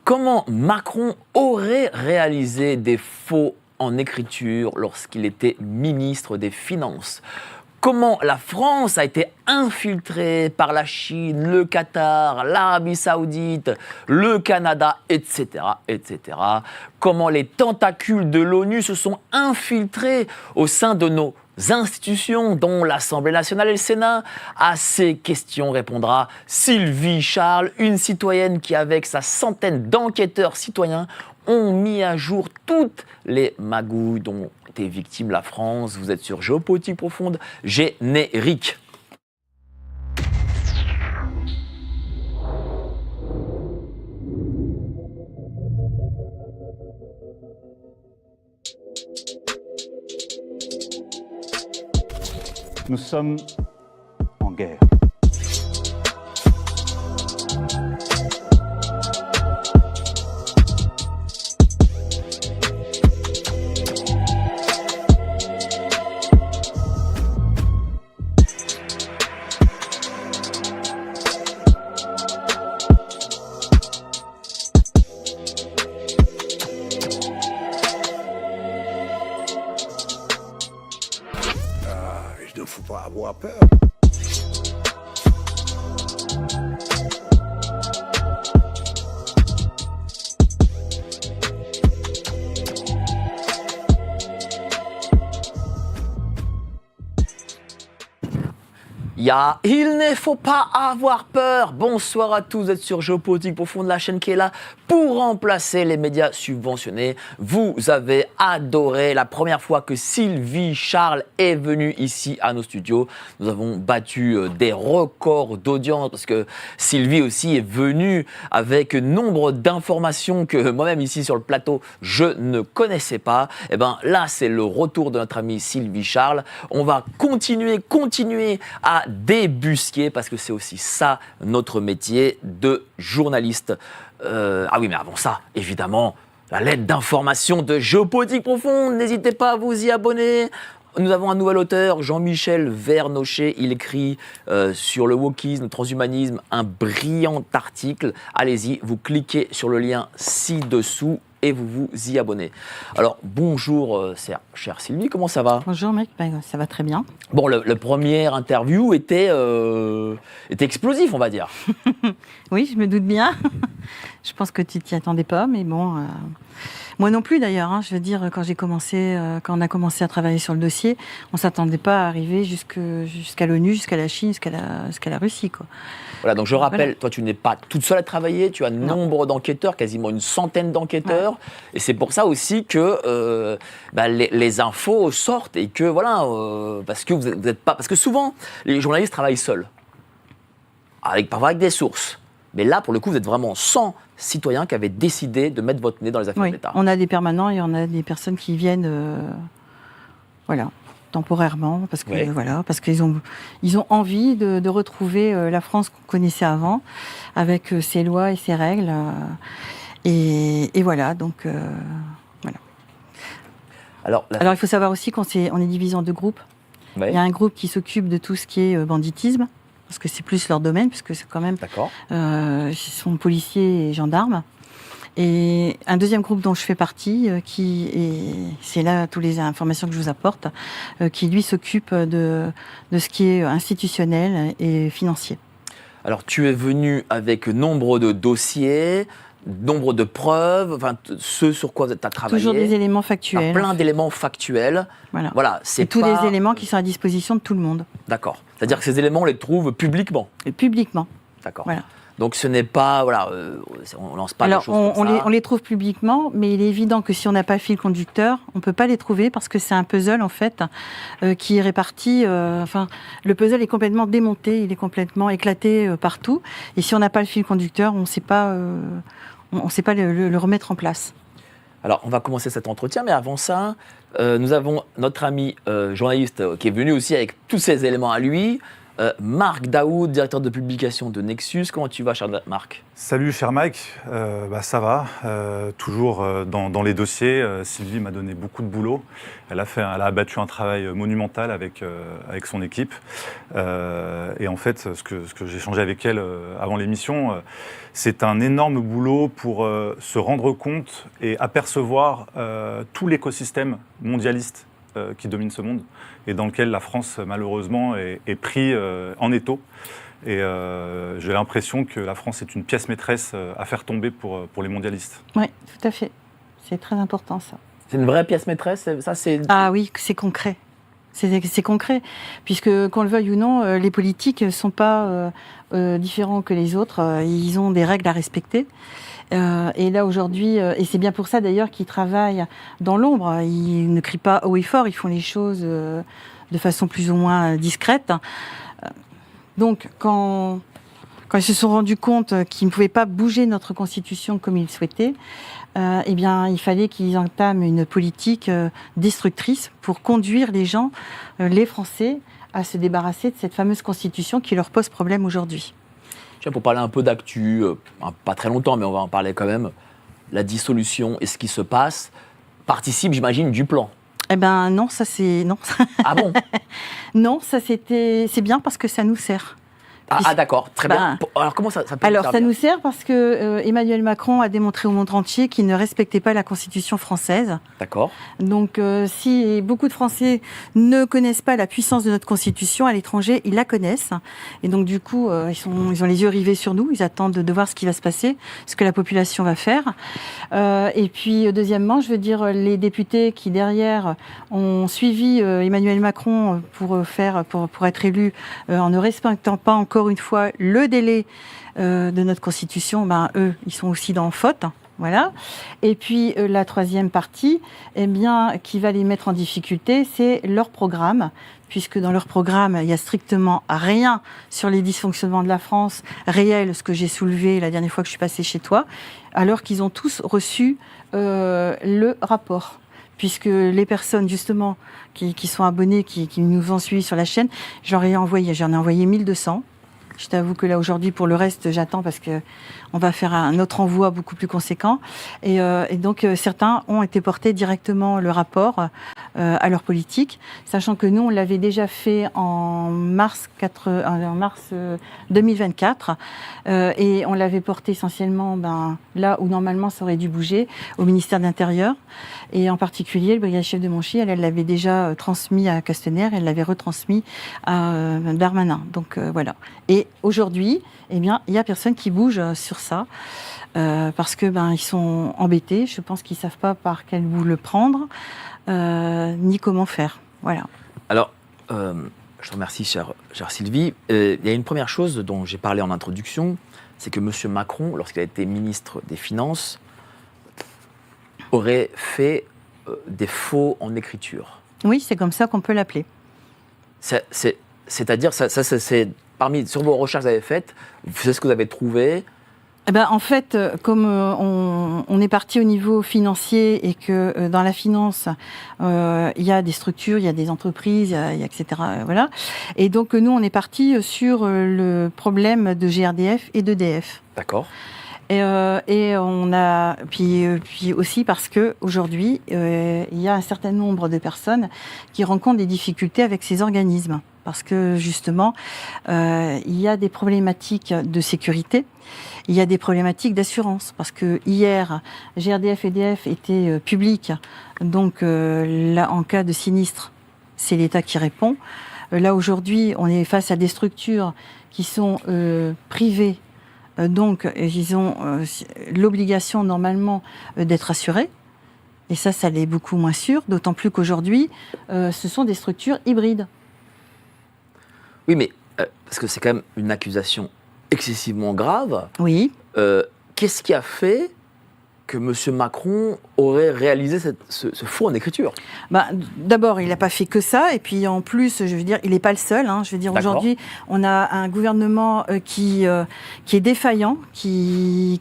Comment Macron aurait réalisé des faux en écriture lorsqu'il était ministre des Finances? Comment la France a été infiltrée par la Chine, le Qatar, l'Arabie Saoudite, le Canada, etc., etc. Comment les tentacules de l'ONU se sont infiltrés au sein de nos institutions, dont l'Assemblée nationale et le Sénat. À ces questions répondra Sylvie Charles, une citoyenne qui, avec sa centaine d'enquêteurs citoyens, ont mis à jour toutes les magouilles dont était victime la France. Vous êtes sur Géopolitique Profonde, générique. Nous sommes en guerre. Il ne faut pas avoir peur. Il ne faut pas avoir peur. Bonsoir à tous, vous êtes sur Géopolitique Profonde, la chaîne qui est là pour remplacer les médias subventionnés. Vous avez adoré la première fois que Sylvie Charles est venue ici à nos studios. Nous avons battu des records d'audience parce que Sylvie aussi est venue avec nombre d'informations que moi-même ici sur le plateau, je ne connaissais pas. Et bien là, c'est le retour de notre amie Sylvie Charles. On va continuer à débusquer, parce que c'est aussi ça notre métier de journaliste. Ah oui, mais avant ça, évidemment, la lettre d'information de Géopolitique Profonde. N'hésitez pas à vous y abonner. Nous avons un nouvel auteur, Jean-Michel Vernochet. Il écrit sur le wokisme, le transhumanisme, un brillant article. Allez-y, vous cliquez sur le lien ci-dessous et vous vous y abonnez. Alors, bonjour, chère Sylvie, comment ça va? Bonjour mec, ça va très bien. Bon, le premier interview était explosif, on va dire. Oui, je me doute bien. Je pense que tu t'y attendais pas, mais bon... Moi non plus d'ailleurs, hein, je veux dire, quand on a commencé à travailler sur le dossier, on ne s'attendait pas à arriver jusqu'à l'ONU, jusqu'à la Chine, jusqu'à la Russie, quoi. Voilà, donc je rappelle, voilà. Toi tu n'es pas toute seule à travailler, tu as nombre d'enquêteurs, quasiment une centaine d'enquêteurs, ouais. Et c'est pour ça aussi que les infos sortent et que voilà, parce que vous êtes pas, parce que souvent les journalistes travaillent seuls, parfois avec des sources. Mais là, pour le coup, vous êtes vraiment 100 citoyens qui avaient décidé de mettre votre nez dans les affaires de l'État. On a des permanents et on a des personnes qui viennent, temporairement, parce qu'ils ont envie de retrouver la France qu'on connaissait avant, avec ses lois et ses règles. Et voilà, donc voilà. Alors, il faut savoir aussi qu'on est divisé en deux groupes. Ouais. Il y a un groupe qui s'occupe de tout ce qui est banditisme, parce que c'est plus leur domaine, puisque c'est quand même... D'accord. Ils sont policiers et gendarmes. Et un deuxième groupe dont je fais partie, c'est là toutes les informations que je vous apporte, qui lui s'occupe de ce qui est institutionnel et financier. Alors tu es venu avec nombre de dossiers, nombre de preuves, enfin ce sur quoi tu as travaillé. Toujours des éléments factuels. Plein d'éléments factuels. Voilà. C'est tous les éléments qui sont à disposition de tout le monde. D'accord. C'est-à-dire que ces éléments, on les trouve publiquement. Publiquement. D'accord. Voilà. Donc ce n'est pas, on lance pas des choses comme ça. On les trouve publiquement, mais il est évident que si on n'a pas le fil conducteur, on ne peut pas les trouver parce que c'est un puzzle en fait qui est réparti. Le puzzle est complètement démonté, il est complètement éclaté partout. Et si on n'a pas le fil conducteur, on ne sait pas le remettre en place. Alors on va commencer cet entretien, mais avant ça, nous avons notre ami journaliste qui est venu aussi avec tous ces éléments à lui. Marc Daoud, directeur de publication de Nexus. Comment tu vas, cher Marc? Salut cher Mike, ça va, toujours dans les dossiers. Sylvie m'a donné beaucoup de boulot. Elle a abattu un travail monumental avec son équipe. Et en fait, ce que j'ai échangé avec elle avant l'émission, c'est un énorme boulot pour se rendre compte et apercevoir tout l'écosystème mondialiste qui domine ce monde et dans lequel la France, malheureusement, est pris en étau. Et j'ai l'impression que la France est une pièce maîtresse à faire tomber pour les mondialistes. Oui, tout à fait. C'est très important, ça. C'est une vraie pièce maîtresse, ça c'est... Ah oui, c'est concret. C'est concret, puisque qu'on le veuille ou non, les politiques ne sont pas différents que les autres. Ils ont des règles à respecter. Et là aujourd'hui, et c'est bien pour ça d'ailleurs qu'ils travaillent dans l'ombre. Ils ne crient pas haut et fort, ils font les choses de façon plus ou moins discrète. Donc quand ils se sont rendus compte qu'ils ne pouvaient pas bouger notre Constitution comme ils le souhaitaient, eh bien, il fallait qu'ils entament une politique destructrice pour conduire les gens, les Français, à se débarrasser de cette fameuse Constitution qui leur pose problème aujourd'hui. Tiens, pour parler un peu d'actu, pas très longtemps, mais on va en parler quand même, la dissolution et ce qui se passe participe, j'imagine, du plan. Eh ben non, ça c'est... Non. Ah bon? Non, ça c'est bien parce que ça nous sert. Ah d'accord, très bien. Alors comment ça peut nous Alors ça servir? nous sert parce que Emmanuel Macron a démontré au monde entier qu'il ne respectait pas la Constitution française. D'accord. Donc si beaucoup de Français ne connaissent pas la puissance de notre Constitution, à l'étranger, ils la connaissent. Et donc du coup, ils ont les yeux rivés sur nous, ils attendent de voir ce qui va se passer, ce que la population va faire. Et puis deuxièmement, je veux dire, les députés qui derrière ont suivi Emmanuel Macron pour être élus en ne respectant pas encore une fois le délai de notre Constitution, ben, eux, ils sont aussi dans faute. Voilà. Et puis la troisième partie, eh bien, qui va les mettre en difficulté, c'est leur programme, puisque dans leur programme, il n'y a strictement rien sur les dysfonctionnements de la France réels, ce que j'ai soulevé la dernière fois que je suis passée chez toi, alors qu'ils ont tous reçu le rapport. Puisque les personnes, justement, qui sont abonnées, qui nous ont suivis sur la chaîne, j'en ai envoyé 1200. Je t'avoue que là, aujourd'hui, pour le reste, j'attends parce qu'on va faire un autre envoi beaucoup plus conséquent. Et donc, certains ont été portés directement le rapport à leur politique, sachant que nous, on l'avait déjà fait en mars 2024. Et on l'avait porté essentiellement là où normalement ça aurait dû bouger, au ministère de l'Intérieur. Et en particulier, le brigadier chef de Monchy, elle l'avait déjà transmis à Castaner, elle l'avait retransmis à Darmanin. Donc voilà. Et aujourd'hui, eh bien, il n'y a personne qui bouge sur ça, parce que ils sont embêtés. Je pense qu'ils ne savent pas par quel bout le prendre, ni comment faire. Voilà. Alors, je te remercie, chère Sylvie. Il y a une première chose dont j'ai parlé en introduction, c'est que M. Macron, lorsqu'il a été ministre des Finances, aurait fait des faux en écriture. Oui, c'est comme ça qu'on peut l'appeler. C'est-à-dire, c'est sur vos recherches que vous avez faites, c'est ce que vous avez trouvé. Eh ben, en fait, comme on est parti au niveau financier et que dans la finance, il y a des structures, il y a des entreprises, il y a etc. Voilà. Et donc, nous, on est parti sur le problème de GRDF et d'EDF. D'accord. Et on a puis aussi parce que aujourd'hui, il y a un certain nombre de personnes qui rencontrent des difficultés avec ces organismes. Parce que justement, il y a des problématiques de sécurité, il y a des problématiques d'assurance. Parce que hier, GRDF et EDF étaient publics, donc là, en cas de sinistre, c'est l'État qui répond. Là, aujourd'hui, on est face à des structures qui sont privées, donc ils ont l'obligation normalement d'être assurés. Et ça l'est beaucoup moins sûr, d'autant plus qu'aujourd'hui, ce sont des structures hybrides. Oui, mais parce que c'est quand même une accusation excessivement grave. Oui. Qu'est-ce qui a fait que M. Macron aurait réalisé ce four en écriture? D'abord, il n'a pas fait que ça. Et puis, en plus, je veux dire, il n'est pas le seul. Je veux dire, aujourd'hui, on a un gouvernement qui est défaillant, qui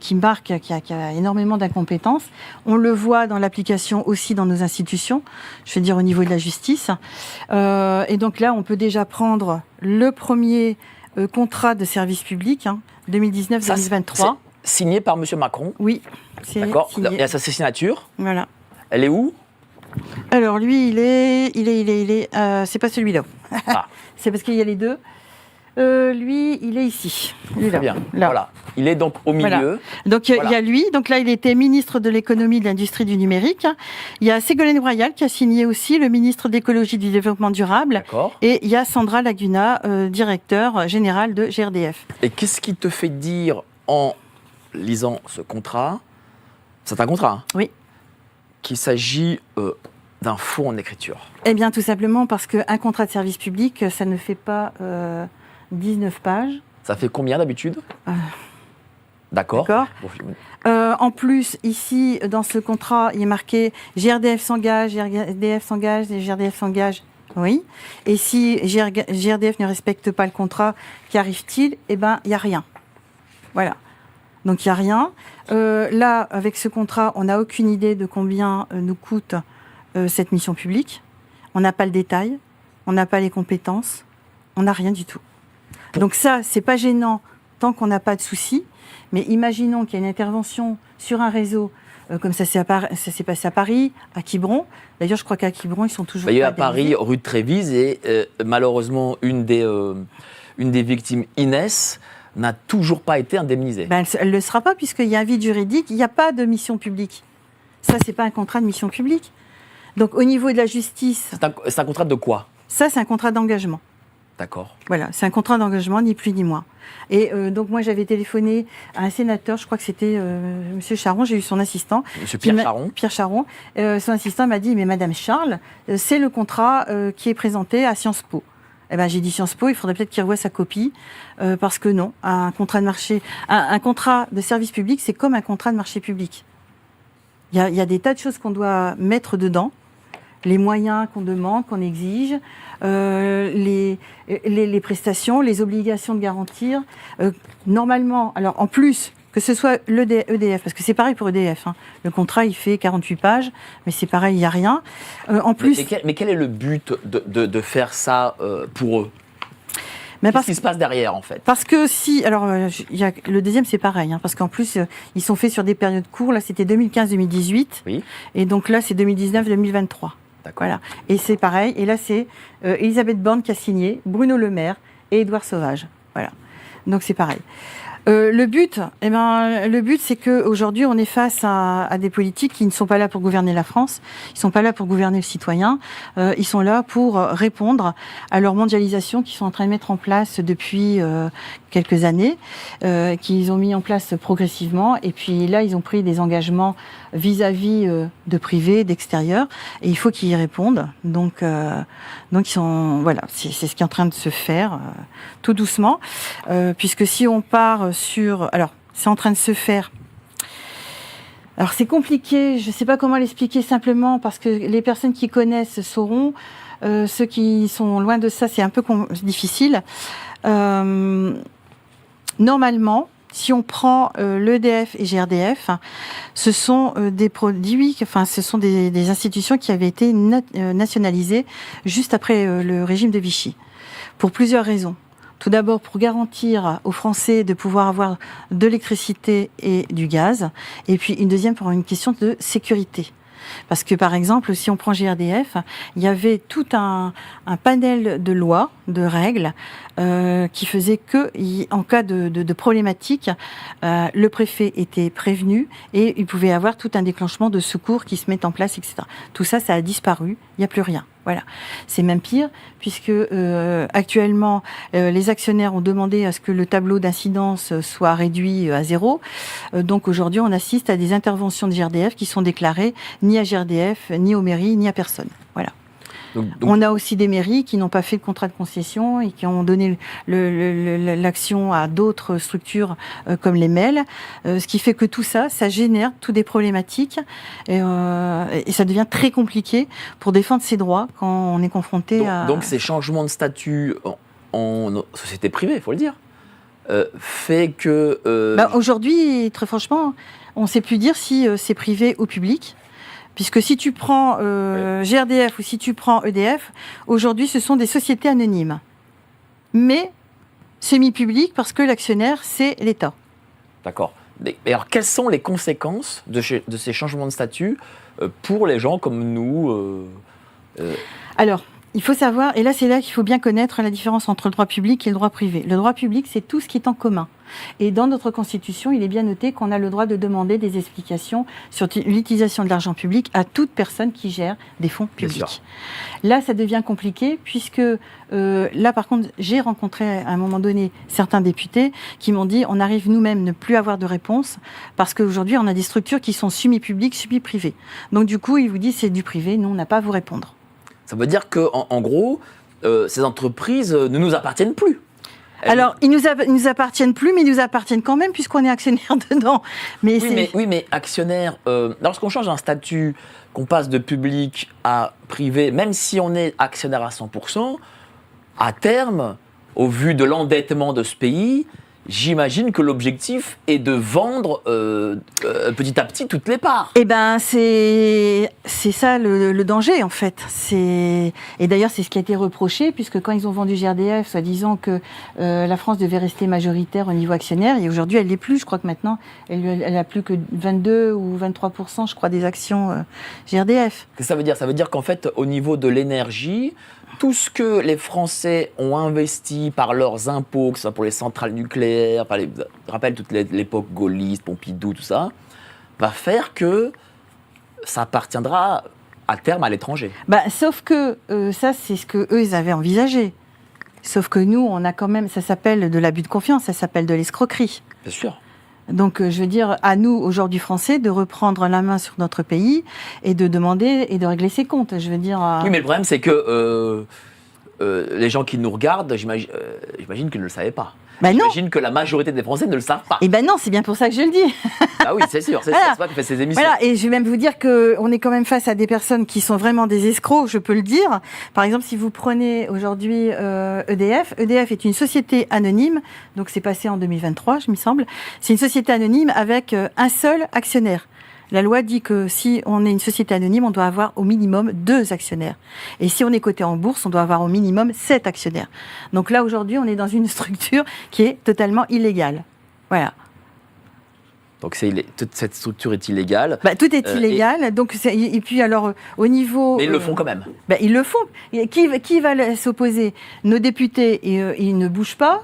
a énormément d'incompétences. On le voit dans l'application aussi dans nos institutions, je veux dire, au niveau de la justice. Et donc là, on peut déjà prendre le premier contrat de service public, 2019-2023. Signé par M. Macron? Oui. D'accord. Signé. Il y a sa signature. Voilà. Elle est où? Alors lui, c'est pas celui-là. Ah. C'est parce qu'il y a les deux. Lui, il est ici. Il est Très là. bien. Là. Voilà. Il est donc au milieu. Voilà. Donc il y a lui. Donc là, il était ministre de l'économie, de l'industrie, du numérique. Il y a Ségolène Royal qui a signé aussi, le ministre de l'écologie, du développement durable. D'accord. Et il y a Sandra Laguna, directeur général de GRDF. Et qu'est-ce qui te fait dire en lisant ce contrat, c'est un contrat, Oui. qu'il s'agit d'un faux en écriture? Eh bien, tout simplement parce qu'un contrat de service public, ça ne fait pas 19 pages. Ça fait combien d'habitude? D'accord. En plus, ici, dans ce contrat, il est marqué GRDF s'engage, GRDF s'engage, et GRDF s'engage. Oui. Et si GRDF ne respecte pas le contrat, qu'arrive-t-il? Eh bien, il n'y a rien. Voilà. Donc, il n'y a rien. Là, avec ce contrat, on n'a aucune idée de combien nous coûte cette mission publique. On n'a pas le détail, on n'a pas les compétences, on n'a rien du tout. Donc ça, c'est pas gênant tant qu'on n'a pas de soucis. Mais imaginons qu'il y a une intervention sur un réseau, comme ça s'est passé à Paris, à Quiberon. D'ailleurs, je crois qu'à Quiberon, ils sont toujours Il y a eu pas à Paris, indemnisés. rue de Trévise, et malheureusement, une des victimes, Inès, n'a toujours pas été indemnisée. Elle ne le sera pas, puisqu'il y a un vide juridique, il n'y a pas de mission publique. Ça, c'est pas un contrat de mission publique. Donc, au niveau de la justice, C'est un contrat de quoi? ça, c'est un contrat d'engagement. D'accord. Voilà, c'est un contrat d'engagement, ni plus ni moins. Et donc, moi, j'avais téléphoné à un sénateur, je crois que c'était M. Charon, j'ai eu son assistant. Monsieur Pierre Charon. Pierre Charon. Son assistant m'a dit, mais Madame Charles, c'est le contrat qui est présenté à Sciences Po. Eh ben, j'ai dit Sciences Po, il faudrait peut-être qu'il revoie sa copie, parce que non, un contrat de marché, un contrat de service public, c'est comme un contrat de marché public. Il y a des tas de choses qu'on doit mettre dedans, les moyens qu'on demande, qu'on exige, les prestations, les obligations de garantir. Normalement, alors en plus, que ce soit l'EDF, parce que c'est pareil pour EDF, le contrat il fait 48 pages, mais c'est pareil, il n'y a rien. En plus, Mais quel est le but de faire ça pour eux? Qu'est-ce qui se passe derrière, en fait? Parce que le deuxième c'est pareil, parce qu'en plus ils sont faits sur des périodes courtes. Là c'était 2015-2018, Oui. et donc là c'est 2019-2023. D'accord. Voilà. Et c'est pareil. Et là c'est Elisabeth Borne qui a signé, Bruno Le Maire et Édouard Sauvage. Voilà. Donc c'est pareil. Le but, c'est qu'aujourd'hui, on est face à des politiques qui ne sont pas là pour gouverner la France, ils ne sont pas là pour gouverner le citoyen, ils sont là pour répondre à leur mondialisation qu'ils sont en train de mettre en place depuis quelques années, qu'ils ont mis en place progressivement. Et puis là, ils ont pris des engagements vis-à-vis de privés, d'extérieur, et il faut qu'ils y répondent. Donc ils sont, voilà, c'est ce qui est en train de se faire tout doucement, puisque si on part alors c'est en train de se faire. Alors c'est compliqué, je ne sais pas comment l'expliquer simplement, parce que les personnes qui connaissent sauront. Ceux qui sont loin de ça, c'est un peu difficile. Normalement, si on prend l'EDF et GRDF, ce sont des produits, ce sont des institutions qui avaient été nationalisées juste après le régime de Vichy, pour plusieurs raisons. Tout d'abord, pour garantir aux Français de pouvoir avoir de l'électricité et du gaz. Et puis, une deuxième, pour une question de sécurité. Parce que, par exemple, si on prend GRDF, il y avait tout un panel de lois, de règles, qui faisait que, en cas de problématique, le préfet était prévenu et il pouvait y avoir tout un déclenchement de secours qui se met en place, etc. Tout ça, ça a disparu. Il n'y a plus rien. Voilà. C'est même pire, puisque actuellement, les actionnaires ont demandé à ce que le tableau d'incidence soit réduit à 0. Donc aujourd'hui, on assiste à des interventions de GRDF qui sont déclarées ni à GRDF, ni aux mairies, ni à personne. Voilà. Donc, On a aussi des mairies qui n'ont pas fait de contrat de concession et qui ont donné l'action à d'autres structures comme les MEL, ce qui fait que tout ça, ça génère toutes des problématiques et ça devient très compliqué pour défendre ses droits quand on est confronté à... donc ces changements de statut en société privée, il faut le dire, fait que... Aujourd'hui, très franchement, on ne sait plus dire si c'est privé ou public. Puisque si tu prends GRDF ou si tu prends EDF, aujourd'hui, ce sont des sociétés anonymes. Mais semi-publiques parce que l'actionnaire, c'est l'État. D'accord. Mais alors, quelles sont les conséquences de ces changements de statut pour les gens comme nous Alors, il faut savoir, et là c'est là qu'il faut bien connaître la différence entre le droit public et le droit privé. Le droit public, c'est tout ce qui est en commun. Et dans notre Constitution, il est bien noté qu'on a le droit de demander des explications sur l'utilisation de l'argent public à toute personne qui gère des fonds publics. Là, ça devient compliqué puisque là, par contre, j'ai rencontré à un moment donné certains députés qui m'ont dit on arrive nous-mêmes ne plus avoir de réponse parce qu'aujourd'hui, on a des structures qui sont semi-publiques, semi-privées. Donc du coup, ils vous disent c'est du privé, nous, on n'a pas à vous répondre. Ça veut dire qu'en gros, ces entreprises ne nous appartiennent plus. Alors, ils nous appartiennent plus, mais ils nous appartiennent quand même puisqu'on est actionnaire dedans. Oui, mais actionnaire, lorsqu'on change un statut, qu'on passe de public à privé, même si on est actionnaire à 100%, à terme, au vu de l'endettement de ce pays, j'imagine que l'objectif est de vendre petit à petit toutes les parts. Eh ben, c'est ça le danger, en fait. Et d'ailleurs, c'est ce qui a été reproché, puisque quand ils ont vendu GRDF, soi-disant que la France devait rester majoritaire au niveau actionnaire, et aujourd'hui, elle ne l'est plus. Je crois que maintenant, elle a plus que 22 ou 23%, je crois, des actions GRDF. Qu'est-ce que ça veut dire ? Ça veut dire qu'en fait, au niveau de l'énergie, tout ce que les Français ont investi par leurs impôts, que ce soit pour les centrales nucléaires, je rappelle toute l'époque gaulliste, Pompidou, tout ça, va faire que ça appartiendra à terme à l'étranger. Sauf que ça, c'est ce qu'eux, ils avaient envisagé. Sauf que nous, on a quand même, ça s'appelle de l'abus de confiance, ça s'appelle de l'escroquerie. Bien sûr. Donc, je veux dire, à nous, aujourd'hui Français, de reprendre la main sur notre pays et de demander et de régler ses comptes. Je veux dire... Oui, mais le problème, c'est que les gens qui nous regardent, j'imagine qu'ils ne le savaient pas. J'imagine que la majorité des Français ne le savent pas. Eh ben non, c'est bien pour ça que je le dis. Ah oui, c'est sûr, c'est ça qu'on fait ces émissions. Voilà, et je vais même vous dire qu'on est quand même face à des personnes qui sont vraiment des escrocs, je peux le dire. Par exemple, si vous prenez aujourd'hui EDF est une société anonyme, donc c'est passé en 2023, je me semble. C'est une société anonyme avec un seul actionnaire. La loi dit que si on est une société anonyme, on doit avoir au minimum 2 actionnaires. Et si on est coté en bourse, on doit avoir au minimum 7 actionnaires. Donc là, aujourd'hui, on est dans une structure qui est totalement illégale. Voilà. Donc toute cette structure est illégale. Tout est illégal. Et puis alors, au niveau... Mais ils le font quand même. Ils le font. Qui va s'opposer ? Nos députés, ils ne bougent pas.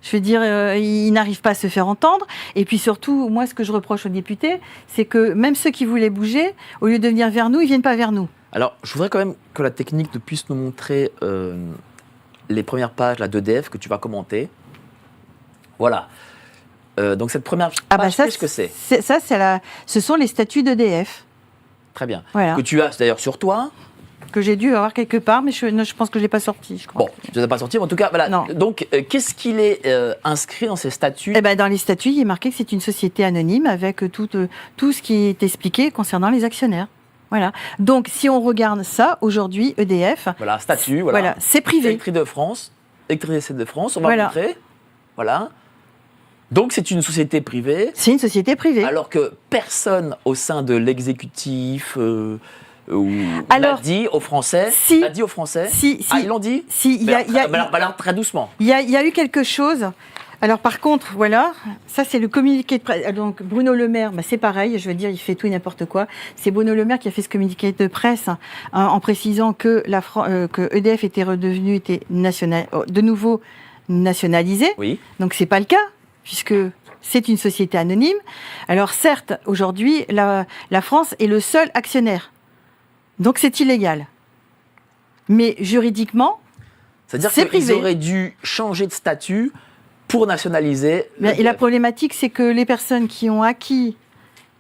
Je veux dire, ils n'arrivent pas à se faire entendre. Et puis surtout, moi, ce que je reproche aux députés, c'est que même ceux qui voulaient bouger, au lieu de venir vers nous, ils ne viennent pas vers nous. Alors, je voudrais quand même que la technique puisse nous montrer les premières pages d'EDF que tu vas commenter. Voilà. Donc cette première page, qu'est-ce que c'est ? Ce sont les statuts d'EDF. Très bien. Voilà. Que tu as d'ailleurs sur toi. Que j'ai dû avoir quelque part, mais je pense que je ne l'ai pas sorti. Je crois. Bon, tu ne l'as pas sorti, mais en tout cas, voilà. Non. Donc, qu'est-ce qu'il est inscrit dans ces statuts ? Dans les statuts, il est marqué que c'est une société anonyme avec tout ce qui est expliqué concernant les actionnaires. Voilà. Donc, si on regarde ça, aujourd'hui, EDF... Voilà, statut, voilà. Voilà, c'est privé. Électricité de France, on va montrer. Voilà. Donc, c'est une société privée. C'est une société privée. Alors que personne au sein de l'exécutif... l'a dit aux Français. Si. Ah, ils l'ont dit. Si. Alors, très doucement. Il y a eu quelque chose. Alors par contre, voilà, ça c'est le communiqué de presse. Donc Bruno Le Maire, c'est pareil, je veux dire, il fait tout et n'importe quoi. C'est Bruno Le Maire qui a fait ce communiqué de presse en précisant que que EDF était redevenu de nouveau nationalisé. Oui. Donc c'est pas le cas, puisque c'est une société anonyme. Alors certes, aujourd'hui, la France est le seul actionnaire. Donc c'est illégal. Mais juridiquement, c'est-à-dire qu'ils auraient dû changer de statut pour nationaliser. Et la problématique, c'est que les personnes qui ont acquis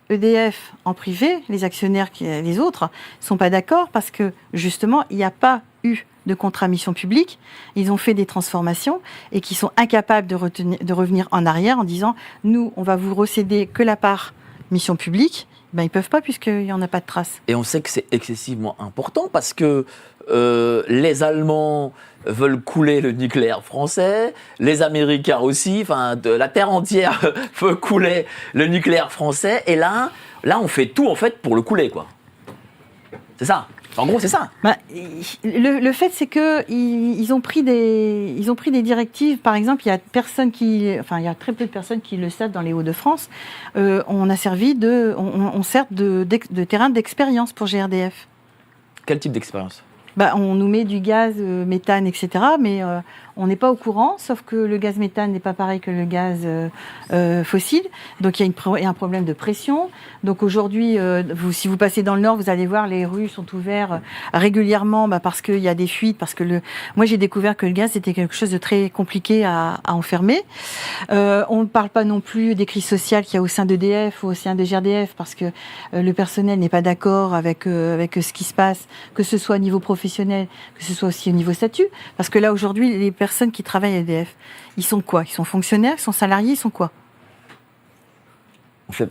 EDF en privé, les actionnaires, les autres, ne sont pas d'accord parce que, justement, il n'y a pas eu de contrat mission publique. Ils ont fait des transformations et qui sont incapables de revenir en arrière en disant « Nous, on va vous recéder que la part mission publique ». Ben, ils ne peuvent pas puisqu'il n'y en a pas de trace. Et on sait que c'est excessivement important parce que les Allemands veulent couler le nucléaire français, les Américains aussi, enfin la terre entière veut couler le nucléaire français, et là on fait tout en fait pour le couler, quoi. C'est ça. En gros, c'est ça. Bah, le fait, c'est qu'ils ont pris des directives. Par exemple, il y a très peu de personnes qui le savent dans les Hauts-de-France. On sert de terrain d'expérience pour GRDF. Quel type d'expérience ? On nous met du gaz, méthane, etc. Mais on n'est pas au courant, sauf que le gaz méthane n'est pas pareil que le gaz fossile. Donc il y a un problème de pression. Donc aujourd'hui, si vous passez dans le Nord, vous allez voir, les rues sont ouvertes régulièrement parce qu'il y a des fuites. Moi, j'ai découvert que le gaz, c'était quelque chose de très compliqué à enfermer. On ne parle pas non plus des crises sociales qu'il y a au sein d'EDF ou au sein de GRDF, parce que le personnel n'est pas d'accord avec ce qui se passe, que ce soit au niveau professionnel, que ce soit aussi au niveau statut. Parce que là, aujourd'hui, les personnes qui travaillent à EDF, ils sont quoi ? Ils sont fonctionnaires, ils sont salariés, ils sont quoi ? En fait,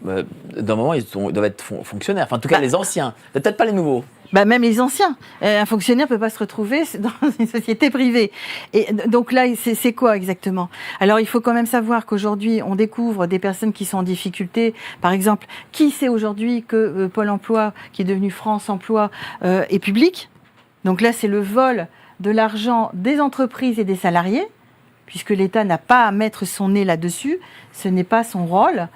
d'un moment, ils doivent être fonctionnaires. Enfin, en tout cas, les anciens. Peut-être pas les nouveaux. Même les anciens. Un fonctionnaire ne peut pas se retrouver dans une société privée. Et donc là, c'est quoi exactement ? Alors, il faut quand même savoir qu'aujourd'hui, on découvre des personnes qui sont en difficulté. Par exemple, qui sait aujourd'hui que Pôle emploi, qui est devenu France Emploi, est public ? Donc là, c'est le vol de l'argent des entreprises et des salariés, puisque l'État n'a pas à mettre son nez là-dessus. Ce n'est pas son rôle.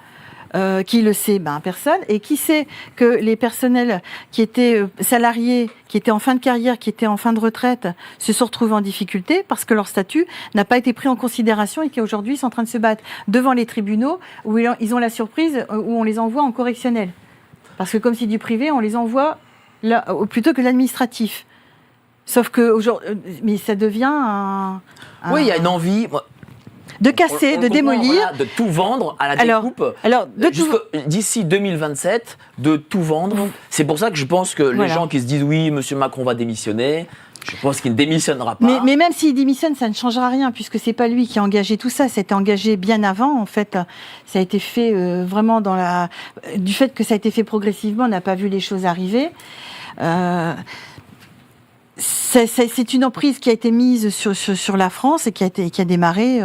Qui le sait ? Personne. Et qui sait que les personnels qui étaient salariés, qui étaient en fin de carrière, qui étaient en fin de retraite, se sont retrouvés en difficulté parce que leur statut n'a pas été pris en considération et qu'aujourd'hui, ils sont en train de se battre devant les tribunaux où ils ont la surprise, où on les envoie en correctionnel. Parce que comme c'est du privé, on les envoie là, plutôt que l'administratif. Sauf que mais ça devient Oui, il y a une envie... de casser, de démolir. Voilà, de tout vendre à la découpe. D'ici 2027, de tout vendre. C'est pour ça que je pense que les gens qui se disent « Oui, M. Macron va démissionner », je pense qu'il ne démissionnera pas. Mais même s'il démissionne, ça ne changera rien, puisque ce n'est pas lui qui a engagé tout ça. Ça a été engagé bien avant, en fait. Ça a été fait vraiment du fait que ça a été fait progressivement, on n'a pas vu les choses arriver. C'est une emprise qui a été mise sur la France et qui a démarré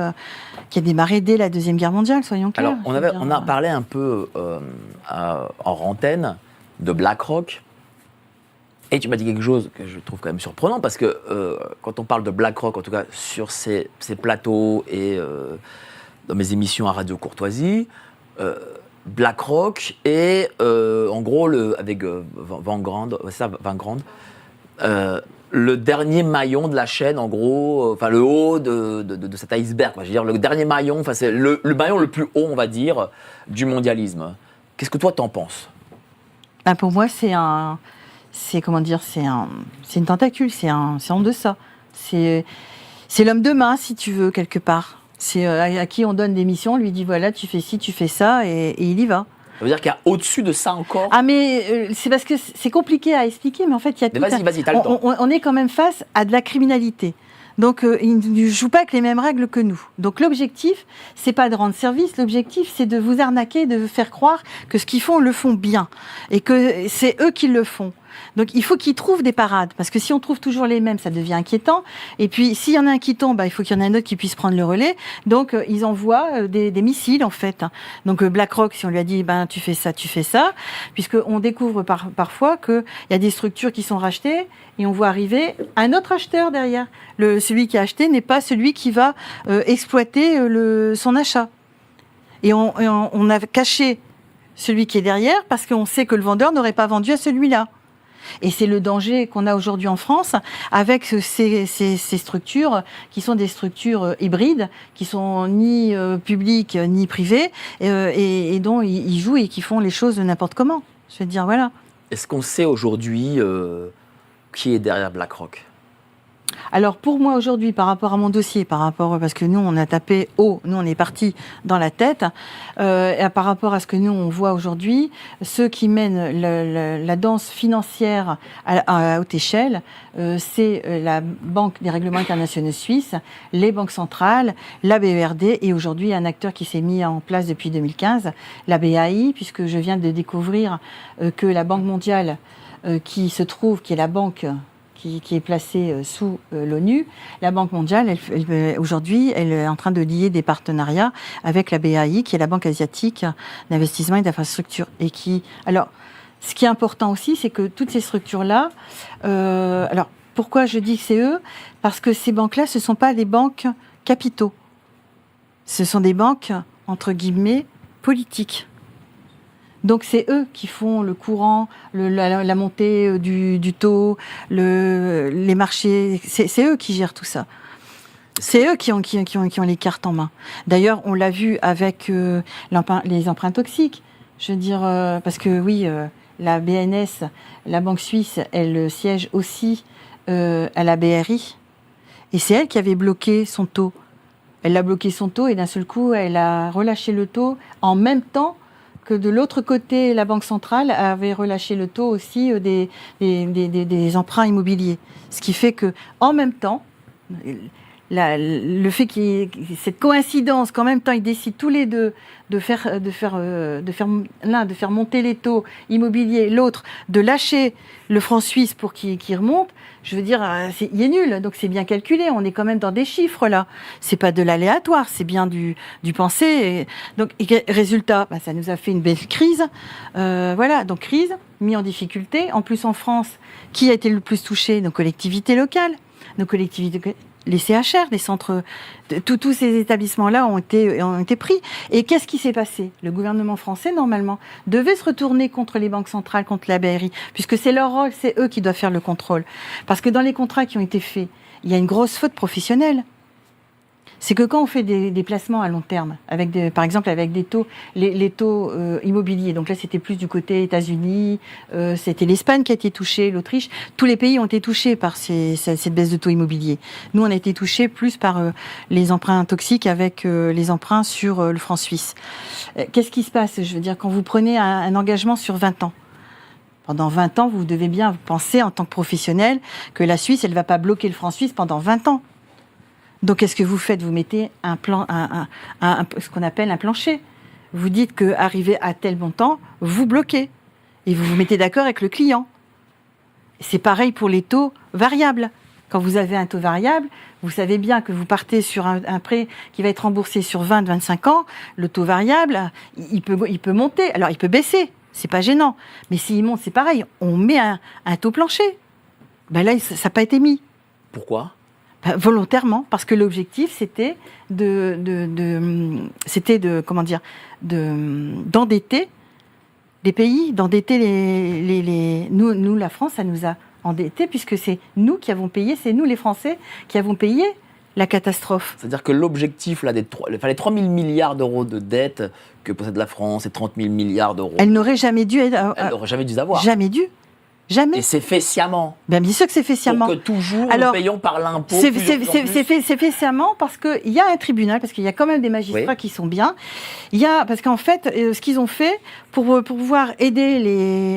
dès la Deuxième Guerre mondiale, soyons clairs. Alors, on a parlé un peu en antenne de BlackRock. Et tu m'as dit quelque chose que je trouve quand même surprenant, parce que quand on parle de BlackRock, en tout cas sur ces plateaux et dans mes émissions à Radio Courtoisie, BlackRock est en gros, avec Vanguard, le dernier maillon de la chaîne, en gros, enfin le haut de cet iceberg, quoi. Je veux dire, le dernier maillon, enfin c'est le maillon le plus haut, on va dire, du mondialisme. Qu'est-ce que toi t'en penses ? Pour moi, c'est une tentacule, c'est en deçà. C'est l'homme de main, si tu veux, quelque part. C'est à qui on donne des missions, on lui dit voilà, tu fais ci, tu fais ça, et il y va. Ça veut dire qu'il y a au-dessus de ça encore ? Mais c'est parce que c'est compliqué à expliquer, mais en fait, il y a tout. Vas-y, t'as le temps. On est quand même face à de la criminalité. Donc, ils ne jouent pas avec les mêmes règles que nous. Donc, l'objectif, c'est pas de rendre service. L'objectif, c'est de vous arnaquer, de vous faire croire que ce qu'ils font, le font bien. Et que c'est eux qui le font. Donc, il faut qu'ils trouvent des parades. Parce que si on trouve toujours les mêmes, ça devient inquiétant. Et puis, s'il y en a un qui tombe, il faut qu'il y en ait un autre qui puisse prendre le relais. Donc, ils envoient des missiles, en fait. Donc, BlackRock, si on lui a dit, tu fais ça. Puisqu'on découvre parfois qu'il y a des structures qui sont rachetées et on voit arriver un autre acheteur derrière. Celui qui a acheté n'est pas celui qui va exploiter son achat. Et on a caché celui qui est derrière parce qu'on sait que le vendeur n'aurait pas vendu à celui-là. Et c'est le danger qu'on a aujourd'hui en France avec ces structures qui sont des structures hybrides, qui sont ni publiques ni privées, et dont ils jouent et qui font les choses de n'importe comment. Je veux dire, voilà. Est-ce qu'on sait aujourd'hui qui est derrière BlackRock ? Alors pour moi aujourd'hui, par rapport à mon dossier, parce que nous on a tapé haut, nous on est parti dans la tête, et par rapport à ce que nous on voit aujourd'hui, ceux qui mènent la danse financière à haute échelle, c'est la Banque des règlements internationaux suisses, les banques centrales, la BERD et aujourd'hui un acteur qui s'est mis en place depuis 2015, la BAI, puisque je viens de découvrir que la Banque mondiale qui est la banque qui est placée sous l'ONU, la Banque mondiale, aujourd'hui, elle est en train de lier des partenariats avec la BAI, qui est la Banque asiatique d'investissement et d'infrastructure. Alors, ce qui est important aussi, c'est que toutes ces structures-là, alors, pourquoi je dis que c'est eux ? Parce que ces banques-là, ce ne sont pas des banques capitaux. Ce sont des banques, entre guillemets, politiques. Donc c'est eux qui font le courant, la montée du taux, les marchés. C'est eux qui gèrent tout ça. C'est eux qui ont les cartes en main. D'ailleurs, on l'a vu avec les emprunts toxiques. Je veux dire, parce que oui, la BNS, la Banque suisse, elle siège aussi à la BRI. Et c'est elle qui avait bloqué son taux. Elle a bloqué son taux et d'un seul coup, elle a relâché le taux en même temps que de l'autre côté, la Banque centrale avait relâché le taux aussi des emprunts immobiliers. Ce qui fait que, en même temps, le fait qu'il y ait cette coïncidence, qu'en même temps ils décident tous les deux de faire monter les taux immobiliers, l'autre de lâcher le franc suisse pour qu'il remonte, je veux dire, il est nul. Donc c'est bien calculé. On est quand même dans des chiffres là. C'est pas de l'aléatoire, c'est bien du pensé. Donc résultat, ça nous a fait une belle crise. Voilà, donc crise, mis en difficulté. En plus en France, qui a été le plus touché ? Nos collectivités locales, les CHR, les centres, tous ces établissements-là ont été pris. Et qu'est-ce qui s'est passé ? Le gouvernement français, normalement, devait se retourner contre les banques centrales, contre la BRI, puisque c'est leur rôle, c'est eux qui doivent faire le contrôle. Parce que dans les contrats qui ont été faits, il y a une grosse faute professionnelle. C'est que quand on fait des placements à long terme, par exemple avec des taux, les taux immobiliers, donc là c'était plus du côté États-Unis, c'était l'Espagne qui a été touchée, l'Autriche, tous les pays ont été touchés par cette baisse de taux immobiliers. Nous on a été touchés plus par les emprunts toxiques avec les emprunts sur le franc suisse. Qu'est-ce qui se passe ? Je veux dire, quand vous prenez un engagement sur 20 ans, pendant 20 ans, vous devez bien penser en tant que professionnel que la Suisse, elle ne va pas bloquer le franc suisse pendant 20 ans. Donc, qu'est-ce que vous faites ? Vous mettez ce qu'on appelle un plancher. Vous dites qu'arrivé à tel montant, vous bloquez. Et vous vous mettez d'accord avec le client. C'est pareil pour les taux variables. Quand vous avez un taux variable, vous savez bien que vous partez sur un prêt qui va être remboursé sur 20-25 ans. Le taux variable, il peut monter. Alors, il peut baisser. C'est pas gênant. Mais s'il monte, c'est pareil. On met un taux plancher. Là, ça n'a pas été mis. Pourquoi ? Volontairement, parce que l'objectif c'était d'endetter les pays, d'endetter nous la France, ça nous a endettés puisque c'est nous qui avons payé, c'est nous les Français qui avons payé la catastrophe. C'est-à-dire que l'objectif là, les 3 000 milliards d'euros de dette que possède la France et 30 000 milliards d'euros. Elle n'aurait jamais dû. Elle n'aurait jamais dû avoir. Jamais dû. Jamais. Et c'est fait sciemment. Bien sûr que c'est fait sciemment. Pour que toujours nous payons par l'impôt. C'est fait sciemment parce qu'il y a un tribunal, parce qu'il y a quand même des magistrats qui sont bien. Parce qu'en fait, ce qu'ils ont fait pour pouvoir aider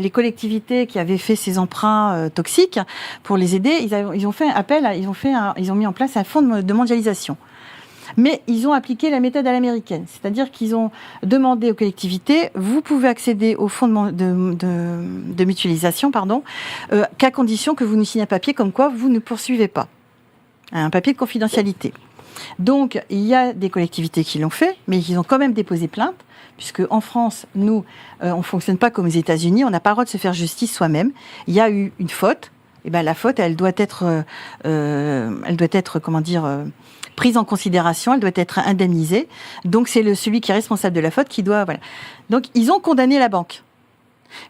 les collectivités qui avaient fait ces emprunts toxiques, pour les aider, ils ont fait un appel, ils ont mis en place un fonds de mondialisation. Mais ils ont appliqué la méthode à l'américaine, c'est-à-dire qu'ils ont demandé aux collectivités, vous pouvez accéder au fonds de mutualisation, qu'à condition que vous nous signiez un papier comme quoi vous ne poursuivez pas, un papier de confidentialité. Donc, il y a des collectivités qui l'ont fait, mais ils ont quand même déposé plainte, puisque en France, nous, on ne fonctionne pas comme aux États-Unis, on n'a pas le droit de se faire justice soi-même. Il y a eu une faute, et la faute, elle doit être prise en considération, elle doit être indemnisée. Donc, c'est celui qui est responsable de la faute qui doit... Voilà. Donc, ils ont condamné la banque.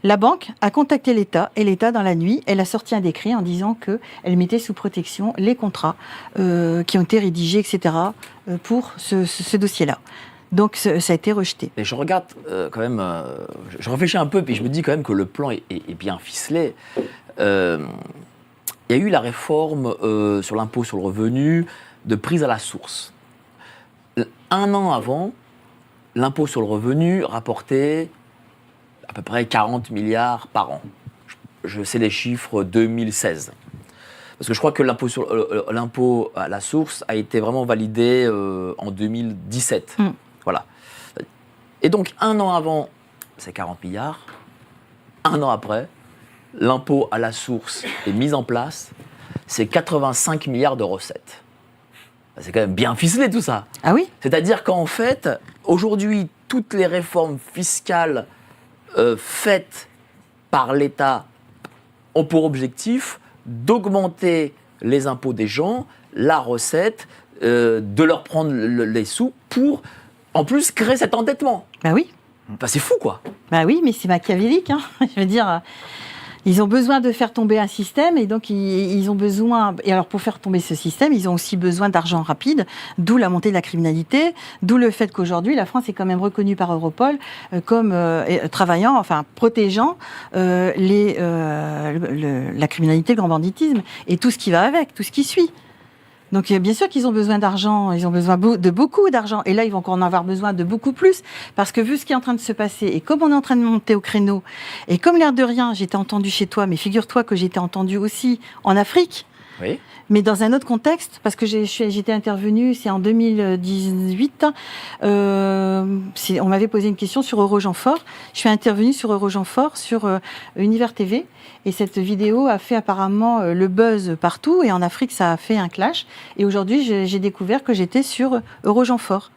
La banque a contacté l'État, et l'État, dans la nuit, elle a sorti un décret en disant qu'elle mettait sous protection les contrats qui ont été rédigés, etc., pour ce dossier-là. Donc, ça a été rejeté. Et je regarde quand même... je réfléchis un peu, puis je me dis quand même que le plan est bien ficelé. il y a eu la réforme sur l'impôt sur le revenu de prise à la source. Un an avant, l'impôt sur le revenu rapportait à peu près 40 milliards par an. Je sais les chiffres 2016. Parce que je crois que l'impôt à la source a été vraiment validé en 2017. Voilà. Et donc, un an avant, c'est 40 milliards. Un an après, l'impôt à la source est mis en place. C'est 85 milliards de recettes. C'est quand même bien ficelé tout ça. Ah oui? C'est-à-dire qu'en fait, aujourd'hui, toutes les réformes fiscales faites par l'État ont pour objectif d'augmenter les impôts des gens, la recette, de leur prendre les sous pour, en plus, créer cet endettement. Bah oui. Enfin, c'est fou, quoi. Bah oui, mais c'est machiavélique. Hein. Je veux dire, ils ont besoin de faire tomber un système et donc ils ont besoin. Et alors pour faire tomber ce système, ils ont aussi besoin d'argent rapide, d'où la montée de la criminalité, d'où le fait qu'aujourd'hui la France est quand même reconnue par Europol comme protégeant la criminalité, le grand banditisme et tout ce qui va avec, tout ce qui suit. Donc bien sûr qu'ils ont besoin d'argent, ils ont besoin de beaucoup d'argent. Et là, ils vont encore en avoir besoin de beaucoup plus. Parce que vu ce qui est en train de se passer, et comme on est en train de monter au créneau, et comme l'air de rien, j'étais entendue chez toi, mais figure-toi que j'étais entendue aussi en Afrique, Oui. mais dans un autre contexte, parce que j'étais intervenue, c'est en 2018, on m'avait posé une question sur Eurogenfort. Je suis intervenue sur Eurogenfort, sur Univers TV, et cette vidéo a fait apparemment le buzz partout, et en Afrique, ça a fait un clash. Et aujourd'hui, j'ai découvert que j'étais sur Eurogenfort.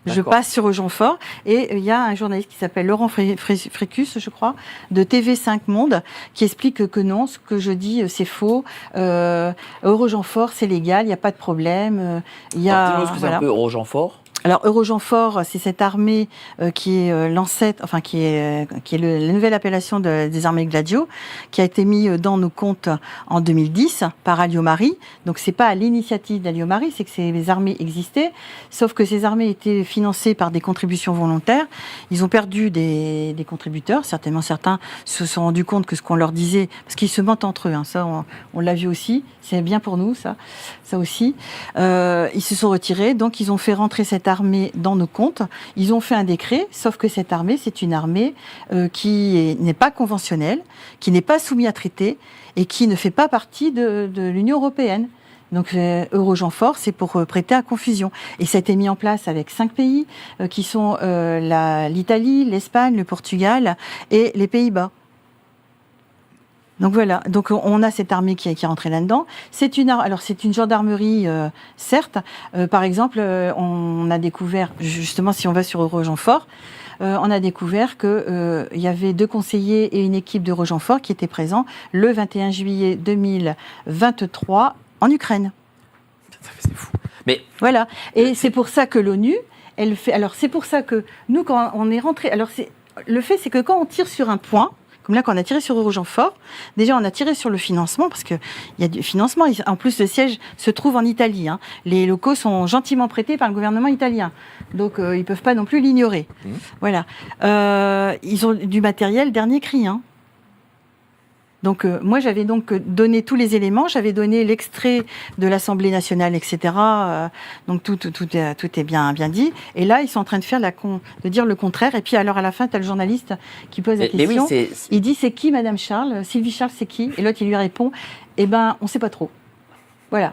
Je passe sur Eurogenfort et il y a un journaliste qui s'appelle Laurent Frécus, je crois, de TV5 Monde, qui explique que non, ce que je dis, c'est faux. Eurogenfort, c'est légal, il n'y a pas de problème. Dis-moi ce que c'est un peu Eurogenfort. Alors Eurogenfort, c'est cette armée qui est l'ancêtre, enfin qui est la nouvelle appellation des armées Gladio, qui a été mis dans nos comptes en 2010 par Alliot-Marie. Donc c'est pas à l'initiative d'Alliot-Marie, c'est que ces armées existaient, sauf que ces armées étaient financées par des contributions volontaires. Ils ont perdu des contributeurs, certainement certains se sont rendus compte que ce qu'on leur disait, parce qu'ils se mentent entre eux, hein, ça on l'a vu aussi, c'est bien pour nous ça aussi. Ils se sont retirés, donc ils ont fait rentrer cette armée dans nos comptes. Ils ont fait un décret, sauf que cette armée, c'est une armée qui n'est pas conventionnelle, qui n'est pas soumise à traité et qui ne fait pas partie de l'Union européenne. Donc Eurogenfort, c'est pour prêter à confusion. Et ça a été mis en place avec 5 pays qui sont l'Italie, l'Espagne, le Portugal et les Pays-Bas. Donc voilà, donc on a cette armée qui est rentrée là-dedans. C'est une gendarmerie, certes. Par exemple, on a découvert, justement, si on va sur Eurogenfort, on a découvert qu'il y avait 2 conseillers et une équipe d'Eurogenfort qui étaient présents le 21 juillet 2023 en Ukraine. C'est fou. Mais voilà, et c'est pour ça que l'ONU, elle fait. Alors c'est pour ça que nous, quand on est rentré, le fait, c'est que quand on tire sur un point. Comme là, quand on a tiré sur Eurogenfort, déjà, on a tiré sur le financement, parce qu'il y a du financement. En plus, le siège se trouve en Italie. Hein. Les locaux sont gentiment prêtés par le gouvernement italien. Donc, ils ne peuvent pas non plus l'ignorer. Voilà. Ils ont du matériel dernier cri. Hein. Donc, moi, j'avais donc donné tous les éléments. J'avais donné l'extrait de l'Assemblée nationale, etc. Donc, tout est bien dit. Et là, ils sont en train de dire le contraire. Et puis, alors, à la fin, tu as le journaliste qui pose la question. Oui, il dit, c'est qui, Madame Charles? Sylvie Charles, c'est qui? Et l'autre, il lui répond, on ne sait pas trop. Voilà.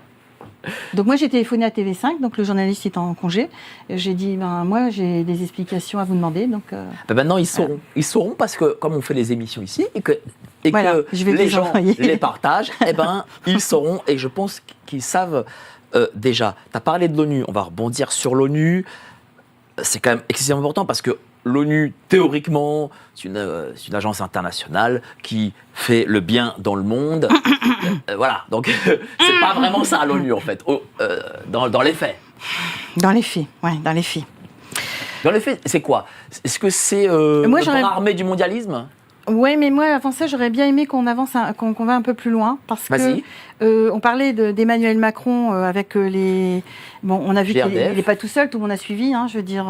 Donc moi j'ai téléphoné à TV5, donc le journaliste est en congé. J'ai dit moi j'ai des explications à vous demander. Donc maintenant ils sauront parce que comme on fait les émissions ici et que les gens les partagent, ils sauront et je pense qu'ils savent déjà. Tu as parlé de l'ONU, on va rebondir sur l'ONU. C'est quand même excessivement important parce que l'ONU, théoriquement, c'est une agence internationale qui fait le bien dans le monde. Voilà, donc c'est pas vraiment ça l'ONU en fait, dans les faits. Dans les faits, ouais, dans les faits. Dans les faits, c'est quoi? Est-ce que c'est le bras armé du mondialisme? Oui, mais moi, avant ça, j'aurais bien aimé qu'on avance, qu'on va un peu plus loin, parce Vas-y. que on parlait d'Emmanuel Macron avec les. Bon, on a vu qu'il GRDF. n'est pas tout seul, tout le monde a suivi. Je veux dire,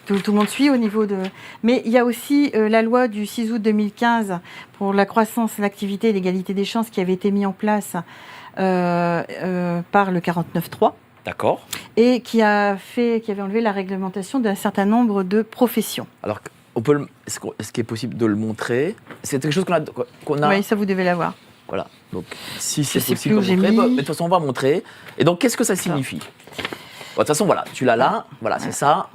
tout le monde suit au niveau de. Mais il y a aussi la loi du 6 août 2015 pour la croissance, l'activité et l'égalité des chances qui avait été mise en place par le 49.3 D'accord. et qui avait enlevé la réglementation d'un certain nombre de professions. Alors, est-ce qu'il est possible de le montrer? C'est quelque chose qu'on a. Oui, ça vous devez l'avoir. Voilà. Donc, si c'est sais possible plus où de j'ai montrer, mis. mais de toute façon, on va montrer. Et donc, qu'est-ce que ça signifie? Bon, de toute façon, voilà, tu l'as là. Voilà, c'est ça.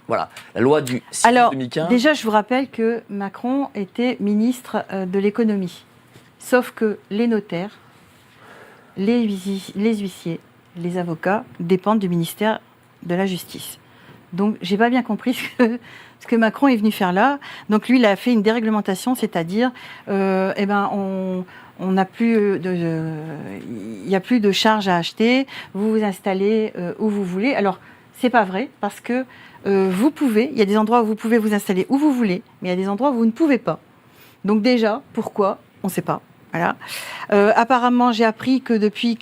Voilà. La loi du 6 Alors, 2015. déjà, je vous rappelle que Macron était ministre de l'économie. Sauf que les notaires, les huissiers, les avocats dépendent du ministère de la Justice. Donc, j'ai pas bien compris ce que Macron est venu faire là. Donc, lui, il a fait une déréglementation, c'est-à-dire, on n'a plus il n'y a plus de charges à acheter. Vous vous installez où vous voulez. Alors, c'est pas vrai parce que vous pouvez. Il y a des endroits où vous pouvez vous installer où vous voulez, mais il y a des endroits où vous ne pouvez pas. Donc déjà, pourquoi? On ne sait pas. Voilà. Apparemment, j'ai appris que depuis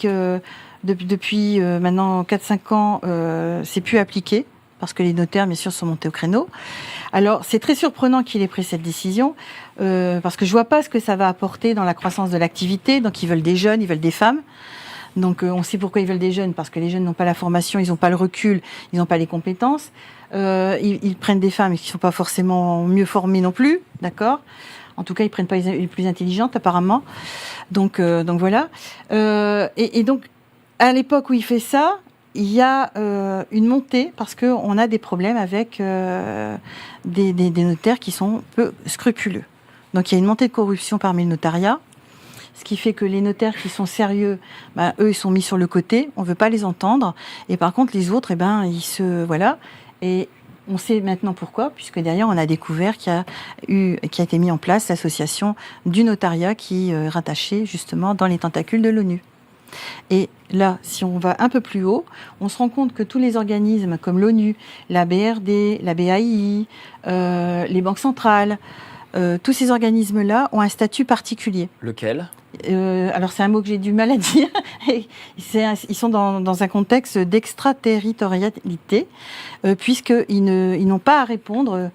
maintenant 4-5 ans, c'est plus appliqué. Parce que les notaires, bien sûr, sont montés au créneau. Alors, c'est très surprenant qu'il ait pris cette décision, parce que je ne vois pas ce que ça va apporter dans la croissance de l'activité. Donc, ils veulent des jeunes, ils veulent des femmes. Donc, on sait pourquoi ils veulent des jeunes, parce que les jeunes n'ont pas la formation, ils n'ont pas le recul, ils n'ont pas les compétences. Ils prennent des femmes qui ne sont pas forcément mieux formées non plus, d'accord ? En tout cas, ils ne prennent pas les plus intelligentes, apparemment. Donc voilà. Et donc, à l'époque où il fait ça, il y a une montée parce qu'on a des problèmes avec des notaires qui sont peu scrupuleux. Donc il y a une montée de corruption parmi le notariat, ce qui fait que les notaires qui sont sérieux, eux, ils sont mis sur le côté, on ne veut pas les entendre. Et par contre, les autres, ils se... Voilà. Et on sait maintenant pourquoi, puisque derrière, on a découvert qu'il a été mis en place l'association du notariat qui est rattachée justement dans les tentacules de l'ONU. Et là, si on va un peu plus haut, on se rend compte que tous les organismes comme l'ONU, la BRD, la BAI, les banques centrales, tous ces organismes-là ont un statut particulier. Lequel? Alors c'est un mot que j'ai du mal à dire. Ils sont dans un contexte d'extraterritorialité, puisqu'ils n'ont pas à répondre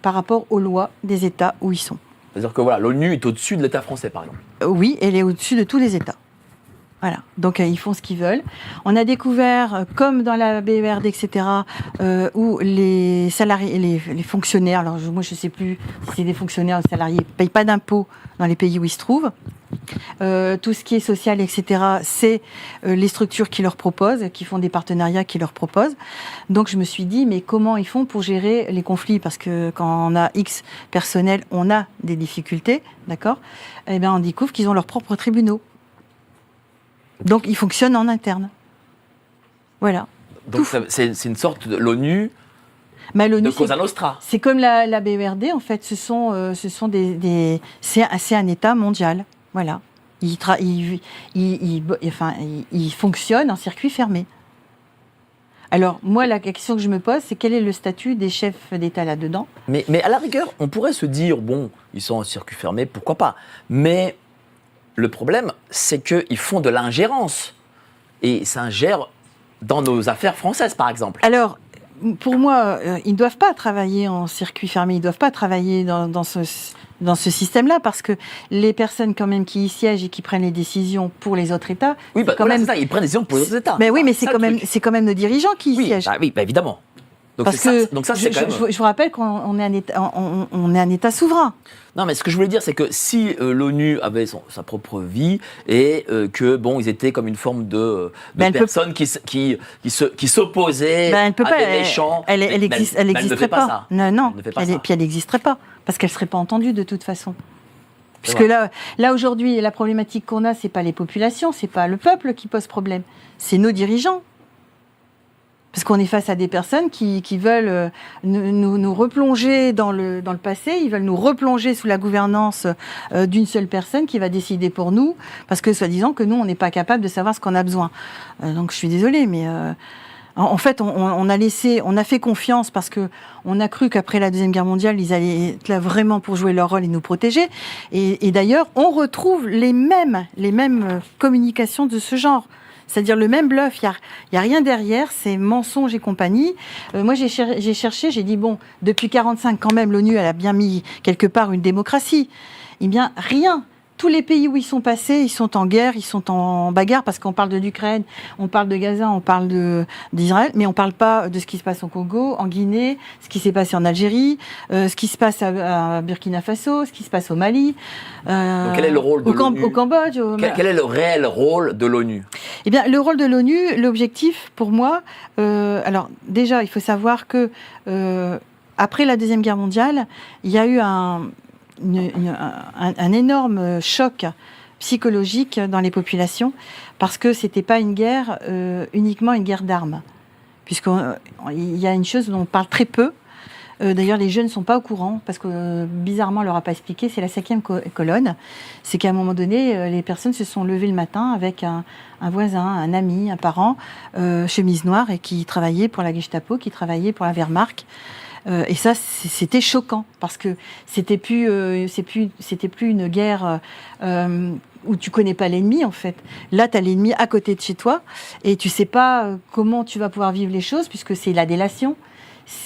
par rapport aux lois des États où ils sont. C'est-à-dire que voilà, l'ONU est au-dessus de l'État français, par exemple. Oui, elle est au-dessus de tous les États. Voilà, donc ils font ce qu'ils veulent. On a découvert, comme dans la BERD, etc., où les salariés, les fonctionnaires, alors moi je ne sais plus si c'est des fonctionnaires ou salariés, ne payent pas d'impôts dans les pays où ils se trouvent. Tout ce qui est social, etc., c'est les structures qui leur proposent, qui font des partenariats qui leur proposent. Donc je me suis dit, mais comment ils font pour gérer les conflits? Parce que quand on a X personnel, on a des difficultés, d'accord? Eh bien, on découvre qu'ils ont leurs propres tribunaux. Donc, ils fonctionnent en interne. Voilà. Donc, c'est une sorte de l'ONU l'ONU, de Cosa Nostra. C'est comme la BERD, en fait. C'est un État mondial. Voilà. Il fonctionne en circuit fermé. Alors, moi, la question que je me pose, c'est quel est le statut des chefs d'État là-dedans? Mais à la rigueur, on pourrait se dire, bon, ils sont en circuit fermé, pourquoi pas? Mais le problème, c'est qu'ils font de l'ingérence. Et ils s'ingèrent dans nos affaires françaises, par exemple. Alors, pour moi, ils ne doivent pas travailler en circuit fermé, ils ne doivent pas travailler dans ce système-là, parce que les personnes quand même qui y siègent et qui prennent les décisions pour les autres États... Oui, c'est ça, ils prennent des décisions pour les autres États. Mais oui, mais c'est quand même nos dirigeants qui y siègent. Oui, évidemment. Donc parce que je vous rappelle qu'on est un État souverain. Non, mais ce que je voulais dire, c'est que si l'ONU avait sa propre vie et que ils étaient comme une forme de personnes qui s'opposaient à des méchants, elle n'existerait pas. Non, puis elle n'existerait pas parce qu'elle serait pas entendue de toute façon. Puisque là aujourd'hui, la problématique qu'on a, c'est pas les populations, c'est pas le peuple qui pose problème, c'est nos dirigeants. Parce qu'on est face à des personnes qui veulent nous replonger dans le passé, ils veulent nous replonger sous la gouvernance d'une seule personne qui va décider pour nous, parce que soi-disant que nous, on n'est pas capable de savoir ce qu'on a besoin. Donc je suis désolée, mais En fait, on a fait confiance parce que on a cru qu'après la Deuxième Guerre mondiale, ils allaient être là vraiment pour jouer leur rôle et nous protéger. Et d'ailleurs, on retrouve les mêmes communications de ce genre. C'est-à-dire le même bluff, il y a rien derrière, c'est mensonges et compagnie. Moi, j'ai cherché, j'ai dit, bon, depuis 1945, quand même, l'ONU, elle a bien mis quelque part une démocratie. Eh bien, rien. Tous les pays où ils sont passés, ils sont en guerre, ils sont en bagarre, parce qu'on parle de l'Ukraine, on parle de Gaza, on parle d'Israël, mais on ne parle pas de ce qui se passe au Congo, en Guinée, ce qui s'est passé en Algérie, ce qui se passe à Burkina Faso, ce qui se passe au Mali. Donc quel est le rôle de l'ONU au Cambodge. Quel est le réel rôle de l'ONU? Eh bien, le rôle de l'ONU, l'objectif pour moi, alors déjà, il faut savoir que après la Deuxième Guerre mondiale, il y a eu un énorme choc psychologique dans les populations parce que c'était pas une guerre uniquement une guerre d'armes, puisqu'il y a une chose dont on parle très peu. D'ailleurs, les jeunes ne sont pas au courant parce que bizarrement, on leur a pas expliqué. C'est la 5e colonne. C'est qu'à un moment donné, les personnes se sont levées le matin avec un voisin, un ami, un parent, chemise noire et qui travaillait pour la Gestapo, qui travaillait pour la Wehrmacht. Et ça, c'était choquant parce que c'était plus une guerre où tu connais pas l'ennemi en fait. Là, tu as l'ennemi à côté de chez toi et tu sais pas comment tu vas pouvoir vivre les choses puisque c'est la délation.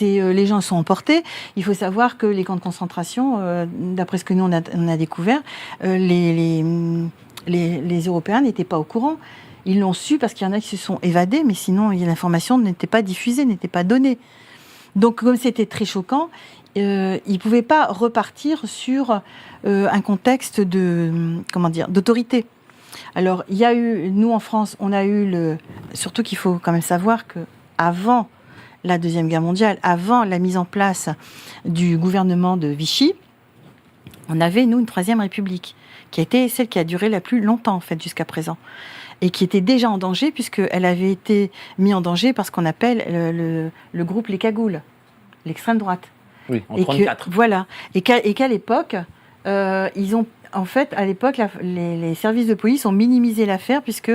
Les gens sont emportés. Il faut savoir que les camps de concentration, d'après ce que nous on a découvert, les Européens n'étaient pas au courant. Ils l'ont su parce qu'il y en a qui se sont évadés, mais sinon l'information n'était pas diffusée, n'était pas donnée. Donc, comme c'était très choquant, ils ne pouvaient pas repartir sur un contexte d'autorité. Alors, il y a eu, nous en France, on a eu surtout qu'il faut quand même savoir qu'avant la Deuxième Guerre mondiale, avant la mise en place du gouvernement de Vichy, on avait, nous, une Troisième République, qui a été celle qui a duré la plus longtemps, en fait, jusqu'à présent. Et qui était déjà en danger, puisqu'elle avait été mise en danger par ce qu'on appelle le groupe Les Cagoules, l'extrême droite. Oui, en 1934. Voilà. Et qu'à l'époque, ils ont... En fait, à l'époque, les services de police ont minimisé l'affaire, puisque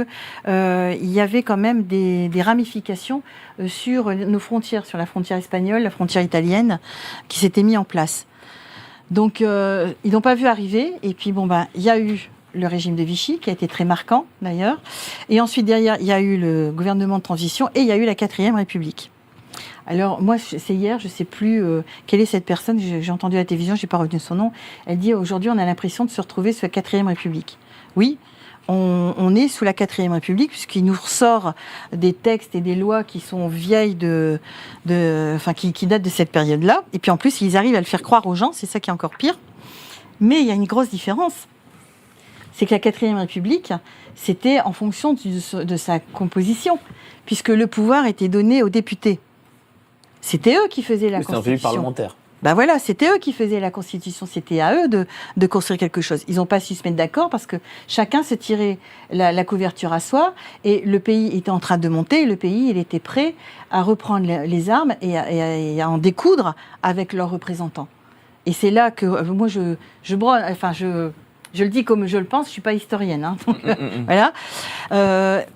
il y avait quand même des ramifications sur nos frontières, sur la frontière espagnole, la frontière italienne, qui s'étaient mis en place. Donc, ils n'ont pas vu arriver. Et puis, il y a eu le régime de Vichy, qui a été très marquant, d'ailleurs. Et ensuite, derrière, il y a eu le gouvernement de transition et il y a eu la 4e République. Alors, moi, c'est hier, je ne sais plus quelle est cette personne, j'ai entendu à la télévision, je n'ai pas retenu son nom. Elle dit, aujourd'hui, on a l'impression de se retrouver sous la 4e République. Oui, on est sous la 4e République, puisqu'il nous ressort des textes et des lois qui sont vieilles, qui datent de cette période-là. Et puis, en plus, ils arrivent à le faire croire aux gens, c'est ça qui est encore pire. Mais il y a une grosse différence. C'est que la 4e République, c'était en fonction de sa composition, puisque le pouvoir était donné aux députés. C'était eux qui faisaient la Constitution. C'est un pays parlementaire. Ben voilà, c'était eux qui faisaient la Constitution. C'était à eux de construire quelque chose. Ils n'ont pas su se mettre d'accord parce que chacun se tirait la couverture à soi et le pays était en train de monter. Le pays, il était prêt à reprendre les armes et à en découdre avec leurs représentants. Et c'est là que moi, je le dis comme je le pense, je ne suis pas historienne. Hein, donc, voilà.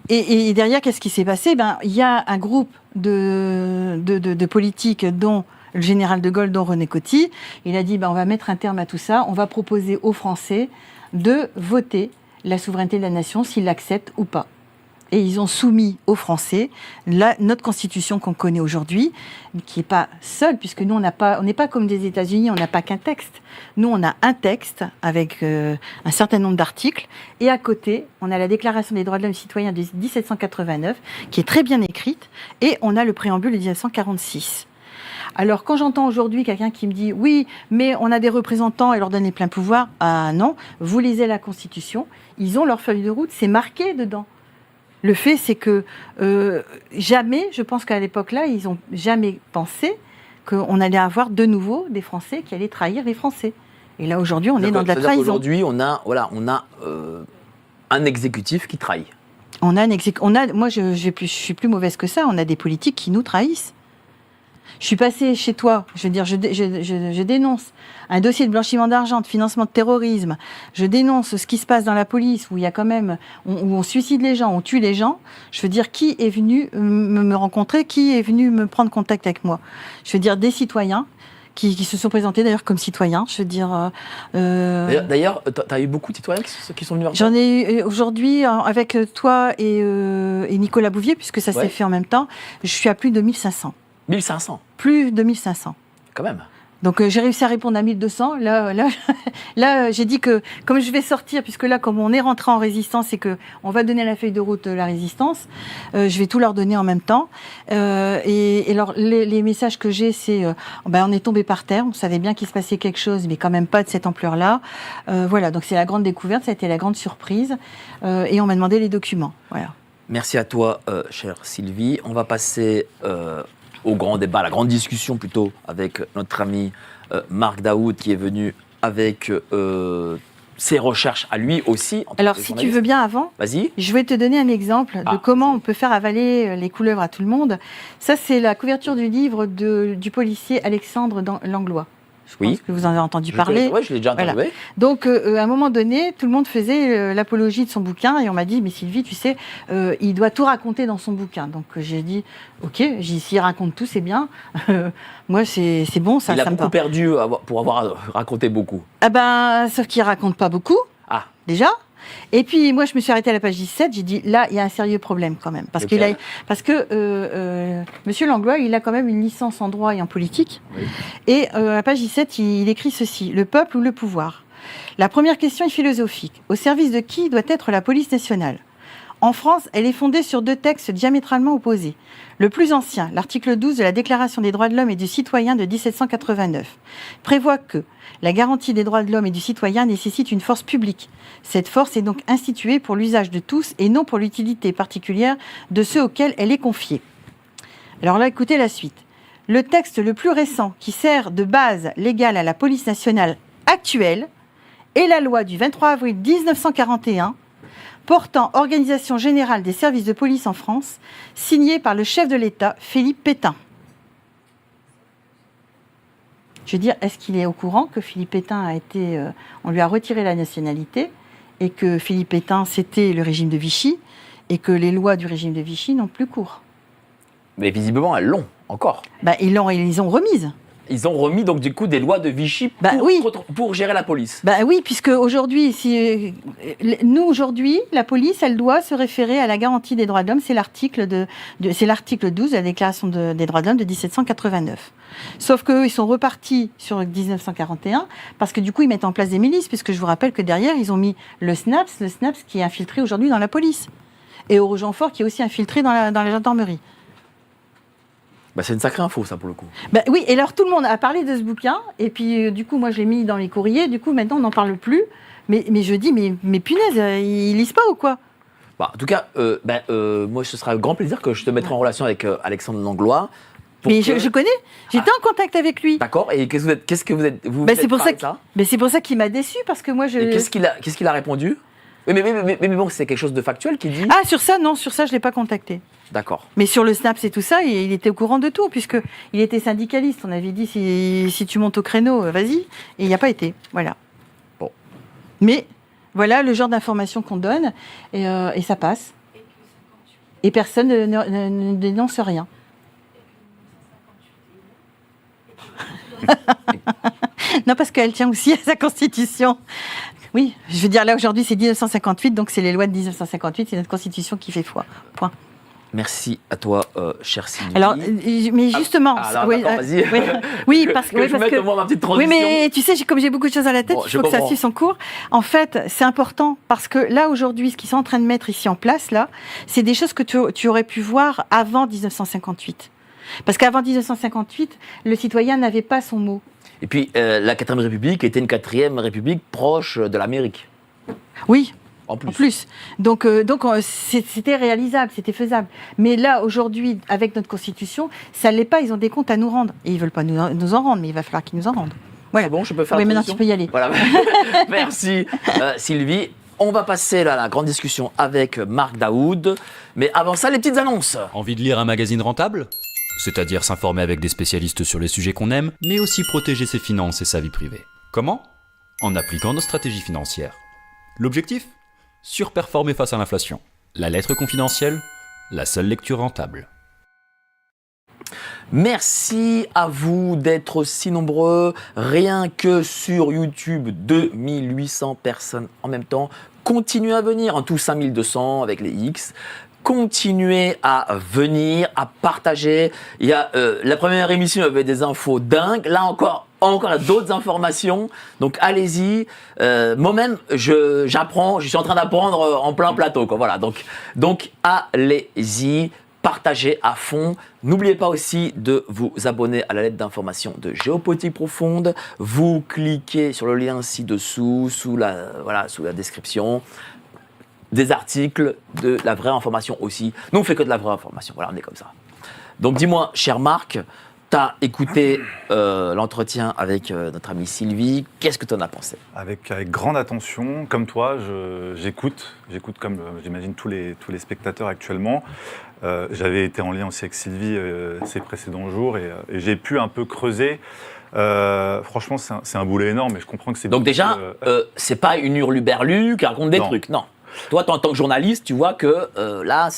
Et derrière, qu'est-ce qui s'est passé ? Il y a un groupe de politiques, dont le général de Gaulle, dont René Coty. Il a dit, on va mettre un terme à tout ça. On va proposer aux Français de voter la souveraineté de la nation, s'ils l'acceptent ou pas. Et ils ont soumis aux Français notre constitution qu'on connaît aujourd'hui, qui n'est pas seule, puisque nous, on n'est pas comme des États-Unis, on n'a pas qu'un texte. Nous, on a un texte avec un certain nombre d'articles, et à côté, on a la Déclaration des droits de l'homme et citoyen de 1789, qui est très bien écrite, et on a le préambule de 1946. Alors, quand j'entends aujourd'hui quelqu'un qui me dit « Oui, mais on a des représentants et leur donne les pleins pouvoirs », ah non, vous lisez la Constitution, ils ont leur feuille de route, c'est marqué dedans. Le fait, c'est que jamais, je pense qu'à l'époque-là, ils n'ont jamais pensé qu'on allait avoir de nouveau des Français qui allaient trahir les Français. Et là, aujourd'hui, on est dans de la trahison. Aujourd'hui, on a un exécutif qui trahit. Moi, je suis plus mauvaise que ça. On a des politiques qui nous trahissent. Je suis passée chez toi, je veux dire, je dénonce un dossier de blanchiment d'argent, de financement de terrorisme, je dénonce ce qui se passe dans la police, où il y a quand même, où on suicide les gens, on tue les gens. Je veux dire, qui est venu me rencontrer, qui est venu me prendre contact avec moi? Je veux dire, des citoyens qui se sont présentés d'ailleurs comme citoyens. Je veux dire. D'ailleurs, tu as eu beaucoup de citoyens qui sont venus voir toi? J'en ai eu aujourd'hui avec toi et Nicolas Bouvier, puisque ça s'est fait en même temps. Je suis à plus de 1500. 1500? Plus de 1500. Quand même. Donc j'ai réussi à répondre à 1200. Là, j'ai dit que comme je vais sortir, puisque là, comme on est rentré en résistance et que on va donner la feuille de route de la résistance, je vais tout leur donner en même temps. Et alors les messages que j'ai, c'est on est tombé par terre, on savait bien qu'il se passait quelque chose, mais quand même pas de cette ampleur-là. Voilà, donc c'est la grande découverte, ça a été la grande surprise. Et on m'a demandé les documents. Voilà. Merci à toi, chère Sylvie. On va passer au grand débat, à la grande discussion plutôt, avec notre ami Marc Daoud, qui est venu avec ses recherches à lui aussi. Alors, si tu veux bien avant, vas-y. Je vais te donner un exemple de comment on peut faire avaler les couleuvres à tout le monde. Ça, c'est la couverture du livre du policier Alexandre Langlois. Je pense que vous en avez entendu parler. Oui, je l'ai déjà interviewé. Voilà. Donc, à un moment donné, tout le monde faisait l'apologie de son bouquin et on m'a dit, mais Sylvie, tu sais, il doit tout raconter dans son bouquin. Donc, j'ai dit, ok, s'il raconte tout, c'est bien. Moi, c'est bon, ça me va. Il a beaucoup perdu pour avoir raconté beaucoup. Ah ben, sauf qu'il raconte pas beaucoup, déjà. Et puis, moi, je me suis arrêtée à la page 17. J'ai dit, là, il y a un sérieux problème quand même. Parce que Monsieur Langlois, il a quand même une licence en droit et en politique. Oui. Et à la page 17, il écrit ceci. Le peuple ou le pouvoir? La première question est philosophique. Au service de qui doit être la police nationale? En France, elle est fondée sur deux textes diamétralement opposés. Le plus ancien, l'article 12 de la Déclaration des droits de l'homme et du citoyen de 1789, prévoit que la garantie des droits de l'homme et du citoyen nécessite une force publique. Cette force est donc instituée pour l'usage de tous et non pour l'utilité particulière de ceux auxquels elle est confiée. Alors là, écoutez la suite. Le texte le plus récent qui sert de base légale à la police nationale actuelle est la loi du 23 avril 1941 portant organisation générale des services de police en France, signée par le chef de l'État, Philippe Pétain. Je veux dire, est-ce qu'il est au courant que Philippe Pétain on lui a retiré la nationalité et que Philippe Pétain, c'était le régime de Vichy et que les lois du régime de Vichy n'ont plus cours? Mais visiblement, elles l'ont encore. Ils les ont remises. Ils ont remis donc du coup des lois de Vichy pour gérer la police. Oui, puisque aujourd'hui, aujourd'hui, la police, elle doit se référer à la garantie des droits de l'homme. C'est l'article 12 de la Déclaration des droits de l'homme de 1789. Sauf qu'eux, ils sont repartis sur 1941 parce que du coup, ils mettent en place des milices, puisque je vous rappelle que derrière, ils ont mis le SNAPS qui est infiltré aujourd'hui dans la police, et Oro-Jean-Fort qui est aussi infiltré dans la gendarmerie. C'est une sacrée info, ça, pour le coup. Oui, et alors tout le monde a parlé de ce bouquin, et puis du coup, moi, je l'ai mis dans les courriers, du coup, maintenant, on n'en parle plus. Mais je dis, mais punaise, ils lisent pas ou quoi? En tout cas, moi, ce sera un grand plaisir que je te mettrai en relation avec Alexandre Langlois. Mais je connais, j'étais en contact avec lui. D'accord, et qu'est-ce que vous êtes c'est pour ça qu'il m'a déçu, parce que moi, Et qu'est-ce qu'il a répondu? Mais bon, c'est quelque chose de factuel qu'il dit. Ah, sur ça, non, sur ça, je ne l'ai pas contacté. D'accord. Mais sur le SNAPS et tout ça, il était au courant de tout, puisqu'il était syndicaliste. On avait dit, si tu montes au créneau, vas-y. Et il n'y a pas été. Voilà. Bon. Mais voilà le genre d'informations qu'on donne, et ça passe. Et personne ne dénonce rien. Non, parce qu'elle tient aussi à sa constitution. Oui, je veux dire, là, aujourd'hui, c'est 1958, donc c'est les lois de 1958, c'est notre constitution qui fait foi. Point. Merci à toi, chère Sylvie. Alors, mais justement... vas-y. Oui, parce que... je mette moi ma petite transition. Oui, mais tu sais, comme j'ai beaucoup de choses à la tête, il faut que ça suive son cours. En fait, c'est important, parce que là, aujourd'hui, ce qu'ils sont en train de mettre ici en place, là, c'est des choses que tu aurais pu voir avant 1958. Parce qu'avant 1958, le citoyen n'avait pas son mot. Et puis, la 4e République était une 4e République proche de l'Amérique. Oui. En plus. En plus. Donc c'était réalisable, c'était faisable. Mais là, aujourd'hui, avec notre Constitution, ça ne l'est pas, ils ont des comptes à nous rendre. Et ils ne veulent pas nous en rendre, mais il va falloir qu'ils nous en rendent. Voilà. C'est bon, je peux faire Oui, maintenant tu peux y aller. Voilà. Merci, Sylvie. On va passer là, à la grande discussion avec Marc Daoud. Mais avant ça, les petites annonces. Envie de lire un magazine rentable ? c'est-à-dire s'informer avec des spécialistes sur les sujets qu'on aime, mais aussi protéger ses finances et sa vie privée. Comment ? En appliquant nos stratégies financières. L'objectif ? Surperformer face à l'inflation. La lettre confidentielle, la seule lecture rentable. Merci à vous d'être si nombreux. Rien que sur YouTube, 2800 personnes en même temps. Continuez à venir, en tout 5200 avec les X. Continuez à venir, à partager. Il y a la première émission, il y avait des infos dingues. Là encore d'autres informations. Donc allez-y. Moi-même, j'apprends. Je suis en train d'apprendre en plein plateau, quoi. Voilà. Donc allez-y. Partagez à fond. N'oubliez pas aussi de vous abonner à la lettre d'information de Géopolitique Profonde. Vous cliquez sur le lien ci-dessous, sous la description. Des articles, de la vraie information aussi. Nous, on fait que de la vraie information. Voilà, on est comme ça. Donc dis-moi, cher Marc, tu as écouté l'entretien avec notre amie Sylvie. Qu'est-ce que tu en as pensé ? Avec grande attention, comme toi, j'écoute comme j'imagine tous les spectateurs actuellement. J'avais été en lien aussi avec Sylvie ces précédents jours et j'ai pu un peu creuser. Franchement, c'est un boulot énorme et je comprends que c'est... Donc déjà, c'est pas une hurluberlu qui raconte des trucs, non. Toi, en tant que journaliste, tu vois que là,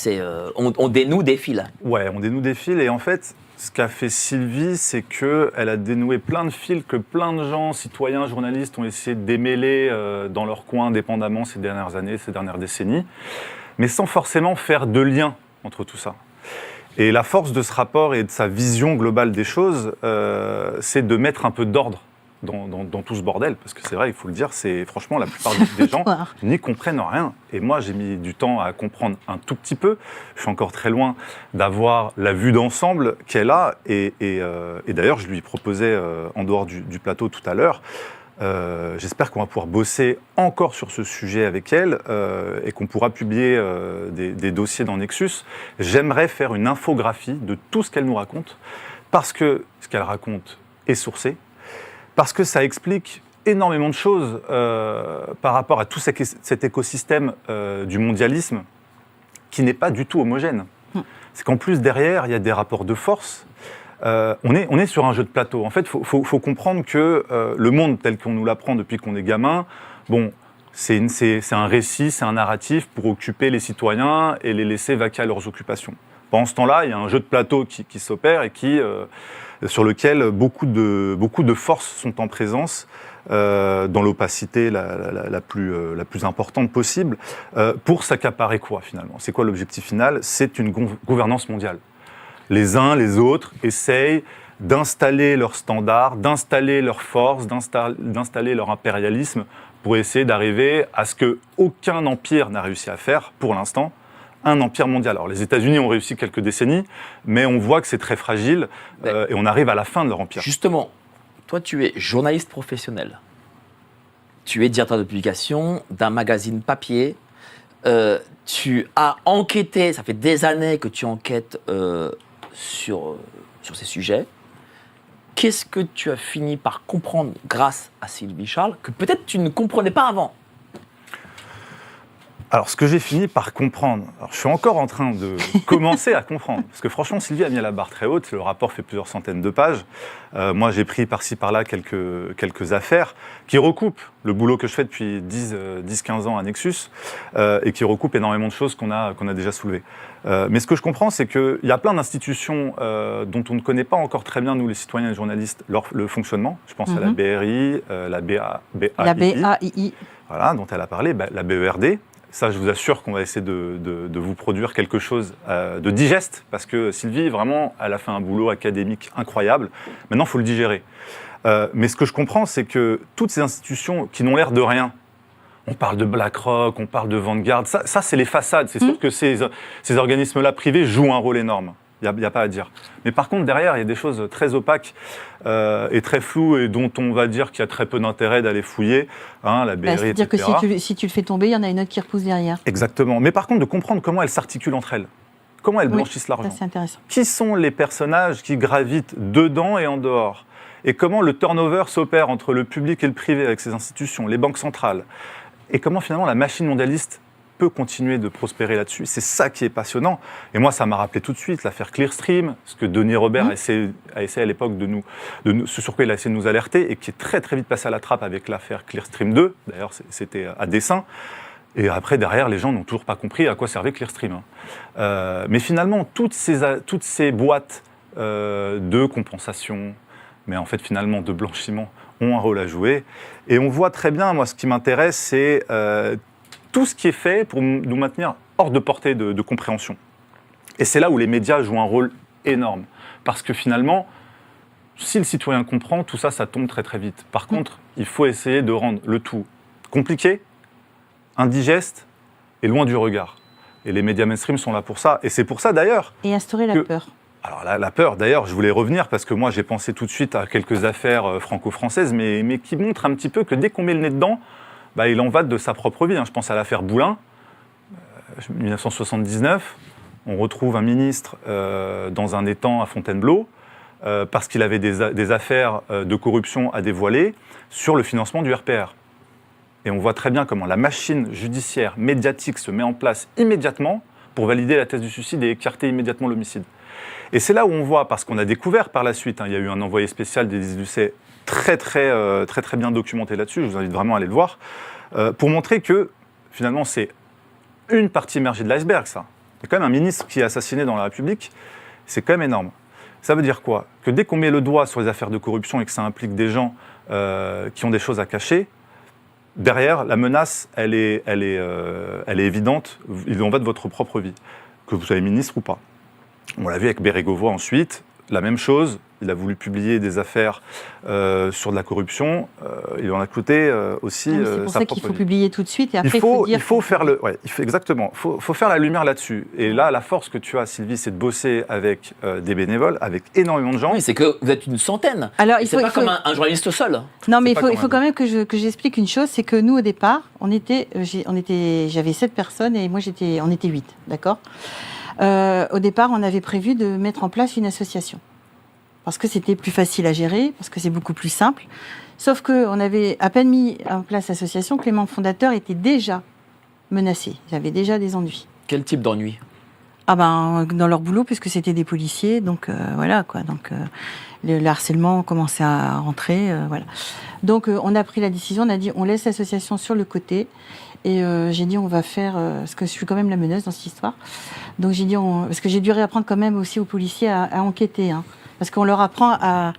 on dénoue des fils. Ouais, on dénoue des fils et en fait... Ce qu'a fait Sylvie, c'est qu'elle a dénoué plein de fils que plein de gens, citoyens, journalistes, ont essayé de démêler dans leur coin indépendamment ces dernières années, ces dernières décennies, mais sans forcément faire de lien entre tout ça. Et la force de ce rapport et de sa vision globale des choses, c'est de mettre un peu d'ordre dans tout ce bordel, parce que c'est vrai, il faut le dire, franchement, la plupart des gens n'y comprennent rien. Et moi, j'ai mis du temps à comprendre un tout petit peu. Je suis encore très loin d'avoir la vue d'ensemble qu'elle a. Et d'ailleurs, je lui proposais, en dehors du plateau tout à l'heure, j'espère qu'on va pouvoir bosser encore sur ce sujet avec elle et qu'on pourra publier des dossiers dans Nexus. J'aimerais faire une infographie de tout ce qu'elle nous raconte, parce que ce qu'elle raconte est sourcé, parce que ça explique énormément de choses par rapport à tout cet écosystème du mondialisme qui n'est pas du tout homogène. C'est qu'en plus, derrière, il y a des rapports de force. On est sur un jeu de plateau. En fait, il faut comprendre que le monde tel qu'on nous l'apprend depuis qu'on est gamin, bon, c'est un récit, c'est un narratif pour occuper les citoyens et les laisser vaquer à leurs occupations. Pendant ce temps-là, il y a un jeu de plateau qui s'opère et sur lequel beaucoup de forces sont en présence dans l'opacité la plus importante possible pour s'accaparer quoi finalement ? C'est quoi l'objectif final ? C'est une gouvernance mondiale. Les uns, les autres essayent d'installer leurs standards, d'installer leurs forces, d'installer leur impérialisme pour essayer d'arriver à ce qu'aucun empire n'a réussi à faire pour l'instant, un empire mondial. Alors les États-Unis ont réussi quelques décennies, mais on voit que c'est très fragile et on arrive à la fin de leur empire. Justement, toi tu es journaliste professionnel. Tu es directeur de publication d'un magazine papier. Tu as enquêté, ça fait des années que tu enquêtes sur ces sujets. Qu'est-ce que tu as fini par comprendre grâce à Sylvie Charles que peut-être tu ne comprenais pas avant ? Alors, ce que j'ai fini par comprendre, alors, je suis encore en train de commencer à comprendre, parce que franchement, Sylvie a mis la barre très haute, le rapport fait plusieurs centaines de pages. Moi, j'ai pris par-ci, par-là quelques affaires qui recoupent le boulot que je fais depuis 10-15 ans à Nexus et qui recoupent énormément de choses qu'on a déjà soulevées. Mais ce que je comprends, c'est qu'il y a plein d'institutions dont on ne connaît pas encore très bien, nous les citoyens et les journalistes, le fonctionnement. Je pense à la BRI, la BAII, voilà, dont elle a parlé, la BERD. Ça, je vous assure qu'on va essayer de vous produire quelque chose de digeste, parce que Sylvie, vraiment, elle a fait un boulot académique incroyable. Maintenant, il faut le digérer. Mais ce que je comprends, c'est que toutes ces institutions qui n'ont l'air de rien, on parle de BlackRock, on parle de Vanguard, ça c'est les façades. C'est sûr que ces organismes-là privés jouent un rôle énorme. Il n'y a pas à dire. Mais par contre, derrière, il y a des choses très opaques et très floues et dont on va dire qu'il y a très peu d'intérêt d'aller fouiller, la BRI, etc. C'est-à-dire que si tu le fais tomber, il y en a une autre qui repousse derrière. Exactement. Mais par contre, de comprendre comment elles s'articulent entre elles. Comment elles blanchissent l'argent. Ça, c'est intéressant. Qui sont les personnages qui gravitent dedans et en dehors ? Et comment le turnover s'opère entre le public et le privé avec ces institutions, les banques centrales ? Et comment finalement la machine mondialiste peut continuer de prospérer là-dessus. C'est ça qui est passionnant. Et moi, ça m'a rappelé tout de suite l'affaire Clearstream, ce que Denis Robert a essayé à l'époque ce sur quoi il a essayé de nous alerter et qui est très très vite passé à la trappe avec l'affaire Clearstream 2. D'ailleurs, c'était à dessein. Et après, derrière, les gens n'ont toujours pas compris à quoi servait Clearstream. Mais finalement, toutes ces boîtes de compensation, mais en fait, finalement, de blanchiment, ont un rôle à jouer. Et on voit très bien, moi, ce qui m'intéresse, c'est tout ce qui est fait pour nous maintenir hors de portée de compréhension. Et c'est là où les médias jouent un rôle énorme. Parce que finalement, si le citoyen comprend, tout ça, ça tombe très très vite. Par contre, il faut essayer de rendre le tout compliqué, indigeste et loin du regard. Et les médias mainstream sont là pour ça. Et c'est pour ça, d'ailleurs... Et instaurer la peur. Alors la peur, d'ailleurs, je voulais revenir parce que moi, j'ai pensé tout de suite à quelques affaires franco-françaises, mais qui montrent un petit peu que dès qu'on met le nez dedans, il en va de sa propre vie. Je pense à l'affaire Boulin, 1979. On retrouve un ministre dans un étang à Fontainebleau parce qu'il avait des affaires de corruption à dévoiler sur le financement du RPR. Et on voit très bien comment la machine judiciaire, médiatique se met en place immédiatement pour valider la thèse du suicide et écarter immédiatement l'homicide. Et c'est là où on voit, parce qu'on a découvert par la suite, il y a eu un envoyé spécial d'Élise Lucet très bien documenté là-dessus, je vous invite vraiment à aller le voir, pour montrer que finalement c'est une partie émergée de l'iceberg, ça. Il y a quand même un ministre qui est assassiné dans la République, c'est quand même énorme. Ça veut dire quoi? Que dès qu'on met le doigt sur les affaires de corruption et que ça implique des gens qui ont des choses à cacher, derrière, la menace, elle est évidente, il en va de votre propre vie, que vous soyez ministre ou pas. On l'a vu avec Bérégovoy ensuite, la même chose, il a voulu publier des affaires sur de la corruption, il en a coûté aussi c'est pour sa ça propre qu'il faut vie. publier tout de suite et après il faut dire... Il faut faire le... Ouais, exactement, il faut faire la lumière là-dessus. Et là, la force que tu as, Sylvie, c'est de bosser avec des bénévoles, avec énormément de gens. Oui, c'est que vous êtes une centaine. Alors, C'est pas comme un journaliste seul. Non, mais C'est il faut quand même que j'explique une chose, c'est que nous, au départ, j'avais 7 personnes et moi, on était 8, d'accord ? Au départ, on avait prévu de mettre en place une association. Parce que c'était plus facile à gérer, parce que c'est beaucoup plus simple. Sauf qu'on avait à peine mis en place l'association que les membres fondateurs étaient déjà menacés. Ils avaient déjà des ennuis. Quel type d'ennui? Dans leur boulot, puisque c'était des policiers, donc voilà quoi. Donc le harcèlement commençait à rentrer, voilà. Donc on a pris la décision, on a dit on laisse l'association sur le côté. Et j'ai dit on va faire, parce que je suis quand même la meneuse dans cette histoire. Donc j'ai dit, parce que j'ai dû réapprendre quand même aussi aux policiers à enquêter, hein, parce qu'on leur apprend à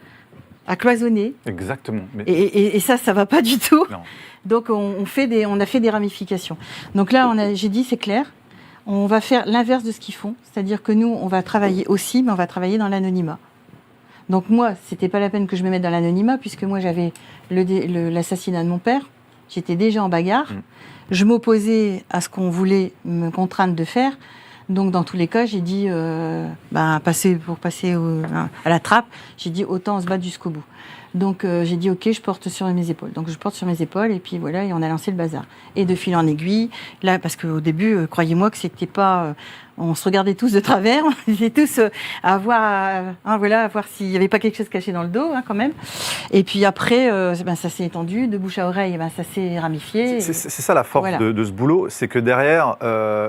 cloisonner. Exactement. Mais... Et ça va pas du tout. Non. Donc on a fait des ramifications. Donc là j'ai dit c'est clair, on va faire l'inverse de ce qu'ils font, c'est-à-dire que nous on va travailler aussi, mais on va travailler dans l'anonymat. Donc moi c'était pas la peine que je me mette dans l'anonymat puisque moi j'avais l'assassinat de mon père, j'étais déjà en bagarre. Je m'opposais à ce qu'on voulait me contraindre de faire. Donc, dans tous les cas, j'ai dit, pour passer à la trappe, j'ai dit, autant on se battre jusqu'au bout. Donc, j'ai dit, OK, je porte sur mes épaules. Donc, je porte sur mes épaules, et puis voilà, et on a lancé le bazar. Et de fil en aiguille, là, parce qu'au début, croyez-moi que c'était pas... on se regardait tous de travers, on était tous à voir s'il n'y avait pas quelque chose caché dans le dos, hein, quand même. Et puis après, ça s'est étendu, de bouche à oreille, ça s'est ramifié. C'est ça la force de ce boulot, c'est que derrière,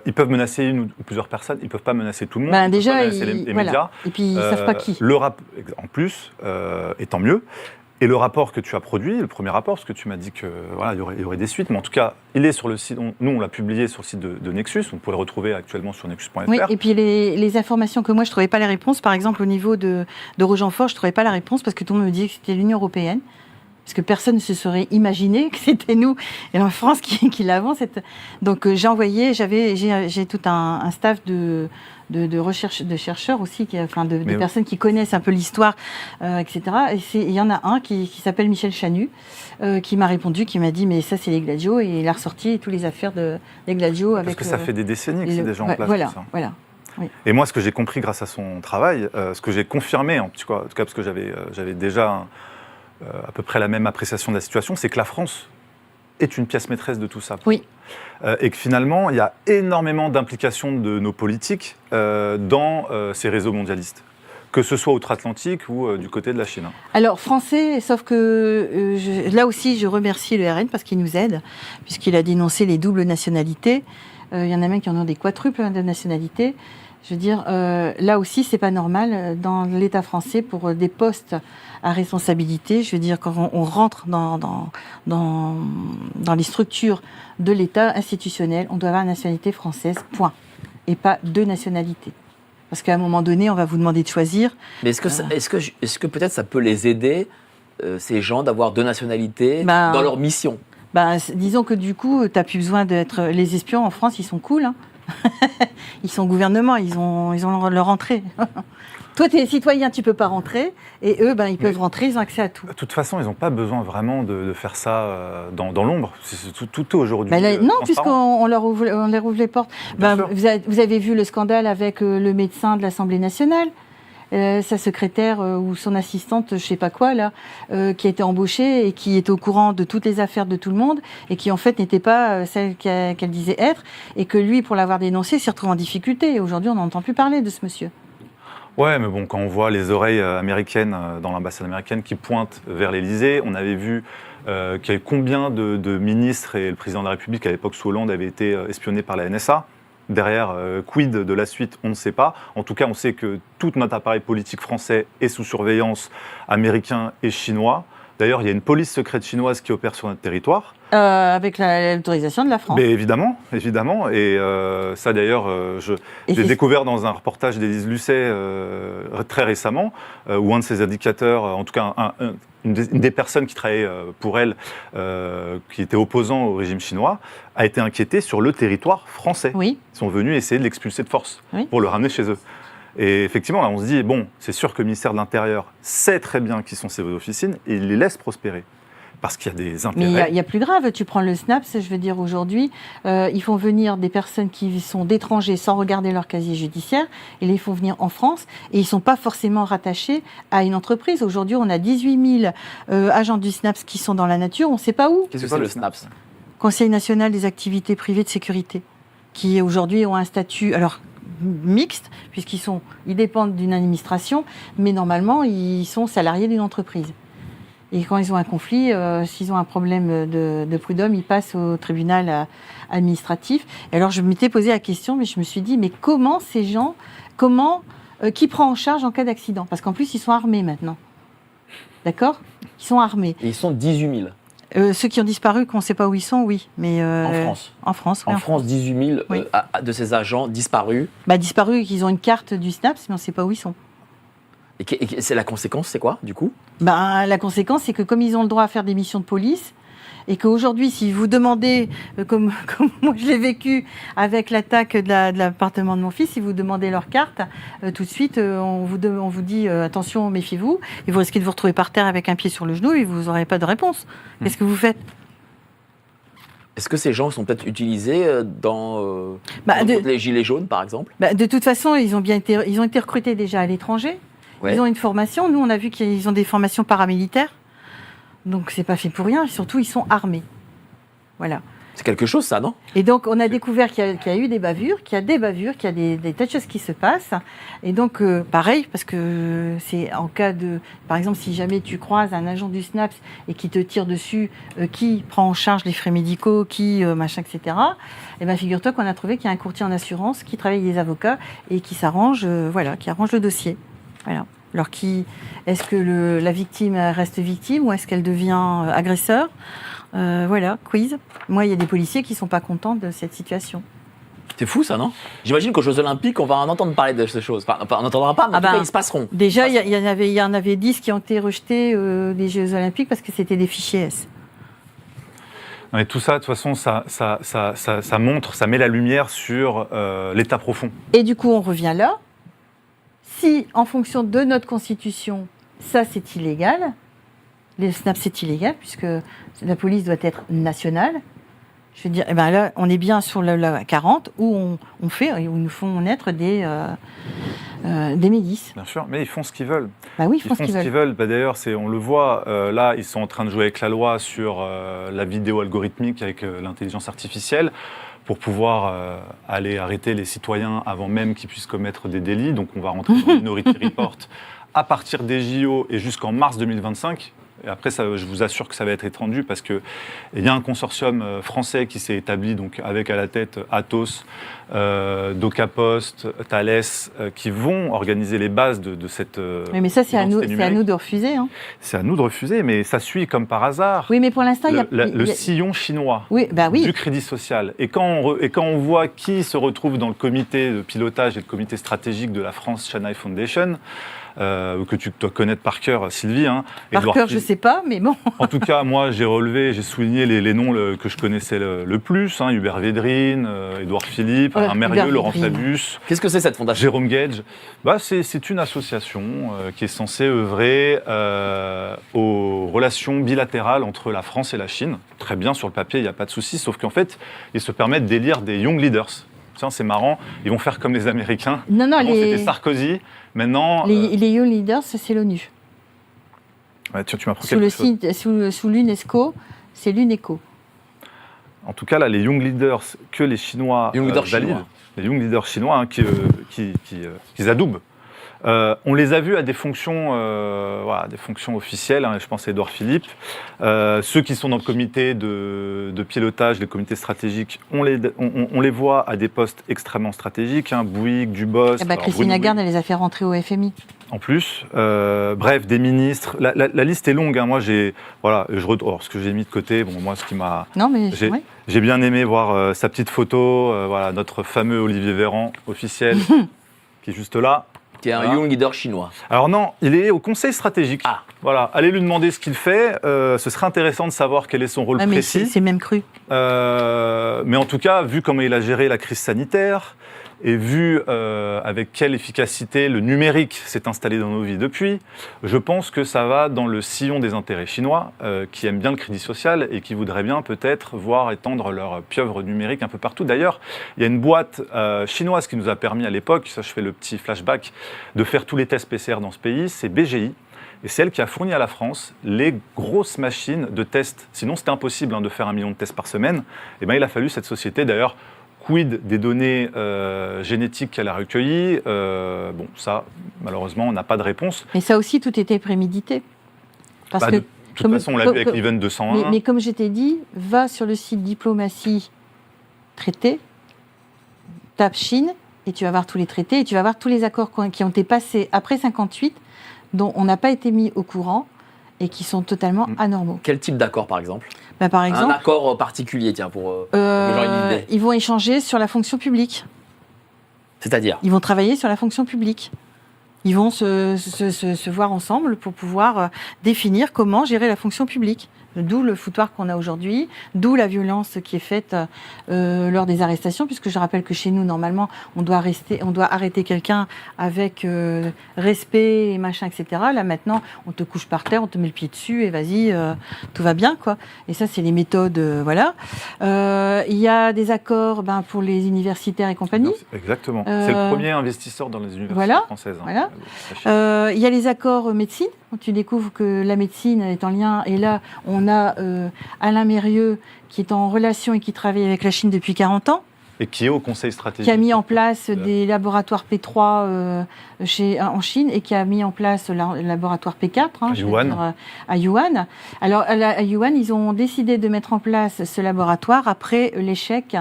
ils peuvent menacer une ou plusieurs personnes, ils ne peuvent pas menacer tout le monde, déjà, ils peuvent pas menacer les médias. Et puis ils ne savent pas qui. En plus, et tant mieux. Et le rapport que tu as produit, le premier rapport, parce que tu m'as dit qu'il y aurait des suites, mais en tout cas, il est sur le site, nous on l'a publié sur le site de Nexus, vous pouvez le retrouver actuellement sur nexus.fr. Oui, et puis les informations que moi je ne trouvais pas les réponses, par exemple au niveau de Rochefort, je ne trouvais pas la réponse parce que tout le monde me disait que c'était l'Union européenne, parce que personne ne se serait imaginé que c'était nous, et en France, qui l'avons. Donc j'ai envoyé, j'ai tout un staff de recherche, de chercheurs aussi, de personnes qui connaissent un peu l'histoire, etc. Et il y en a un qui s'appelle Michel Chanu, qui m'a répondu, qui m'a dit mais ça c'est les Gladio, et il a ressorti toutes les affaires des Gladio. Parce que ça fait des décennies que c'est déjà en place. Voilà. Oui. Et moi, ce que j'ai compris grâce à son travail, ce que j'ai confirmé, en tout cas parce que j'avais déjà à peu près la même appréciation de la situation, c'est que la France est une pièce maîtresse de tout ça. Oui. Et que finalement, il y a énormément d'implications de nos politiques dans ces réseaux mondialistes, que ce soit outre-Atlantique ou du côté de la Chine. Alors, français, sauf que là aussi, je remercie le RN parce qu'il nous aide, puisqu'il a dénoncé les doubles nationalités. Il y en a même qui en ont des quadruples de nationalité. Je veux dire, là aussi, c'est pas normal dans l'État français pour des postes à responsabilité. Je veux dire, quand on rentre dans les structures de l'État institutionnel, on doit avoir une nationalité française, point. Et pas 2 nationalités. Parce qu'à un moment donné, on va vous demander de choisir. Mais est-ce que peut-être ça peut les aider, ces gens, d'avoir 2 nationalités dans leur mission? Disons que du coup, tu n'as plus besoin d'être... Les espions en France, ils sont cool. Hein. Ils sont gouvernement, ils ont leur entrée. Toi, tu es citoyen, tu ne peux pas rentrer. Et eux, ils peuvent rentrer, ils ont accès à tout. De toute façon, ils n'ont pas besoin vraiment de faire ça dans l'ombre. Tout est aujourd'hui non, puisqu'on leur ouvre les portes. Vous avez vu le scandale avec le médecin de l'Assemblée nationale, sa secrétaire ou son assistante, je ne sais pas quoi, là, qui a été embauchée et qui était au courant de toutes les affaires de tout le monde et qui, en fait, n'était pas celle qu'elle disait être. Et que lui, pour l'avoir dénoncé, s'est retrouvé en difficulté. Et aujourd'hui, on n'entend plus parler de ce monsieur. Ouais, mais bon, quand on voit les oreilles américaines dans l'ambassade américaine qui pointent vers l'Élysée, on avait vu qu'il y avait combien de ministres et le président de la République à l'époque sous Hollande avait été espionné par la NSA. Derrière, quid de la suite, on ne sait pas. En tout cas, on sait que tout notre appareil politique français est sous surveillance américain et chinois. D'ailleurs, il y a une police secrète chinoise qui opère sur notre territoire. Avec l'autorisation de la France. Mais évidemment. Et ça, d'ailleurs, j'ai découvert dans un reportage d'Élise Lucet très récemment, où un de ses indicateurs, en tout cas une des personnes qui travaillait pour elle, qui était opposant au régime chinois, a été inquiété sur le territoire français. Oui. Ils sont venus essayer de l'expulser de force pour le ramener chez eux. Et effectivement, là, on se dit, bon, c'est sûr que le ministère de l'Intérieur sait très bien qui sont ces officines et il les laisse prospérer. Parce qu'il y a des intérêts. Mais il y a plus grave. Tu prends le SNAPS, je veux dire, aujourd'hui, ils font venir des personnes qui sont d'étrangers sans regarder leur casier judiciaire et les font venir en France et ils ne sont pas forcément rattachés à une entreprise. Aujourd'hui, on a 18 000 agents du SNAPS qui sont dans la nature, on ne sait pas où. Qu'est-ce que c'est le SNAPS? Conseil national des activités privées de sécurité, qui aujourd'hui ont un statut... Alors, mixte, puisqu'ils dépendent d'une administration, mais normalement, ils sont salariés d'une entreprise. Et quand ils ont un conflit, s'ils ont un problème de prud'homme, ils passent au tribunal administratif. Et alors, je m'étais posé la question, mais je me suis dit, mais comment ces gens, qui prend en charge en cas d'accident? Parce qu'en plus, ils sont armés maintenant. D'accord? Ils sont armés. Et ils sont 18 000. Ceux qui ont disparu, qu'on ne sait pas où ils sont, oui. Mais en France. En France, oui. En France, 18 000 oui. De ces agents disparus. Disparus, ils ont une carte du SNAPS, mais on ne sait pas où ils sont. Et c'est la conséquence, c'est quoi, du coup? La conséquence, c'est que comme ils ont le droit à faire des missions de police, et qu'aujourd'hui, si vous demandez, comme moi je l'ai vécu avec l'attaque de l'appartement de mon fils, si vous demandez leur carte, tout de suite, on vous dit attention, méfiez-vous, et vous risquez de vous retrouver par terre avec un pied sur le genou et vous n'aurez pas de réponse. Qu'est-ce que vous faites? Est-ce que ces gens sont peut-être utilisés dans les gilets jaunes, par exemple? De toute façon, ils ont été recrutés déjà à l'étranger. Ouais. Ils ont une formation. Nous, on a vu qu'ils ont des formations paramilitaires. Donc, c'est pas fait pour rien. Surtout, ils sont armés. Voilà. C'est quelque chose, ça, non? Et donc, on a découvert qu'il y a eu des bavures, qu'il y a des tas de choses qui se passent. Et donc, pareil, parce que c'est en cas de... Par exemple, si jamais tu croises un agent du SNAPS et qui te tire dessus, qui prend en charge les frais médicaux, machin, etc., eh bien, figure-toi qu'on a trouvé qu'il y a un courtier en assurance qui travaille avec des avocats et qui s'arrange, qui arrange le dossier. Voilà. Alors, est-ce que la victime reste victime ou est-ce qu'elle devient agresseur? Voilà, quiz. Moi, il y a des policiers qui ne sont pas contents de cette situation. C'est fou, ça, non? J'imagine qu'aux Jeux Olympiques, on va en entendre parler de ces choses. Enfin, on n'entendra pas, mais en tout cas, ils se passeront. Déjà, il y en avait 10 qui ont été rejetés des Jeux Olympiques parce que c'était des fichiers S. Non, mais tout ça, de toute façon, ça montre, ça met la lumière sur l'état profond. Et du coup, on revient là. Si, en fonction de notre Constitution, ça, c'est illégal, les SNAPS, c'est illégal, puisque la police doit être nationale, je veux dire, là, on est bien sur la 40, où où ils nous font naître des milices. Bien sûr, mais ils font ce qu'ils veulent. Oui, ils font ce qu'ils veulent. D'ailleurs, on le voit, là, ils sont en train de jouer avec la loi sur la vidéo algorithmique avec l'intelligence artificielle, pour pouvoir aller arrêter les citoyens avant même qu'ils puissent commettre des délits. Donc on va rentrer dans le Minority Report à partir des JO et jusqu'en mars 2025. Et après, je vous assure que ça va être étendu parce qu'il y a un consortium français qui s'est établi, donc, avec à la tête Atos, DocaPost, Thales, qui vont organiser les bases de cette. Oui, mais ça, c'est à nous de refuser. Hein. C'est à nous de refuser, mais ça suit comme par hasard. Oui, mais pour l'instant, il y a le sillon chinois du crédit social. Et quand on voit qui se retrouve dans le comité de pilotage et le comité stratégique de la France Shanghai Foundation, que tu dois connaître par cœur, Sylvie. Hein, par cœur, je ne sais pas, mais bon. En tout cas, moi, j'ai souligné les noms que je connaissais le plus. Hein, Hubert Védrine, Édouard Philippe, Alain Mérieux, Laurent Fabius. Qu'est-ce que c'est cette fondation ? Jérôme Gage. C'est une association qui est censée œuvrer aux relations bilatérales entre la France et la Chine. Très bien, sur le papier, il n'y a pas de souci, sauf qu'en fait, ils se permettent d'élire des young leaders. C'est marrant, ils vont faire comme les Américains. Non, c'était Sarkozy. Maintenant, les Young Leaders, c'est l'ONU. Ouais, tu m'as sous l'UNESCO, c'est l'UNECO. En tout cas, là, les Young Leaders que les Chinois valident, les Young Leaders chinois hein, qu'ils adoubent. On les a vus à des fonctions officielles, hein, je pense à Édouard Philippe. Ceux qui sont dans le comité de pilotage, les comités stratégiques, on les voit à des postes extrêmement stratégiques, hein, Bouygues, Dubos. Christine Lagarde, elle les a fait rentrer au FMI. En plus, bref, des ministres. La liste est longue. Hein. Moi, ce que j'ai mis de côté, moi, ce qui m'a. Non, mais j'ai bien aimé voir sa petite photo. Notre fameux Olivier Véran officiel, qui est juste là. Qui est un young leader chinois. Alors non, il est au conseil stratégique. Ah. Voilà, allez lui demander ce qu'il fait. Ce serait intéressant de savoir quel est son rôle précis. C'est même cru. Mais en tout cas, vu comment il a géré la crise sanitaire et vu avec quelle efficacité le numérique s'est installé dans nos vies depuis, je pense que ça va dans le sillon des intérêts chinois qui aiment bien le crédit social et qui voudraient bien peut-être voir étendre leur pieuvre numérique un peu partout. D'ailleurs, il y a une boîte chinoise qui nous a permis à l'époque, ça je fais le petit flashback, de faire tous les tests PCR dans ce pays, c'est BGI. Et c'est elle qui a fourni à la France les grosses machines de tests. Sinon, c'était impossible de faire 1 million de tests par semaine. Et il a fallu cette société, d'ailleurs, quid des données génétiques qu'elle a recueillies. Ça, malheureusement, on n'a pas de réponse. Mais ça aussi, tout était prémédité. Parce que, de toute façon, on l'a vu avec l'Event 201. Mais comme je t'ai dit, va sur le site diplomatie traité, tape Chine, et tu vas voir tous les traités, et tu vas voir tous les accords qui ont été passés après 58, dont on n'a pas été mis au courant, et qui sont totalement anormaux. Quel type d'accord, par exemple ? Par exemple, un accord particulier, tiens, pour les gens une idée. Ils vont échanger sur la fonction publique. C'est-à-dire ? Ils vont travailler sur la fonction publique. Ils vont se voir ensemble pour pouvoir définir comment gérer la fonction publique. D'où le foutoir qu'on a aujourd'hui, d'où la violence qui est faite lors des arrestations, puisque je rappelle que chez nous, normalement, on doit arrêter quelqu'un avec respect et machin, etc. Là, maintenant, on te couche par terre, on te met le pied dessus et vas-y, tout va bien, quoi. Et ça, c'est les méthodes, voilà. Il y a des accords pour les universitaires et compagnie. Exactement. C'est le premier investisseur dans les universités françaises. Voilà. Il y a les accords médecine. Tu découvres que la médecine est en lien, et là, on a Alain Mérieux qui est en relation et qui travaille avec la Chine depuis 40 ans. Et qui est au conseil stratégique. Qui a mis en place des laboratoires P3 en Chine et qui a mis en place le laboratoire P4 à Yuan. Alors, à Yuan, ils ont décidé de mettre en place ce laboratoire après l'échec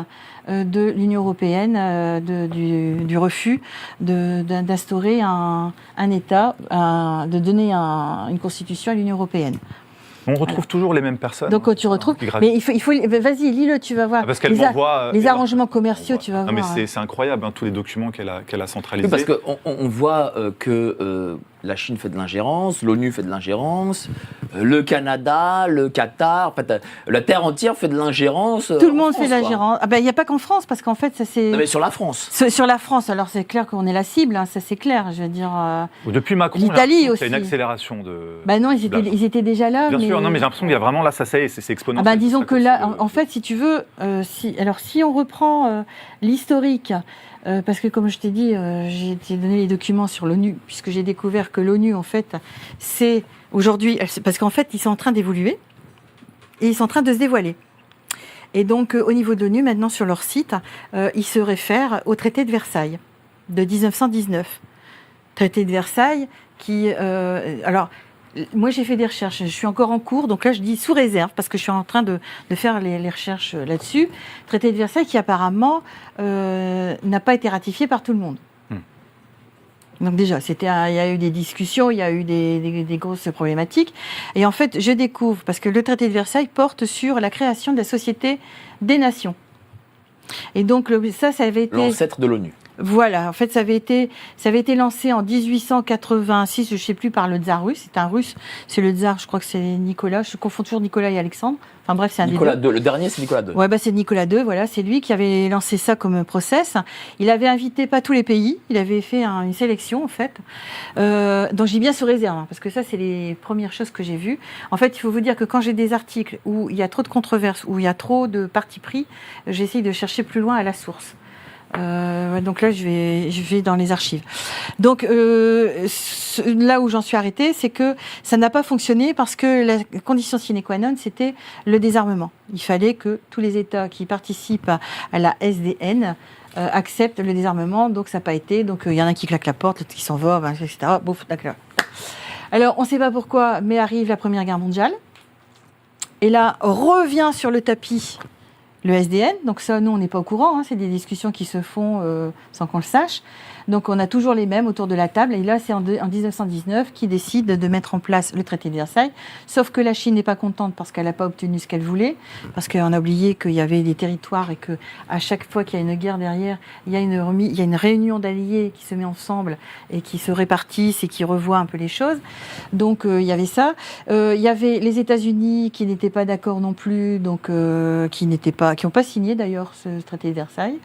de l'Union européenne, du refus d'instaurer un État, de donner une constitution à l'Union européenne. On retrouve toujours les mêmes personnes. Donc tu retrouves. Mais il faut vas-y, lis-le, tu vas voir. Parce qu'elle m'envoie les arrangements commerciaux, tu vas voir. Mais c'est incroyable, tous les documents qu'elle a centralisés. Oui, parce qu'on voit que la Chine fait de l'ingérence, l'ONU fait de l'ingérence, le Canada, le Qatar, en fait, la terre entière fait de l'ingérence. Tout le monde fait de l'ingérence. Il n'y a pas qu'en France, parce qu'en fait, ça c'est. Non, mais sur la France. Sur la France, alors c'est clair qu'on est la cible, ça c'est clair. Je veux dire. Depuis Macron, l'Italie aussi. Il y a une accélération de. Non, ils étaient déjà là. Bien sûr, non, mais j'ai l'impression qu'il y a vraiment là, ça c'est exponentiel. Disons que là, en fait, si tu veux, si on reprend l'historique. Parce que comme je t'ai dit, j'ai donné les documents sur l'ONU, puisque j'ai découvert que l'ONU, en fait, c'est aujourd'hui, parce qu'en fait, ils sont en train d'évoluer et ils sont en train de se dévoiler. Et donc, au niveau de l'ONU, maintenant, sur leur site, ils se réfèrent au traité de Versailles de 1919. Traité de Versailles qui... alors, Moi, j'ai fait des recherches. Je suis encore en cours, donc là, je dis sous réserve, parce que je suis en train de faire les recherches là-dessus. Traité de Versailles qui, apparemment, n'a pas été ratifié par tout le monde. Donc déjà, il y a eu des discussions, il y a eu des grosses problématiques. Et en fait, je découvre, parce que le traité de Versailles porte sur la création de la Société des Nations. Et donc, ça avait été... L'ancêtre de l'ONU. Voilà, en fait, ça avait été lancé en 1886, je ne sais plus, par le tsar russe. C'est un russe, c'est le tsar, je crois que c'est Nicolas, je confonds toujours Nicolas et Alexandre. Enfin bref, c'est un Nicolas des deux. II, le dernier, c'est Nicolas II. Ouais, c'est Nicolas II, voilà, c'est lui qui avait lancé ça comme process. Il avait invité pas tous les pays, il avait fait une sélection, en fait. Donc, j'ai bien sous réserve, parce que ça, c'est les premières choses que j'ai vues. En fait, il faut vous dire que quand j'ai des articles où il y a trop de controverses, où il y a trop de partis pris, j'essaye de chercher plus loin à la source. Donc là, je vais dans les archives. Donc là où j'en suis arrêtée, c'est que ça n'a pas fonctionné parce que la condition sine qua non, c'était le désarmement. Il fallait que tous les États qui participent à la SDN acceptent le désarmement. Donc ça n'a pas été. Donc il y en a qui claquent la porte, l'autre qui s'en va, etc. Bouf, d'accord. Alors on ne sait pas pourquoi, mais arrive la Première Guerre mondiale. Et là, revient sur le tapis le SDN, donc ça, nous, on n'est pas au courant, c'est des discussions qui se font sans qu'on le sache. Donc, on a toujours les mêmes autour de la table. Et là, c'est en 1919 qu'ils décident de mettre en place le traité de Versailles. Sauf que la Chine n'est pas contente parce qu'elle n'a pas obtenu ce qu'elle voulait. Parce qu'on a oublié qu'il y avait des territoires et qu'à chaque fois qu'il y a une guerre derrière, il y a une réunion d'alliés qui se met ensemble et qui se répartissent et qui revoient un peu les choses. Donc, il y avait ça. Il y avait les États-Unis qui n'étaient pas d'accord non plus, donc qui n'ont pas signé d'ailleurs ce traité de Versailles.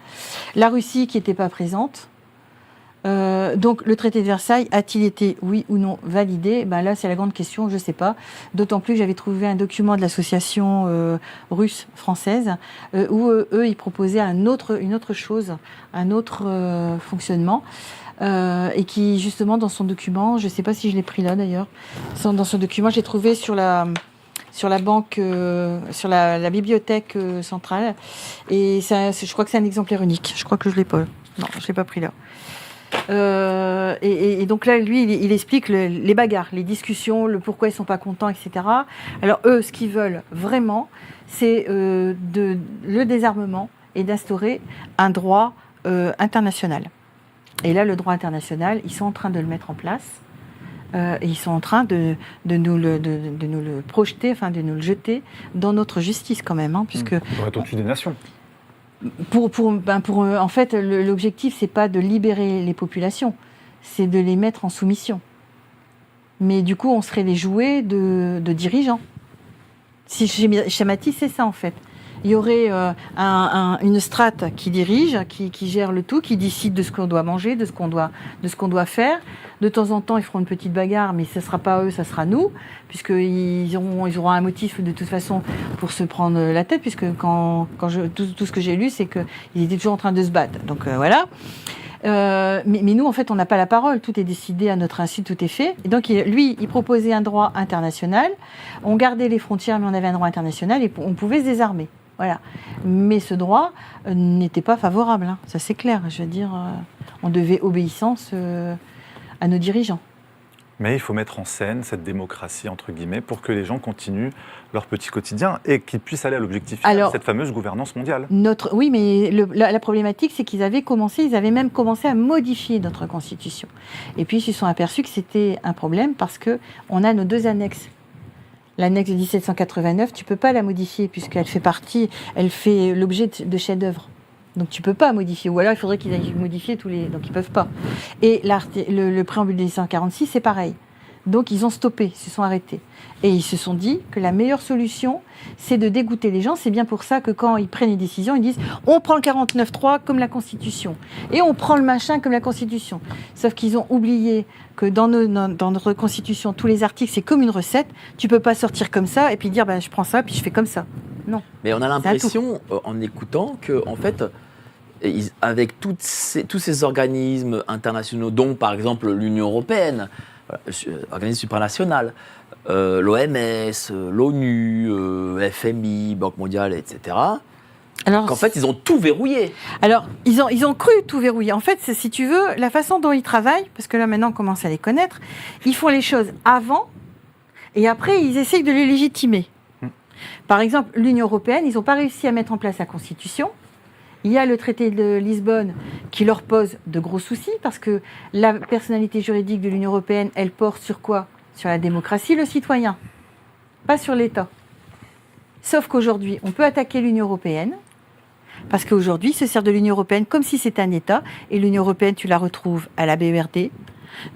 La Russie qui n'était pas présente. Donc le traité de Versailles a-t-il été oui ou non validé? Là c'est la grande question, je ne sais pas. D'autant plus que j'avais trouvé un document de l'association russe-française où eux ils proposaient une autre chose, un autre fonctionnement. Et qui justement dans son document, je ne sais pas si je l'ai pris là d'ailleurs, dans son document j'ai trouvé sur la banque, sur la bibliothèque centrale, et ça, je crois que c'est un exemplaire unique. Je crois que je l'ai pas. Non, je l'ai pas pris là. Et donc là, lui, il explique les bagarres, les discussions, le pourquoi ils sont pas contents, etc. Alors eux, ce qu'ils veulent vraiment, c'est le désarmement et d'instaurer un droit international. Et là, le droit international, ils sont en train de le mettre en place. Et ils sont en train de nous le projeter, enfin de nous le jeter dans notre justice quand même, puisque Pour être au-dessus des nations. En fait, l'objectif c'est pas de libérer les populations, c'est de les mettre en soumission. Mais du coup, on serait les jouets de dirigeants. Si je schématise, c'est ça en fait. Il y aurait une strate qui dirige, qui gère le tout, qui décide de ce qu'on doit manger, de ce qu'on doit faire. De temps en temps, ils feront une petite bagarre, mais ce ne sera pas eux, ça sera nous, puisqu'ils auront un motif de toute façon pour se prendre la tête, puisque tout ce que j'ai lu, c'est qu'ils étaient toujours en train de se battre. Donc voilà. Mais nous, en fait, on n'a pas la parole. Tout est décidé à notre insu, tout est fait. Et donc, lui, il proposait un droit international. On gardait les frontières, mais on avait un droit international et on pouvait se désarmer. Voilà. Mais ce droit n'était pas favorable. Ça, c'est clair. Je veux dire, on devait obéissance à nos dirigeants. Mais il faut mettre en scène cette démocratie, entre guillemets, pour que les gens continuent leur petit quotidien et qu'ils puissent aller à l'objectif final, cette fameuse gouvernance mondiale. Oui, mais la problématique, c'est qu'ils avaient même commencé à modifier notre Constitution. Et puis, ils se sont aperçus que c'était un problème parce qu'on a nos deux annexes. L'annexe de 1789, tu ne peux pas la modifier puisqu'elle fait l'objet de chefs-d'œuvre. Donc tu ne peux pas modifier, ou alors il faudrait qu'ils aillent modifier tous les... Donc ils ne peuvent pas. Et le préambule de 1746, c'est pareil. Donc ils ont stoppé, ils se sont arrêtés. Et ils se sont dit que la meilleure solution, c'est de dégoûter les gens. C'est bien pour ça que quand ils prennent une décision, ils disent « on prend le 49.3 comme la Constitution » et « on prend le machin comme la Constitution ». Sauf qu'ils ont oublié que dans notre Constitution, tous les articles, c'est comme une recette. Tu ne peux pas sortir comme ça et puis dire « je prends ça, puis je fais comme ça ». Non. Mais on a l'impression, en écoutant, que en fait, avec tous ces organismes internationaux, dont par exemple l'Union européenne, organisme supranational, l'OMS, l'ONU, FMI, Banque mondiale, etc., qu'en fait, ils ont tout verrouillé. Alors, ils ont cru tout verrouiller. En fait, si tu veux, la façon dont ils travaillent, parce que là, maintenant, on commence à les connaître, ils font les choses avant Et après, ils essayent de les légitimer. Par exemple, l'Union européenne, ils n'ont pas réussi à mettre en place la Constitution. Il y a le traité de Lisbonne qui leur pose de gros soucis parce que la personnalité juridique de l'Union européenne, elle porte sur quoi? Sur la démocratie, le citoyen, pas sur l'État. Sauf qu'aujourd'hui, on peut attaquer l'Union européenne parce qu'aujourd'hui, ils se servent de l'Union européenne comme si c'était un État. Et l'Union européenne, tu la retrouves à la BERD,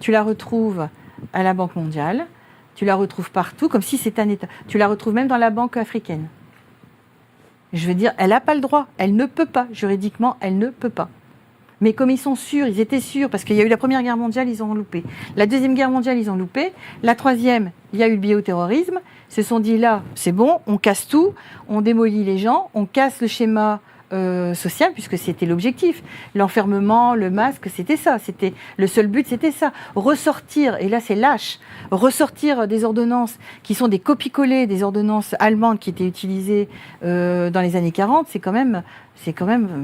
tu la retrouves à la Banque mondiale, tu la retrouves partout comme si c'était un État. Tu la retrouves même dans la Banque africaine. Je veux dire, elle n'a pas le droit, elle ne peut pas, juridiquement, elle ne peut pas. Mais comme ils sont sûrs, ils étaient sûrs, parce qu'il y a eu la Première Guerre mondiale, ils ont loupé. La Deuxième Guerre mondiale, ils ont loupé. La Troisième, il y a eu le bioterrorisme. Ils se sont dit, là, c'est bon, on casse tout, on démolit les gens, on casse le schéma social, puisque c'était l'objectif. L'enfermement, le masque, c'était ça. C'était le seul but, c'était ça. Ressortir, et là c'est lâche, ressortir des ordonnances qui sont des copies-collées des ordonnances allemandes qui étaient utilisées dans les années 40, c'est quand même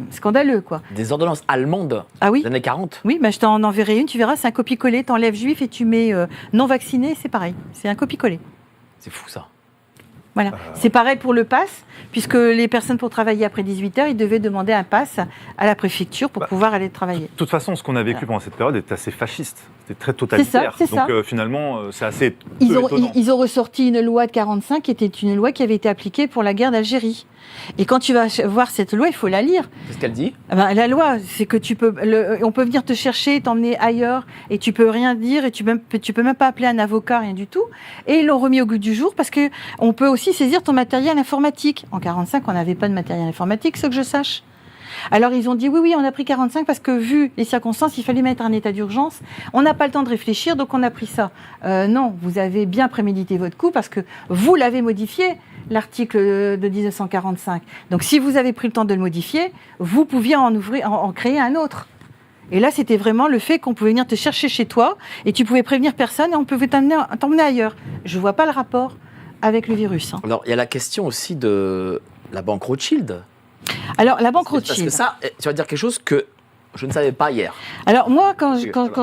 scandaleux, quoi. Des ordonnances allemandes des années 40? Oui, bah, je t'en enverrai une, tu verras, c'est un copier-coller, t'enlèves juif et tu mets non vacciné, c'est pareil, c'est un copier-coller. C'est fou ça. Voilà. C'est pareil pour le pass, puisque les personnes pour travailler après 18h, ils devaient demander un pass à la préfecture pour pouvoir aller travailler. De toute façon, ce qu'on a vécu pendant cette période est assez fasciste. C'était très totalitaire. C'est ça. Donc finalement, c'est assez étonnant. Ils ont ressorti une loi de 45 qui était une loi qui avait été appliquée pour la guerre d'Algérie. Et quand tu vas voir cette loi, il faut la lire. Qu'est-ce qu'elle dit? La loi, c'est que on peut venir te chercher, t'emmener ailleurs, et tu peux rien dire, et tu peux même pas appeler un avocat, rien du tout. Et ils l'ont remis au goût du jour parce que on peut aussi saisir ton matériel informatique. En 45, on n'avait pas de matériel informatique, ce que je sache. Alors ils ont dit oui, on a pris 45 parce que vu les circonstances, il fallait mettre un état d'urgence. On n'a pas le temps de réfléchir, donc on a pris ça. Non, vous avez bien prémédité votre coup parce que vous l'avez modifié, l'article de 1945. Donc si vous avez pris le temps de le modifier, vous pouviez en créer un autre. Et là, c'était vraiment le fait qu'on pouvait venir te chercher chez toi et tu pouvais prévenir personne et on pouvait t'emmener ailleurs. Je ne vois pas le rapport avec le virus. Alors, il y a la question aussi de la banque Rothschild. Alors, la banque Rothschild. Parce que ça, tu vas dire quelque chose que je ne savais pas hier. Alors, moi, quand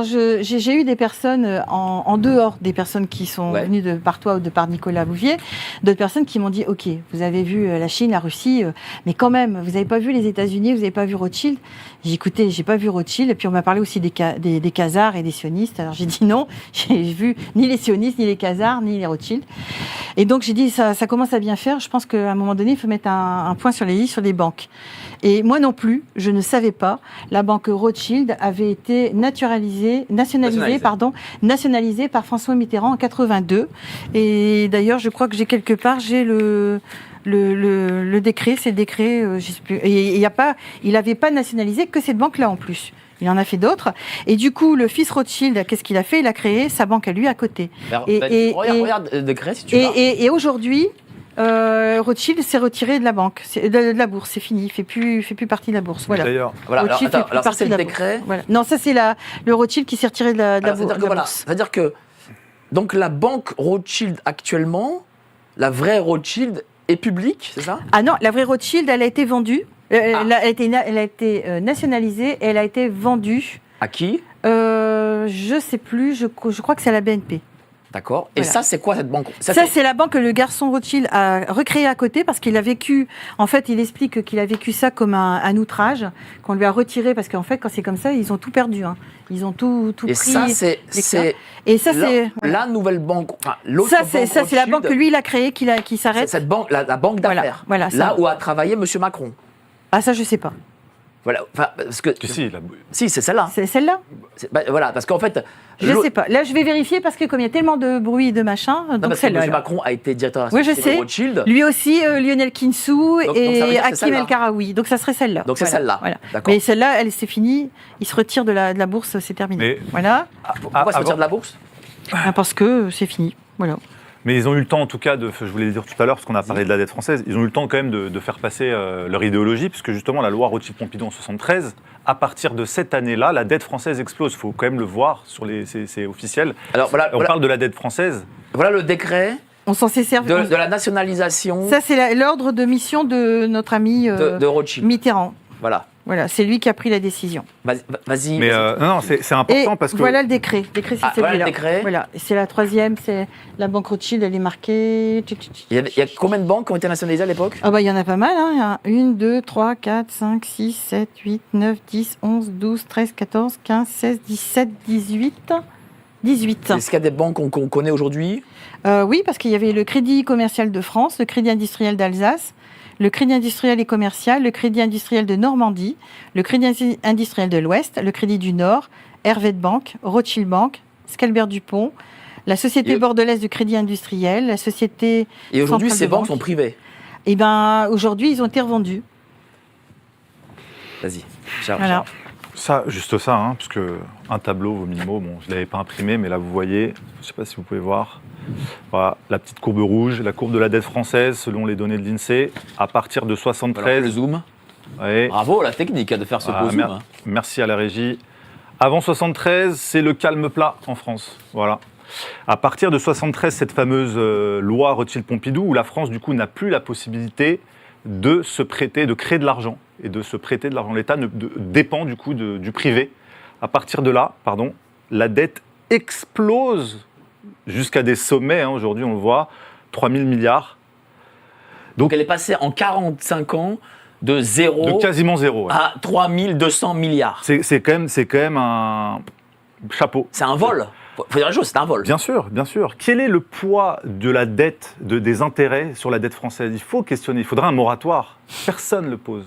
j'ai eu des personnes en dehors, des personnes qui sont venues de par toi ou de par Nicolas Bouvier, d'autres personnes qui m'ont dit, OK, vous avez vu la Chine, la Russie, mais quand même, vous n'avez pas vu les États-Unis, vous n'avez pas vu Rothschild. J'ai dit, écoutez, j'ai pas vu Rothschild. Et puis, on m'a parlé aussi des Khazars et des sionistes. Alors, j'ai dit non, j'ai vu ni les sionistes, ni les Khazars, ni les Rothschild. Et donc, j'ai dit, ça commence à bien faire. Je pense qu'à un moment donné, il faut mettre un point sur les i, sur les banques. Et moi non plus, je ne savais pas, la banque Rothschild avait été nationalisée par François Mitterrand en 82. Et d'ailleurs, je crois que j'ai quelque part, j'ai le décret, c'est le décret, je sais plus. Et il n'avait pas nationalisé que cette banque-là en plus. Il en a fait d'autres. Et du coup, le fils Rothschild, qu'est-ce qu'il a fait? Il a créé sa banque à lui à côté. Regarde le décret si tu veux. Et aujourd'hui, Rothschild s'est retiré de la banque, de la bourse, c'est fini, il fait plus partie de la bourse. Voilà. D'ailleurs, alors ça c'est le décret. Voilà. Non, ça c'est le Rothschild qui s'est retiré de la bourse. C'est-à-dire que donc la banque Rothschild actuellement, la vraie Rothschild est publique, c'est ça? Ah non, la vraie Rothschild, elle a été vendue, elle a été nationalisée et elle a été vendue. À qui? Je sais plus, je crois que c'est à la BNP. D'accord. Et ça, c'est quoi cette banque? Ça, c'est la banque que le garçon Rothschild a recréée à côté parce qu'il a vécu. En fait, il explique qu'il a vécu ça comme un outrage qu'on lui a retiré parce qu'en fait, quand c'est comme ça, ils ont tout perdu. Hein. Ils ont tout pris. Et ça, c'est la nouvelle banque. Enfin, ça, c'est la banque que lui il a créée qui s'arrête. Cette banque, la banque d'affaires. Voilà, là où a travaillé M. Macron. Ah, ça, je sais pas. Voilà, enfin, parce que si, c'est celle-là. C'est celle-là. Voilà, parce qu'en fait, je sais pas. Là, je vais vérifier parce que comme il y a tellement de bruit et de machin, donc celle-là. M. Macron a été directeur de Rothschild. Lui aussi, Lionel Kinsou et Hakim El Karaoui. Donc ça serait celle-là. Donc c'est celle-là. Voilà. Mais celle-là, c'est fini. Il se retire de la bourse, c'est terminé. Voilà. Pourquoi se retire de la bourse? Parce que c'est fini. Voilà. Mais ils ont eu le temps, en tout cas, je voulais le dire tout à l'heure, parce qu'on a parlé de la dette française, ils ont eu le temps quand même de faire passer leur idéologie, puisque justement, la loi Rothschild-Pompidou en 1973, à partir de cette année-là, la dette française explose. Il faut quand même le voir, c'est officiel. Alors, on parle de la dette française. Voilà le décret. On s'en s'est servi. De la nationalisation. Ça, c'est l'ordre de mission de notre ami de Rothschild. Mitterrand. Voilà. Voilà, c'est lui qui a pris la décision. Vas-y. Mais non, c'est important Et parce que voilà le décret. Le décret, c'est celui-là. voilà le décret. Voilà, c'est la troisième, c'est la banque Rothschild, elle est marquée. Il y a combien de banques qui ont été nationalisées à l'époque? Ah bah il y en a pas mal, hein. 1, 2, 3, 4, 5, 6, 7, 8, 9, 10, 11, 12, 13, 14, 15, 16, 17, 18. 18. Est-ce qu'il y a des banques qu'on connaît aujourd'hui? Oui, parce qu'il y avait le Crédit commercial de France, le Crédit industriel d'Alsace, le Crédit industriel et commercial, le Crédit industriel de Normandie, le Crédit industriel de l'Ouest, le Crédit du Nord, Hervé de Banque, Rothschild Bank, Scalbert Dupont, la Société bordelaise du Crédit industriel, la Société Et aujourd'hui, centrale ces de banques banque. sont privées. Eh bien, aujourd'hui, ils ont été revendus. Vas-y, Charles. Voilà. ça, juste ça, hein, parce que un tableau vaut 1000 mots. Bon, je ne l'avais pas imprimé, mais là, vous voyez, je ne sais pas si vous pouvez voir, voilà, la petite courbe rouge, la courbe de la dette française, selon les données de l'INSEE, à partir de Alors, 73. le zoom. Ouais. Bravo, la technique de faire ce beau zoom. Hein. Merci à la régie. Avant 73, c'est le calme plat en France. Voilà. À partir de 73, cette fameuse loi Rothschild-Pompidou, où la France, du coup, n'a plus la possibilité de se prêter, de créer de l'argent et de se prêter de l'argent. L'État dépend, du coup, du privé. À partir de là, la dette explose jusqu'à des sommets. Hein, aujourd'hui, on le voit, 3 000 milliards. Donc, elle est passée en 45 ans de zéro De quasiment zéro. Ouais. à 3200 milliards. C'est quand même un chapeau. C'est un vol. Faut dire la chose, c'est un vol. Bien sûr, bien sûr. Quel est le poids de la dette, des intérêts sur la dette française? Il faut questionner, il faudrait un moratoire. Personne ne le pose.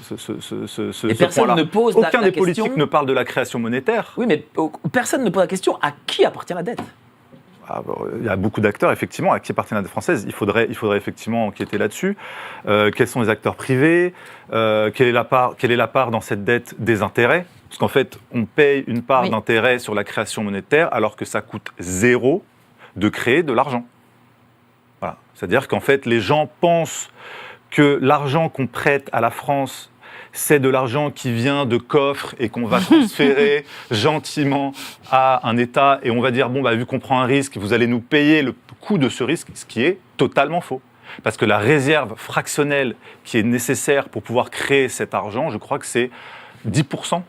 Et personne point-là. ne pose Aucun la des politiques question. ne parle de la création monétaire. Oui, mais personne ne pose la question à qui appartient la dette. Il y a beaucoup d'acteurs, effectivement, à qui appartient la dette française. Il faudrait effectivement enquêter là-dessus. Quels sont les acteurs privés? Quelle est la part dans cette dette des intérêts? Parce qu'en fait, on paye une part d'intérêt sur la création monétaire alors que ça coûte zéro de créer de l'argent. Voilà. C'est-à-dire qu'en fait, les gens pensent que l'argent qu'on prête à la France, c'est de l'argent qui vient de coffres et qu'on va transférer gentiment à un État et on va dire, vu qu'on prend un risque, vous allez nous payer le coût de ce risque, ce qui est totalement faux. Parce que la réserve fractionnelle qui est nécessaire pour pouvoir créer cet argent, je crois que c'est 10%.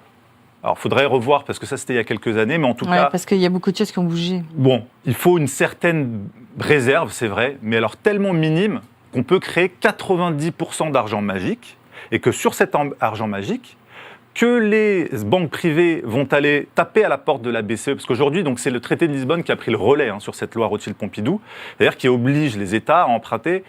Alors, il faudrait revoir, parce que ça, c'était il y a quelques années, mais en tout cas... parce qu'il y a beaucoup de choses qui ont bougé. Bon, il faut une certaine réserve, c'est vrai, mais alors tellement minime qu'on peut créer 90% d'argent magique, et que sur cet argent magique, que les banques privées vont aller taper à la porte de la BCE, parce qu'aujourd'hui, donc, c'est le traité de Lisbonne qui a pris le relais sur cette loi Rothschild-Pompidou, c'est-à-dire qui oblige les États à emprunter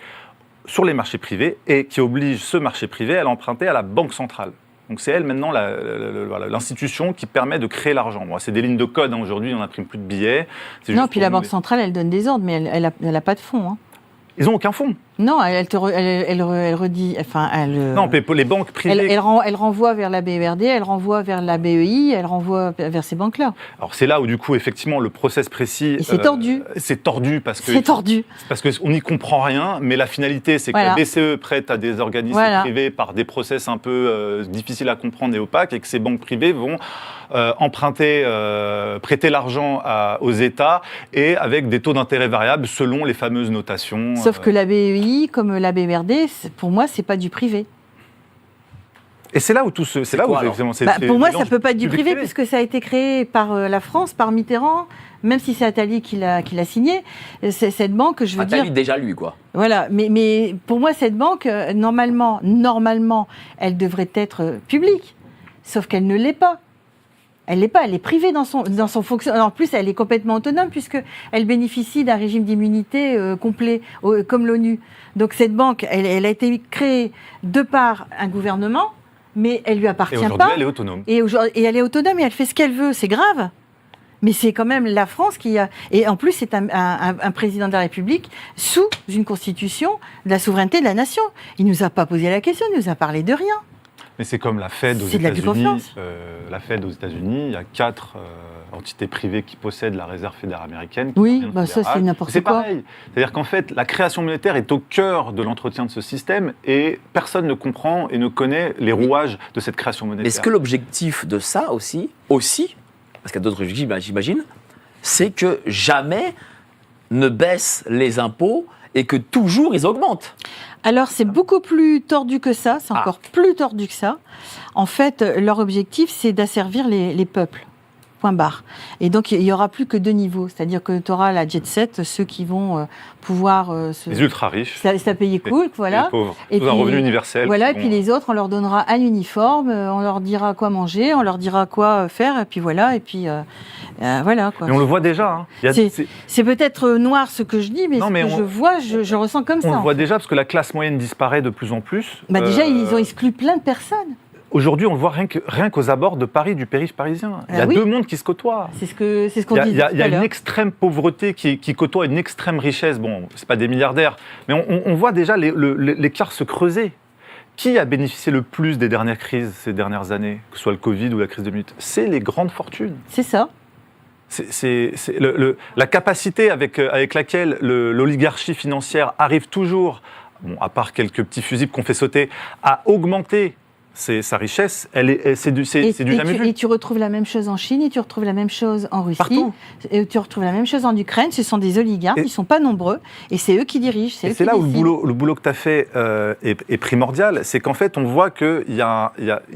sur les marchés privés, et qui oblige ce marché privé à l'emprunter à la Banque centrale. Donc c'est elle maintenant l'institution qui permet de créer l'argent. Bon, c'est des lignes de code, aujourd'hui on n'imprime plus de billets. Non, puis la Banque centrale, elle donne des ordres, mais elle n'a pas de fonds. Hein. Ils n'ont aucun fonds. Non, elle redit... Enfin, non, les banques privées... Elle renvoie vers la BERD, elle renvoie vers la BEI, elle renvoie vers ces banques-là. Alors c'est là où du coup, effectivement, le process précis... Et c'est tordu. C'est tordu parce que... C'est tordu. Parce qu'on n'y comprend rien, mais la finalité, c'est que la BCE prête à des organismes privés par des process un peu difficiles à comprendre et opaques, et que ces banques privées vont emprunter, prêter l'argent aux États, et avec des taux d'intérêt variables selon les fameuses notations. Sauf que la BEI, comme la BERD, pour moi, c'est pas du privé. Et c'est là où tout se... Pour moi, ça ne peut pas être du privé, puisque ça a été créé par la France, par Mitterrand, même si c'est Attali qui l'a signé. Cette banque, je veux dire... Attali, déjà lui, quoi. Voilà, mais pour moi, cette banque, normalement, elle devrait être publique. Sauf qu'elle ne l'est pas. Elle l'est pas, elle est privée dans son fonctionnement. En plus, elle est complètement autonome puisqu'elle bénéficie d'un régime d'immunité complet, comme l'ONU. Donc cette banque, elle a été créée de par un gouvernement, mais elle lui appartient pas. Et aujourd'hui, elle est autonome. Et elle est autonome et elle fait ce qu'elle veut. C'est grave. Mais c'est quand même la France qui a... Et en plus, c'est un président de la République sous une constitution de la souveraineté de la nation. Il ne nous a pas posé la question, il nous a parlé de rien. Mais c'est comme la Fed aux États-Unis. La Fed aux États-Unis, il y a 4 entités privées qui possèdent la réserve fédérale américaine. Oui, ça c'est n'importe quoi. C'est pareil. C'est-à-dire qu'en fait, la création monétaire est au cœur de l'entretien de ce système et personne ne comprend et ne connaît les rouages de cette création monétaire. Est-ce que l'objectif de ça aussi, parce qu'il y a d'autres objectifs, j'imagine, c'est que jamais ne baissent les impôts et que toujours ils augmentent. Alors, c'est beaucoup plus tordu que ça, c'est encore plus tordu que ça. En fait, leur objectif, c'est d'asservir les peuples. Point barre. Et donc, il n'y aura plus que 2 niveaux. C'est-à-dire que tu auras la jet set, ceux qui vont pouvoir Les ultra riches. se la payer cool, voilà. Les pauvres. Et Tout un puis, revenu universel. Voilà, et Bon. puis les autres, on leur donnera un uniforme, on leur dira quoi manger, on leur dira quoi faire, et puis voilà, voilà. Quoi. Mais on le voit déjà. Hein. C'est peut-être noir ce que je dis, mais Non, ce mais que je vois, je ressens comme ça. On le en voit fait. déjà parce que la classe moyenne disparaît de plus en plus. Déjà, ils ont exclu plein de personnes. Aujourd'hui, on le voit rien qu'aux abords de Paris, du périph' parisien. Il y a 2 mondes qui se côtoient. C'est ce qu'on dit. Il y a une extrême pauvreté qui côtoie une extrême richesse. Bon, c'est pas des milliardaires, mais on voit déjà l'écart se creuser. Qui a bénéficié le plus des dernières crises ces dernières années, que ce soit le Covid ou la crise 2008 ? C'est les grandes fortunes. C'est ça. C'est la capacité avec laquelle l'oligarchie financière arrive toujours, bon, à part quelques petits fusibles qu'on fait sauter, à augmenter sa richesse, c'est du jamais vu. Et tu retrouves la même chose en Chine, et tu retrouves la même chose en Russie, Partout. et tu retrouves la même chose en Ukraine. Ce sont des oligarques, ils ne sont pas nombreux, et c'est eux qui dirigent. C'est là où le boulot que tu as fait est primordial, c'est qu'en fait, on voit qu'il y a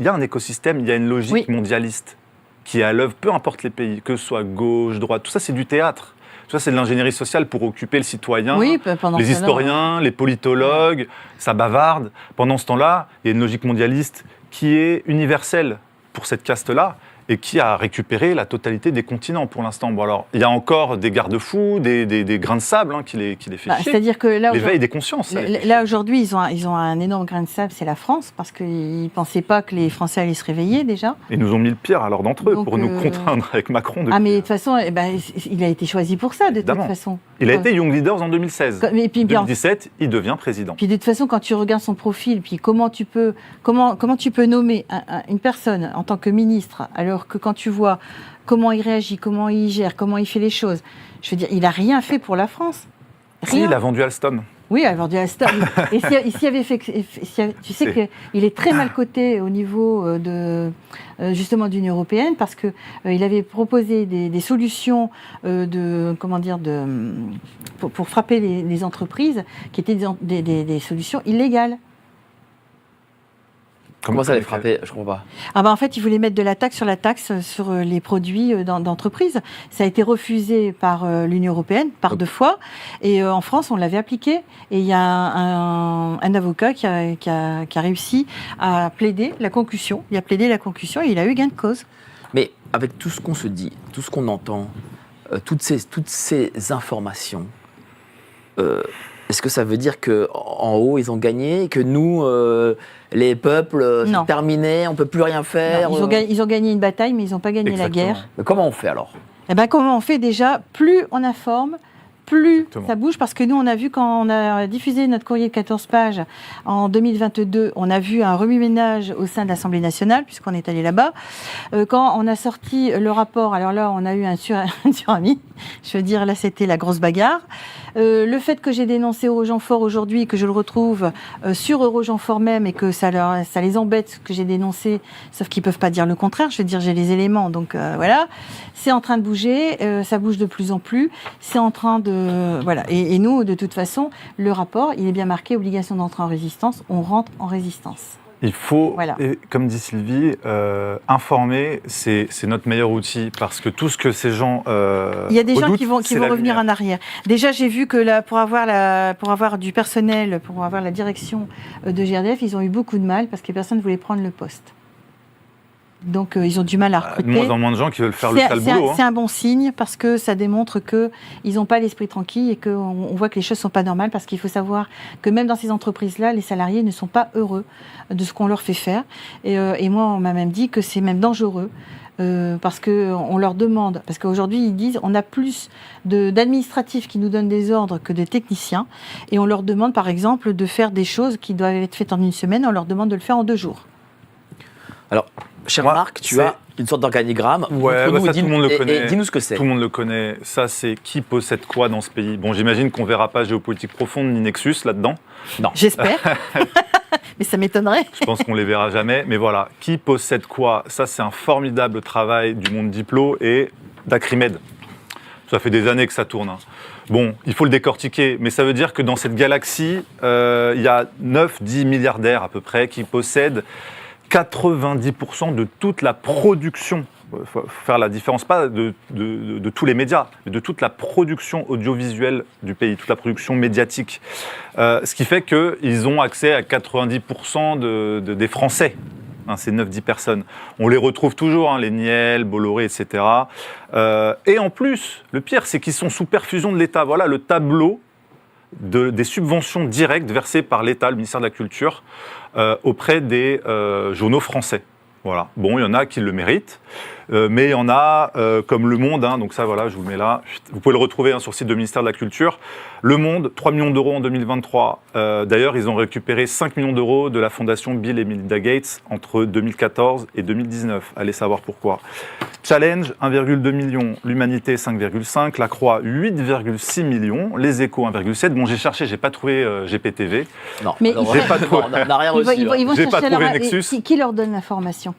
un écosystème, il y a une logique mondialiste qui est à l'œuvre, peu importe les pays, que ce soit gauche, droite, tout ça, c'est du théâtre. Tout ça, c'est de l'ingénierie sociale pour occuper le citoyen, les historiens, les politologues, ça bavarde. Pendant ce temps-là, il y a une logique mondialiste qui est universelle pour cette caste-là et qui a récupéré la totalité des continents pour l'instant. Bon, alors, il y a encore des garde-fous, des grains de sable qui les fait chier. C'est-à-dire que là, l'éveil des consciences. Là, aujourd'hui, ils ont un énorme grain de sable, c'est la France, parce qu'ils ne pensaient pas que les Français allaient se réveiller, déjà. Ils nous ont mis le pire alors d'entre eux pour nous contraindre avec Macron. Mais de toute façon, il a été choisi pour ça, de toute façon. Il a été Young Leaders en 2016. En 2017, il devient président. Puis de toute façon, quand tu regardes son profil, puis comment tu peux nommer une personne en tant que ministre, alors que quand tu vois comment il réagit, comment il gère, comment il fait les choses, je veux dire, il n'a rien fait pour la France. Si, il a vendu Alstom. Oui, il a vendu Alstom. Et s'il avait fait, tu sais qu'il est très mal coté au niveau justement de l'Union européenne, parce que il avait proposé des solutions pour frapper les entreprises qui étaient des solutions illégales. Comment ça les frapper ? Je comprends pas. En fait, ils voulaient mettre de la taxe sur les produits d'entreprise. Ça a été refusé par l'Union européenne par 2 fois. Et en France, on l'avait appliqué. Et il y a un avocat qui a réussi à plaider la concussion. Il a plaidé la concussion et il a eu gain de cause. Mais avec tout ce qu'on se dit, tout ce qu'on entend, toutes ces informations, est-ce que ça veut dire qu'en haut, ils ont gagné et que nous, les peuples, c'est terminé, on ne peut plus rien faire Ils ont gagné une bataille, mais ils n'ont pas gagné la guerre. Mais comment on fait alors ? Comment on fait déjà ? Plus on informe, plus ça bouge, parce que nous, on a vu quand on a diffusé notre courrier de 14 pages en 2022, on a vu un remue-ménage au sein de l'Assemblée nationale, puisqu'on est allé là-bas. Quand on a sorti le rapport, alors là, on a eu un tsunami. Je veux dire, là, c'était la grosse bagarre. Le fait que j'ai dénoncé Eurogenfort aujourd'hui, que je le retrouve sur Eurogenfort même, et que ça les embête que j'ai dénoncé, sauf qu'ils ne peuvent pas dire le contraire. Je veux dire, j'ai les éléments, donc voilà. C'est en train de bouger, ça bouge de plus en plus. C'est en train de... Voilà. Et nous, de toute façon, le rapport, il est bien marqué, obligation d'entrer en résistance. On rentre en résistance. Il faut, comme dit Sylvie, informer, c'est notre meilleur outil, parce que tout ce que ces gens il y a des gens qui vont revenir en arrière. Déjà, j'ai vu que pour avoir du personnel, pour avoir la direction de GRDF, ils ont eu beaucoup de mal, parce que personne ne voulait prendre le poste. Donc, ils ont du mal à recruter. De moins en moins de gens qui veulent faire le sale boulot. C'est un bon signe, parce que ça démontre qu'ils n'ont pas l'esprit tranquille et qu'on voit que les choses ne sont pas normales, parce qu'il faut savoir que même dans ces entreprises-là, les salariés ne sont pas heureux de ce qu'on leur fait faire. Et moi, on m'a même dit que c'est même dangereux. Parce qu'on leur demande, parce qu'aujourd'hui ils disent on a plus d'administratifs qui nous donnent des ordres que de techniciens, et on leur demande par exemple de faire des choses qui doivent être faites en 1 semaine, on leur demande de le faire en 2 jours. Alors, cher Marc, tu as une sorte d'organigramme. Ouais, tout le monde le connaît. Dis-nous ce que c'est. Tout le monde le connaît. Ça, c'est qui possède quoi dans ce pays. Bon, j'imagine qu'on ne verra pas géopolitique profonde ni Nexus là-dedans. Non. J'espère. Mais ça m'étonnerait. Je pense qu'on ne les verra jamais. Mais voilà, qui possède quoi ? Ça, c'est un formidable travail du monde diplo et d'Acrimed. Ça fait des années que ça tourne. Hein. Bon, il faut le décortiquer, mais ça veut dire que dans cette galaxie, il y a 9-10 milliardaires à peu près qui possèdent 90% de toute la production. Il faut faire la différence, pas de tous les médias, mais de toute la production audiovisuelle du pays, toute la production médiatique. Ce qui fait qu'ils ont accès à 90% des Français. Hein, ces 9-10 personnes. On les retrouve toujours, hein, les Niel, Bolloré, etc. Et en plus, le pire, c'est qu'ils sont sous perfusion de l'État. Voilà le tableau des subventions directes versées par l'État, le ministère de la Culture, auprès des journaux français. Voilà. Bon, il y en a qui le méritent, mais il y en a comme Le Monde, hein, donc ça, voilà, je vous le mets là. Vous pouvez le retrouver hein, sur le site du ministère de la Culture. Le Monde, 3 millions d'euros en 2023. D'ailleurs, ils ont récupéré 5 millions d'euros de la fondation Bill et Melinda Gates entre 2014 et 2019. Allez savoir pourquoi. Challenge, 1,2 million. L'Humanité, 5,5. La Croix, 8,6 millions. Les Échos, 1,7. Bon, j'ai cherché, j'ai pas trouvé GPTV. Non, Mais alors, j'ai pas trouvé. on n'a rien reçu. Ils vont J'ai pas chercher trouvé leur- Nexus. qui leur donne l'information?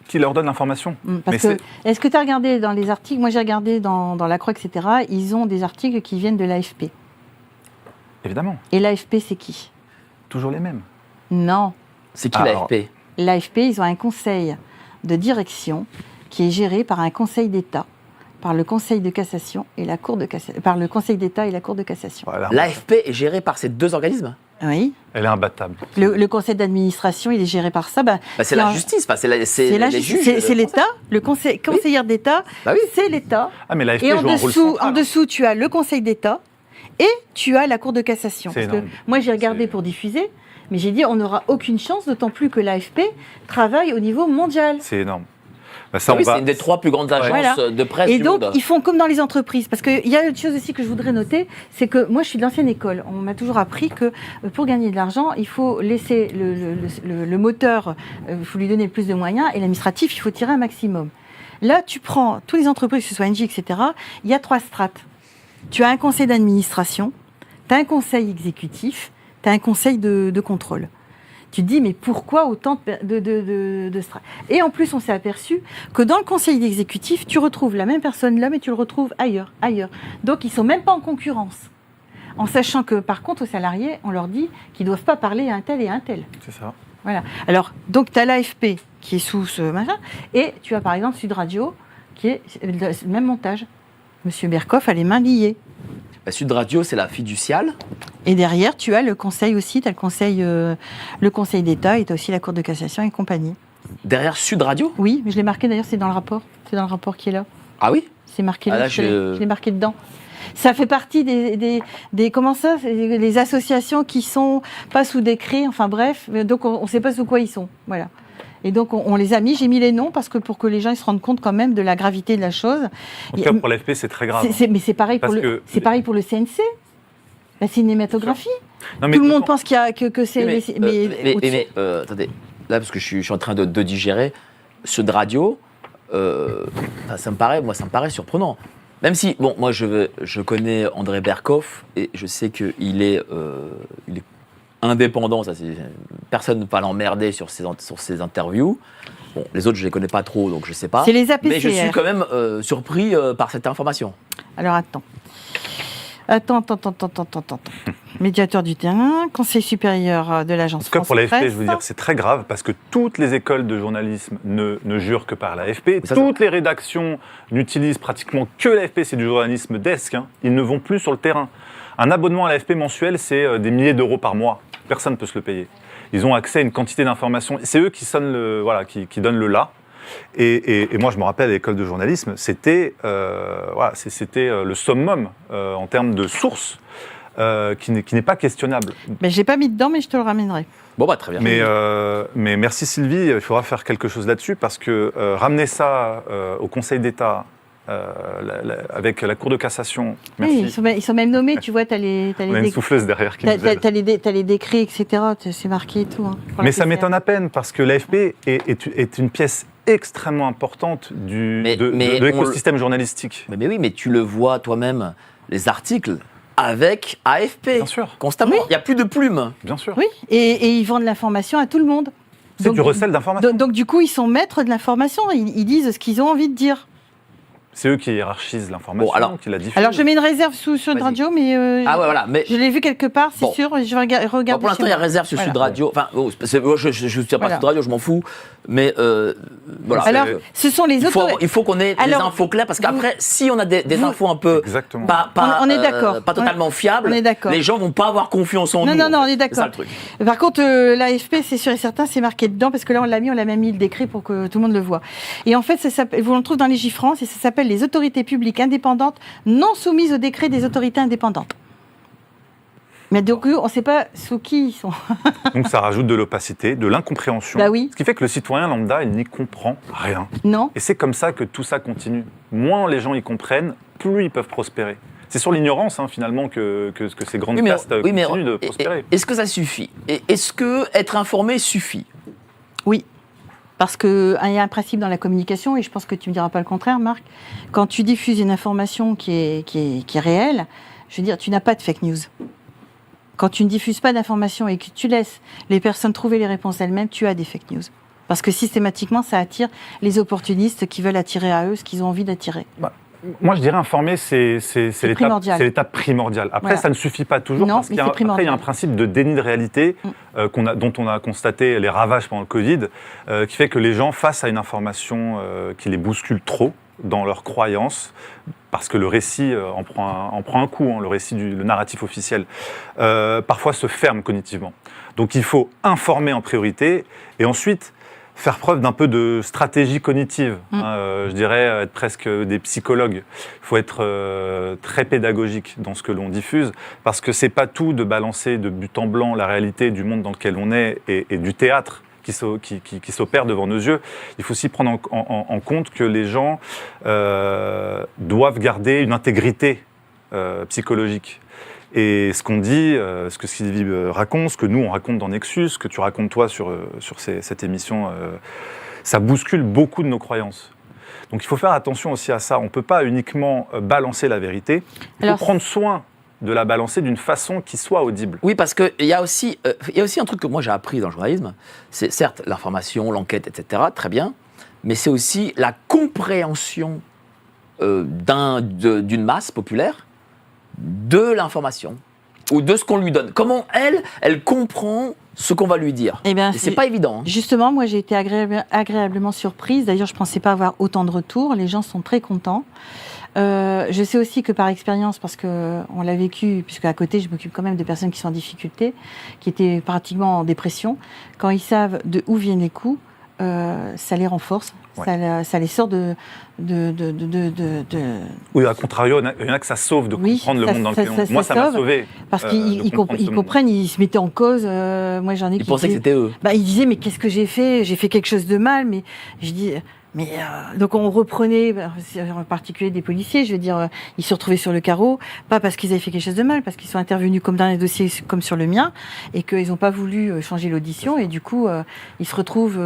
Qui leur donne l'information. Parce que, est-ce que tu as regardé dans les articles? Moi, j'ai regardé dans La Croix, etc. Ils ont des articles qui viennent de l'AFP. Évidemment, Et l'AFP, c'est qui? toujours les mêmes. Non. C'est qui Alors, l'AFP? L'AFP, ils ont un conseil de direction qui est géré par un conseil d'État, par le Conseil de cassation et la Cour de cassation, par le Conseil d'État et la Cour de cassation. Voilà. L'AFP est géré par ces deux organismes? Oui. Elle est imbattable. Le conseil d'administration, il est géré par ça. Bah, c'est la Non. justice, c'est C'est la les justice, juges. c'est l'État, le conseillère d'État, Bah oui. c'est l'État. Ah, mais l'AFP Et en joue un rôle dessous, central. en dessous, tu as le Conseil d'État et tu as la Cour de cassation. C'est Parce que énorme. moi, j'ai regardé C'est- pour diffuser, mais j'ai dit on n'aura aucune chance, d'autant plus que l'AFP travaille au niveau mondial. C'est énorme. Bah, ça, Ah oui, on va... c'est une des 3 plus grandes agences Voilà. de presse Et du donc, monde. ils font comme dans les entreprises. Parce qu'il y a autre chose aussi que je voudrais noter, c'est que moi, je suis de l'ancienne école. On m'a toujours appris que pour gagner de l'argent, il faut laisser le moteur, il faut lui donner plus de moyens, et l'administratif, il faut tirer un maximum. Là, tu prends toutes les entreprises, que ce soit Engie, etc., il y a 3 strates. Tu as un conseil d'administration, tu as un conseil exécutif, tu as un conseil de contrôle. Tu te dis, mais pourquoi autant de strates? Et en plus, on s'est aperçu que dans le conseil exécutif, tu retrouves la même personne là, mais tu le retrouves ailleurs. Donc, ils ne sont même pas en concurrence. En sachant que, par contre, aux salariés, on leur dit qu'ils ne doivent pas parler à un tel et à un tel. C'est ça. Voilà. Alors, donc, tu as l'AFP qui est sous ce machin, et tu as par exemple Sud Radio, qui est le même montage. Monsieur Berkoff a les mains liées. Bah, Sud Radio, c'est la fiduciale. Et derrière, tu as le conseil aussi, tu as le conseil d'État, et tu as aussi la Cour de cassation et compagnie. Derrière Sud Radio? Oui, mais je l'ai marqué d'ailleurs, c'est dans le rapport. C'est dans le rapport qui est là. Ah oui? C'est marqué Ah là, là, je l'ai marqué dedans. Ça fait partie des comment ça, les associations qui sont pas sous décret, enfin bref, donc on ne sait pas sous quoi ils sont. Voilà. Et donc on les a mis, j'ai mis les noms parce que pour que les gens ils se rendent compte quand même de la gravité de la chose. En tout cas, pour l'AFP, c'est très grave. Mais c'est pareil pour Parce que- c'est pareil pour le CNC, la cinématographie. Non, mais Tout le monde pense que c'est Mais, au-dessus. attendez, là, parce que je suis en train de digérer, Sud Radio, ça me paraît surprenant. Même si, bon, moi, je connais André Berkoff et je sais qu'il est indépendant, ça, personne ne va l'emmerder sur ses interviews. Bon, les autres, je ne les connais pas trop, donc je ne sais pas. C'est les APCR. Mais je suis quand même surpris par cette information. Alors attends. Médiateur du terrain, conseil supérieur de En l'agence tout cas, France pour l'AFP, Presse. je veux dire, c'est très grave parce que toutes les écoles de journalisme ne jurent que par l'AFP. ça, Toutes les rédactions n'utilisent pratiquement que l'AFP, c'est du journalisme desk. Hein. Ils ne vont plus sur le terrain. Un abonnement à l'AFP mensuel, c'est des milliers d'euros par mois. Personne ne peut se le payer. Ils ont accès à une quantité d'informations. C'est eux qui donnent le là. Et moi, je me rappelle à l'école de journalisme, c'était le summum en termes de sources qui n'est pas questionnable. Ben, je l'ai pas mis dedans, mais je te le ramènerai. Bon, bah, très bien. Mais merci Sylvie, il faudra faire quelque chose là-dessus parce que ramener ça au Conseil d'État avec la Cour de cassation, merci. Oui, ils sont même nommés, tu vois, tu as les On a une souffleuse derrière qui nous aide. t'as les décrets, etc. C'est marqué et tout. Hein, pour la Mais ça PCR. m'étonne à peine parce que l'AFP est une pièce extrêmement importante de l'écosystème journalistique. Mais oui, mais tu le vois toi-même, les articles avec AFP. Bien sûr. Constamment. Oui. Il n'y a plus de plumes. Bien sûr. Oui, et ils vendent l'information à tout le monde. C'est du recel d'informations. Donc, du coup, ils sont maîtres de l'information. Ils disent ce qu'ils ont envie de dire. C'est eux qui hiérarchisent l'information, Bon, alors- qui la diffusent. Alors je mets une réserve sur Sud Vas-y. Radio, mais Ah ouais, voilà. Mais je l'ai vu quelque part, c'est Bon. sûr. Je vais regarder. bon, pour l'instant, il y a réserve sur Voilà. Sud Radio. Enfin, je suis pas Voilà. Sud Radio, je m'en fous. Mais voilà. Alors, ce sont les Il faut qu'on ait des Alors, infos claires parce qu'après, si on a des vous- infos un peu Exactement. On est d'accord. pas totalement fiables, On est d'accord. les gens vont pas avoir confiance en nous. Non, on est C'est d'accord. ça le truc. Par contre, l'AFP, c'est sûr et certain, c'est marqué dedans, parce que là, on l'a même mis le décret pour que tout le monde le voit. Et en fait, vous le trouvez dans les Gifrance, et ça s'appelle les autorités publiques indépendantes non soumises au décret des autorités indépendantes. Mais donc, on ne sait pas sous qui ils sont. Donc ça rajoute de l'opacité, de l'incompréhension. Bah oui. Ce qui fait que le citoyen lambda, il n'y comprend rien. Non. Et c'est comme ça que tout ça continue. Moins les gens y comprennent, plus ils peuvent prospérer. C'est sur l'ignorance, finalement, que ces grandes castes continuent de prospérer. Est-ce que ça suffit? Est-ce que être informé suffit? Oui. Parce qu'il y a un principe dans la communication, et je pense que tu ne me diras pas le contraire, Marc. Quand tu diffuses une information qui est réelle, je veux dire, tu n'as pas de fake news. Quand tu ne diffuses pas d'informations et que tu laisses les personnes trouver les réponses elles-mêmes, tu as des fake news. Parce que systématiquement, ça attire les opportunistes qui veulent attirer à eux ce qu'ils ont envie d'attirer. Moi, je dirais informer, c'est primordial. l'étape primordiale. Après, Voilà. ça ne suffit pas toujours, Non, parce mais qu'il y a, c'est après, il y a primordial. un principe de déni de réalité dont on a constaté les ravages pendant le Covid, qui fait que les gens, face à une information qui les bouscule trop dans leurs croyances, parce que le récit en prend un coup, le récit le narratif officiel, parfois se ferme cognitivement. Donc il faut informer en priorité, et ensuite faire preuve d'un peu de stratégie cognitive. Je dirais être presque des psychologues. Il faut être très pédagogique dans ce que l'on diffuse, parce que c'est pas tout de balancer de but en blanc la réalité du monde dans lequel on est et du théâtre qui s'opère devant nos yeux. Il faut aussi prendre en compte que les gens doivent garder une intégrité psychologique. Et ce qu'on dit, ce que Sylvie raconte, ce que nous on raconte dans Nexus, ce que tu racontes toi sur cette émission, ça bouscule beaucoup de nos croyances. Donc il faut faire attention aussi à ça. On ne peut pas uniquement balancer la vérité. Il faut prendre soin de la balancer d'une façon qui soit audible. Oui, parce qu'il y a aussi un truc que moi j'ai appris dans le journalisme. C'est certes l'information, l'enquête, etc. Très bien. Mais c'est aussi la compréhension d'une masse populaire de l'information ou de ce qu'on lui donne. Comment elle comprend ce qu'on va lui dire. Eh bien, et c'est pas évident. Justement, moi j'ai été agréablement surprise. D'ailleurs, je ne pensais pas avoir autant de retours. Les gens sont très contents. Je sais aussi que par expérience, parce qu'on l'a vécu, puisque à côté je m'occupe quand même de personnes qui sont en difficulté, qui étaient pratiquement en dépression, quand ils savent de où viennent les coups, ça les renforce, ça les sort de... Oui, à contrario, il y en a que ça sauve de comprendre le monde dans lequel on... Moi, ça m'a sauvé. Parce qu'ils comprennent, ils se mettaient en cause. Moi, j'en ai Ils pensaient que c'était eux. Ils disaient, mais qu'est-ce que j'ai fait? J'ai fait quelque chose de mal, mais je dis... donc on reprenait, en particulier des policiers, je veux dire, ils se retrouvaient sur le carreau, pas parce qu'ils avaient fait quelque chose de mal, parce qu'ils sont intervenus comme dans les dossiers comme sur le mien, et qu'ils n'ont pas voulu changer l'audition, et du coup, ils se retrouvent,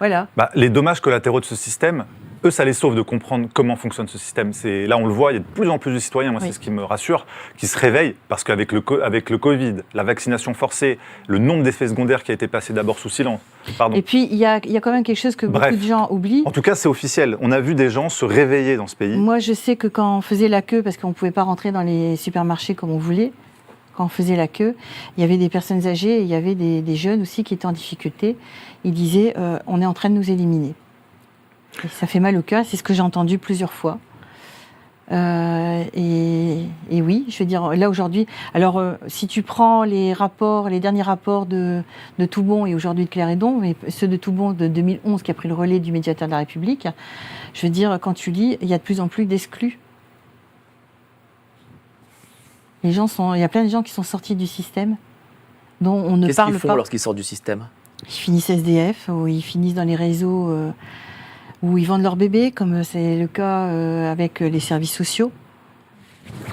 voilà. Les dommages collatéraux de ce système, eux, ça les sauve de comprendre comment fonctionne ce système. Là, on le voit, il y a de plus en plus de citoyens, moi c'est ce qui me rassure, qui se réveillent, parce qu'avec le Covid, la vaccination forcée, le nombre d'effets secondaires qui a été passé d'abord sous silence. Et puis, il y a quand même quelque chose que beaucoup de gens oublient. En tout cas, c'est officiel. On a vu des gens se réveiller dans ce pays. Moi, je sais que quand on faisait la queue, parce qu'on ne pouvait pas rentrer dans les supermarchés comme on voulait, quand on faisait la queue, il y avait des personnes âgées et il y avait des jeunes aussi qui étaient en difficulté. Ils disaient on est en train de nous éliminer. Et ça fait mal au cœur, c'est ce que j'ai entendu plusieurs fois. Et oui, je veux dire, là aujourd'hui, alors si tu prends les derniers rapports de Toubon et aujourd'hui de Clairedon, mais ceux de Toubon de 2011 qui a pris le relais du médiateur de la République, je veux dire, quand tu lis, il y a de plus en plus d'exclus. Il y a plein de gens qui sont sortis du système, dont on ne parle pas. Qu'est-ce qu'ils font lorsqu'ils sortent du système? Ils finissent SDF, ou ils finissent dans les réseaux où ils vendent leurs bébés, comme c'est le cas avec les services sociaux.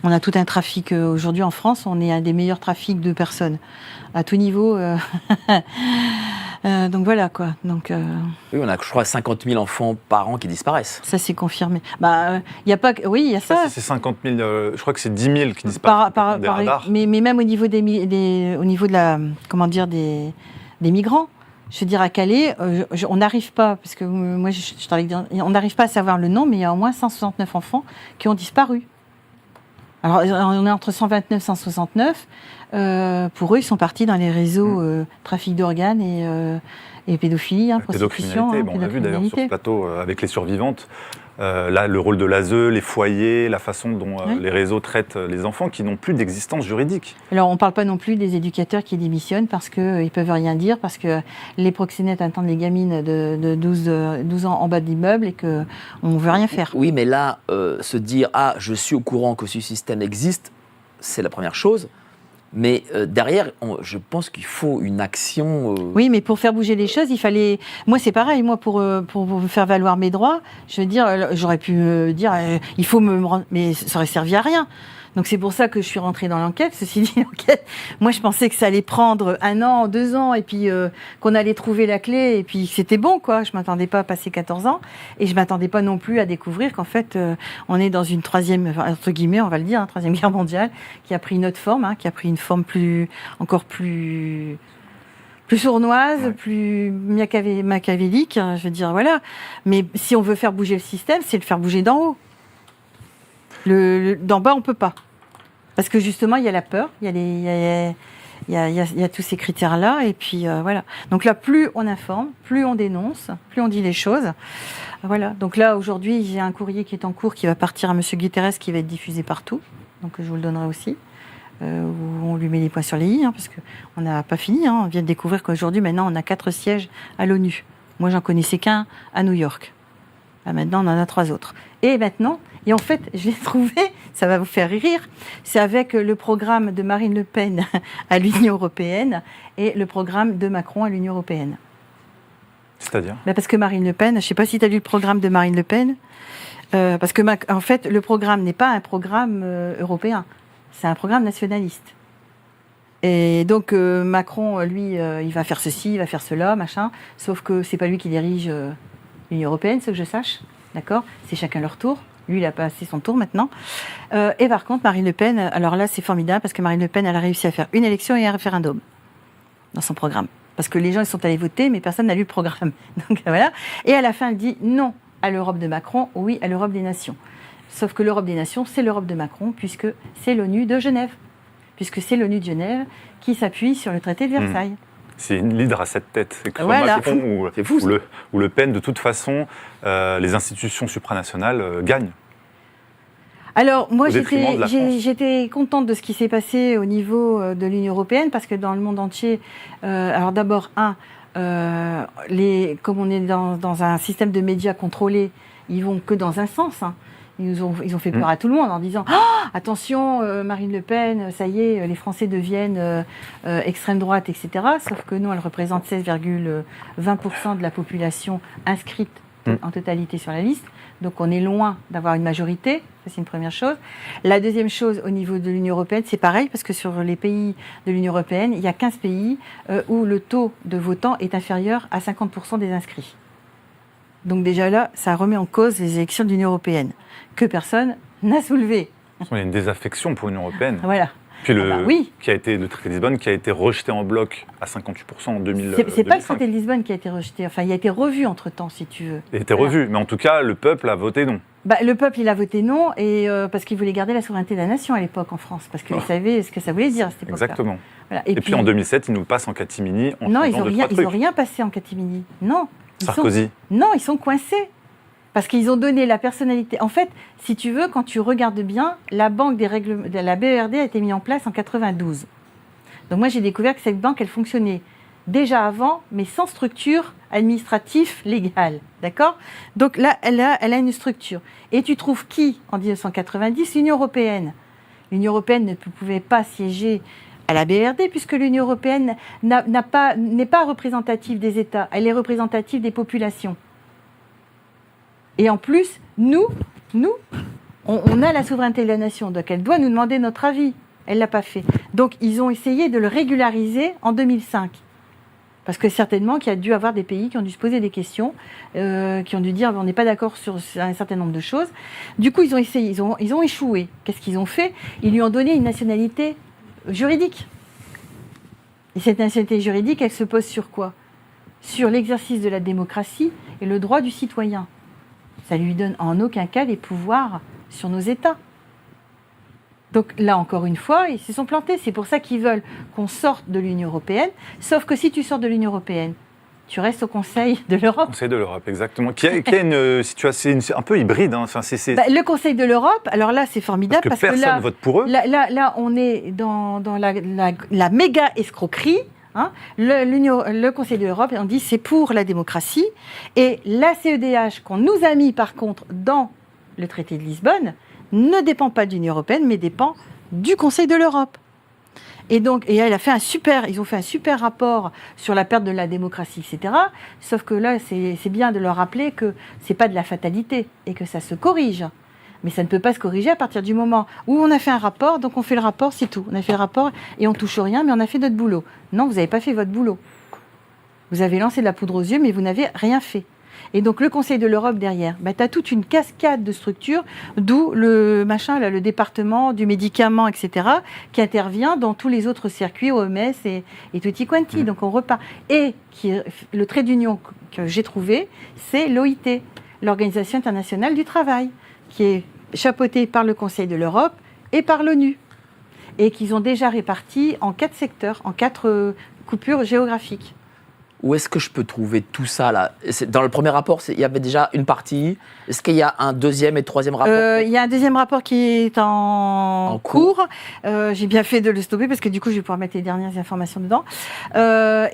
On a tout un trafic. Aujourd'hui en France, on est un des meilleurs trafics de personnes, à tout niveau. Donc voilà, quoi. Donc, oui, on a, je crois, 50 000 enfants par an qui disparaissent. Ça, c'est confirmé. Y a pas... Oui, il y a ça. C'est 50 000, je crois que c'est 10 000 qui disparaissent des radars. Mais même au niveau au niveau de la... Comment dire, des migrants. Je veux dire, à Calais, on n'arrive pas, parce que moi, je t'avais dit, on n'arrive pas à savoir le nom, mais il y a au moins 169 enfants qui ont disparu. Alors, on est entre 129 et 169. Pour eux, ils sont partis dans les réseaux trafic d'organes et pédophilie, prostitution. On a vu d'ailleurs sur ce plateau avec les survivantes, là, le rôle de l'ASE, les foyers, la façon dont les réseaux traitent les enfants qui n'ont plus d'existence juridique. Alors, on ne parle pas non plus des éducateurs qui démissionnent parce qu'ils ne peuvent rien dire, parce que les proxénètes attendent les gamines de 12 ans en bas de l'immeuble et qu'on ne veut rien faire. Oui, mais là, se dire « Ah, je suis au courant que ce système existe », c'est la première chose. Mais derrière, je pense qu'il faut une action... Oui, mais pour faire bouger les choses, il fallait... Moi, c'est pareil. Moi, pour faire valoir mes droits, je veux dire, j'aurais pu dire, il faut me rendre... Mais ça aurait servi à rien. Donc, c'est pour ça que je suis rentrée dans l'enquête. Ceci dit, l'enquête, moi, je pensais que ça allait prendre 1 an, 2 ans, et puis qu'on allait trouver la clé, et puis c'était bon, quoi. Je ne m'attendais pas à passer 14 ans, et je ne m'attendais pas non plus à découvrir qu'en fait, on est dans une troisième, entre guillemets, on va le dire, troisième guerre mondiale, qui a pris une autre forme, qui a pris une forme encore plus sournoise, plus machiavélique, je veux dire, voilà. Mais si on veut faire bouger le système, c'est le faire bouger d'en haut. D'en bas, on ne peut pas. Parce que justement, il y a la peur, il y a tous ces critères-là, et puis voilà. Donc là, plus on informe, plus on dénonce, plus on dit les choses. Voilà. Donc là, aujourd'hui, j'ai un courrier qui est en cours, qui va partir à M. Guterres, qui va être diffusé partout. Donc je vous le donnerai aussi. Où on lui met les points sur les i, parce qu'on n'a pas fini. On vient de découvrir qu'aujourd'hui, maintenant, on a 4 sièges à l'ONU. Moi, j'en connaissais qu'un à New York. Là, maintenant, on en a 3 autres. Et maintenant, et en fait, je l'ai trouvé, ça va vous faire rire, c'est avec le programme de Marine Le Pen à l'Union européenne et le programme de Macron à l'Union européenne. C'est-à-dire ? Parce que Marine Le Pen, je ne sais pas si tu as lu le programme de Marine Le Pen, parce que en fait, le programme n'est pas un programme européen, c'est un programme nationaliste. Et donc Macron, lui, il va faire ceci, il va faire cela, machin, sauf que c'est pas lui qui dirige l'Union européenne, ce que je sache, d'accord ? C'est chacun leur tour. Lui, il a passé son tour maintenant. Et par contre, Marine Le Pen, alors là, c'est formidable parce que Marine Le Pen, elle a réussi à faire une élection et un référendum dans son programme. Parce que les gens, ils sont allés voter, mais personne n'a lu le programme. Donc voilà. Et à la fin, elle dit non à l'Europe de Macron, oui à l'Europe des nations. Sauf que l'Europe des nations, c'est l'Europe de Macron, puisque c'est l'ONU de Genève. Puisque c'est l'ONU de Genève qui s'appuie sur le traité de Versailles. C'est une hydre à 7 têtes. C'est que voilà. Macron ou Le Pen, de toute façon, les institutions supranationales gagnent. Alors, moi, j'étais contente de ce qui s'est passé au niveau de l'Union européenne, parce que dans le monde entier, alors d'abord, comme on est dans un système de médias contrôlé, ils vont que dans un sens. Ils ont fait peur à tout le monde en disant « Attention, Marine Le Pen, ça y est, les Français deviennent extrême droite, etc. » Sauf que non, elle représente 16,20% de la population inscrite en totalité sur la liste. Donc on est loin d'avoir une majorité, ça c'est une première chose. La deuxième chose, au niveau de l'Union européenne, c'est pareil, parce que sur les pays de l'Union européenne, il y a 15 pays où le taux de votants est inférieur à 50% des inscrits. Donc déjà là, ça remet en cause les élections de l'Union européenne, que personne n'a soulevé. Il y a une désaffection pour l'Union européenne. Voilà. Puis le traité de Lisbonne qui a été rejeté en bloc à 58% en 2005. C'est pas le traité de Lisbonne qui a été rejeté, enfin il a été revu entre-temps, si tu veux. Il a été revu, mais en tout cas, le peuple a voté non. Le peuple, il a voté non, et parce qu'il voulait garder la souveraineté de la nation à l'époque en France, parce qu'il savait ce que ça voulait dire à cette époque-là. Exactement. Voilà. Et puis en 2007, il nous passe en catimini en changeant de 3 trucs. Ils n'ont rien passé en catimini, non. Sarkozy. Non, ils sont coincés. Parce qu'ils ont donné la personnalité. En fait, si tu veux, quand tu regardes bien, la banque de la BERD a été mise en place en 92. Donc moi, j'ai découvert que cette banque, elle fonctionnait déjà avant, mais sans structure administrative légale. D'accord ? Donc là, elle a une structure. Et tu trouves qui, en 1990 ? L'Union européenne. L'Union européenne ne pouvait pas siéger à la BRD, puisque l'Union européenne n'est pas représentative des États, elle est représentative des populations. Et en plus, nous, on a la souveraineté de la nation, donc elle doit nous demander notre avis. Elle ne l'a pas fait. Donc ils ont essayé de le régulariser en 2005. Parce que certainement qu'il y a dû avoir des pays qui ont dû se poser des questions, qui ont dû dire on n'est pas d'accord sur un certain nombre de choses. Du coup, ils ont essayé, ils ont échoué. Qu'est-ce qu'ils ont fait ? Ils lui ont donné une nationalité juridique. Et cette nationalité juridique, elle se pose sur quoi ? sur l'exercice de la démocratie et le droit du citoyen. Ça ne lui donne en aucun cas des pouvoirs sur nos États. Donc là, encore une fois, ils se sont plantés. C'est pour ça qu'ils veulent qu'on sorte de l'Union européenne. Sauf que si tu sors de l'Union européenne, tu restes au Conseil de l'Europe. Conseil de l'Europe, exactement. Qui a une situation un peu hybride. Hein. Enfin, le Conseil de l'Europe, alors là, c'est formidable. Parce que personne ne vote pour eux. Là, on est dans la méga escroquerie. Hein. Le Conseil de l'Europe, on dit c'est pour la démocratie. Et la CEDH qu'on nous a mis, par contre, dans le traité de Lisbonne, ne dépend pas de l'Union européenne, mais dépend du Conseil de l'Europe. Et donc, ils ont fait un super rapport sur la perte de la démocratie, etc. Sauf que là, c'est bien de leur rappeler que c'est pas de la fatalité et que ça se corrige. Mais ça ne peut pas se corriger à partir du moment où on a fait un rapport, donc on fait le rapport, c'est tout. On a fait le rapport et on touche rien, mais on a fait notre boulot. Non, vous n'avez pas fait votre boulot. Vous avez lancé de la poudre aux yeux, mais vous n'avez rien fait. Et donc le Conseil de l'Europe derrière, tu as toute une cascade de structures, d'où le département du médicament, etc., qui intervient dans tous les autres circuits, OMS et tutti quanti. Donc on repart. Et le trait d'union que j'ai trouvé, c'est l'OIT, l'Organisation internationale du travail, qui est chapeautée par le Conseil de l'Europe et par l'ONU. Et qu'ils ont déjà réparti en 4 secteurs, en 4 coupures géographiques. Où est-ce que je peux trouver tout ça là ? Dans le premier rapport, il y avait déjà une partie. Est-ce qu'il y a un deuxième et troisième rapport ? Il y a un deuxième rapport qui est en cours. J'ai bien fait de le stopper parce que du coup, je vais pouvoir mettre les dernières informations dedans.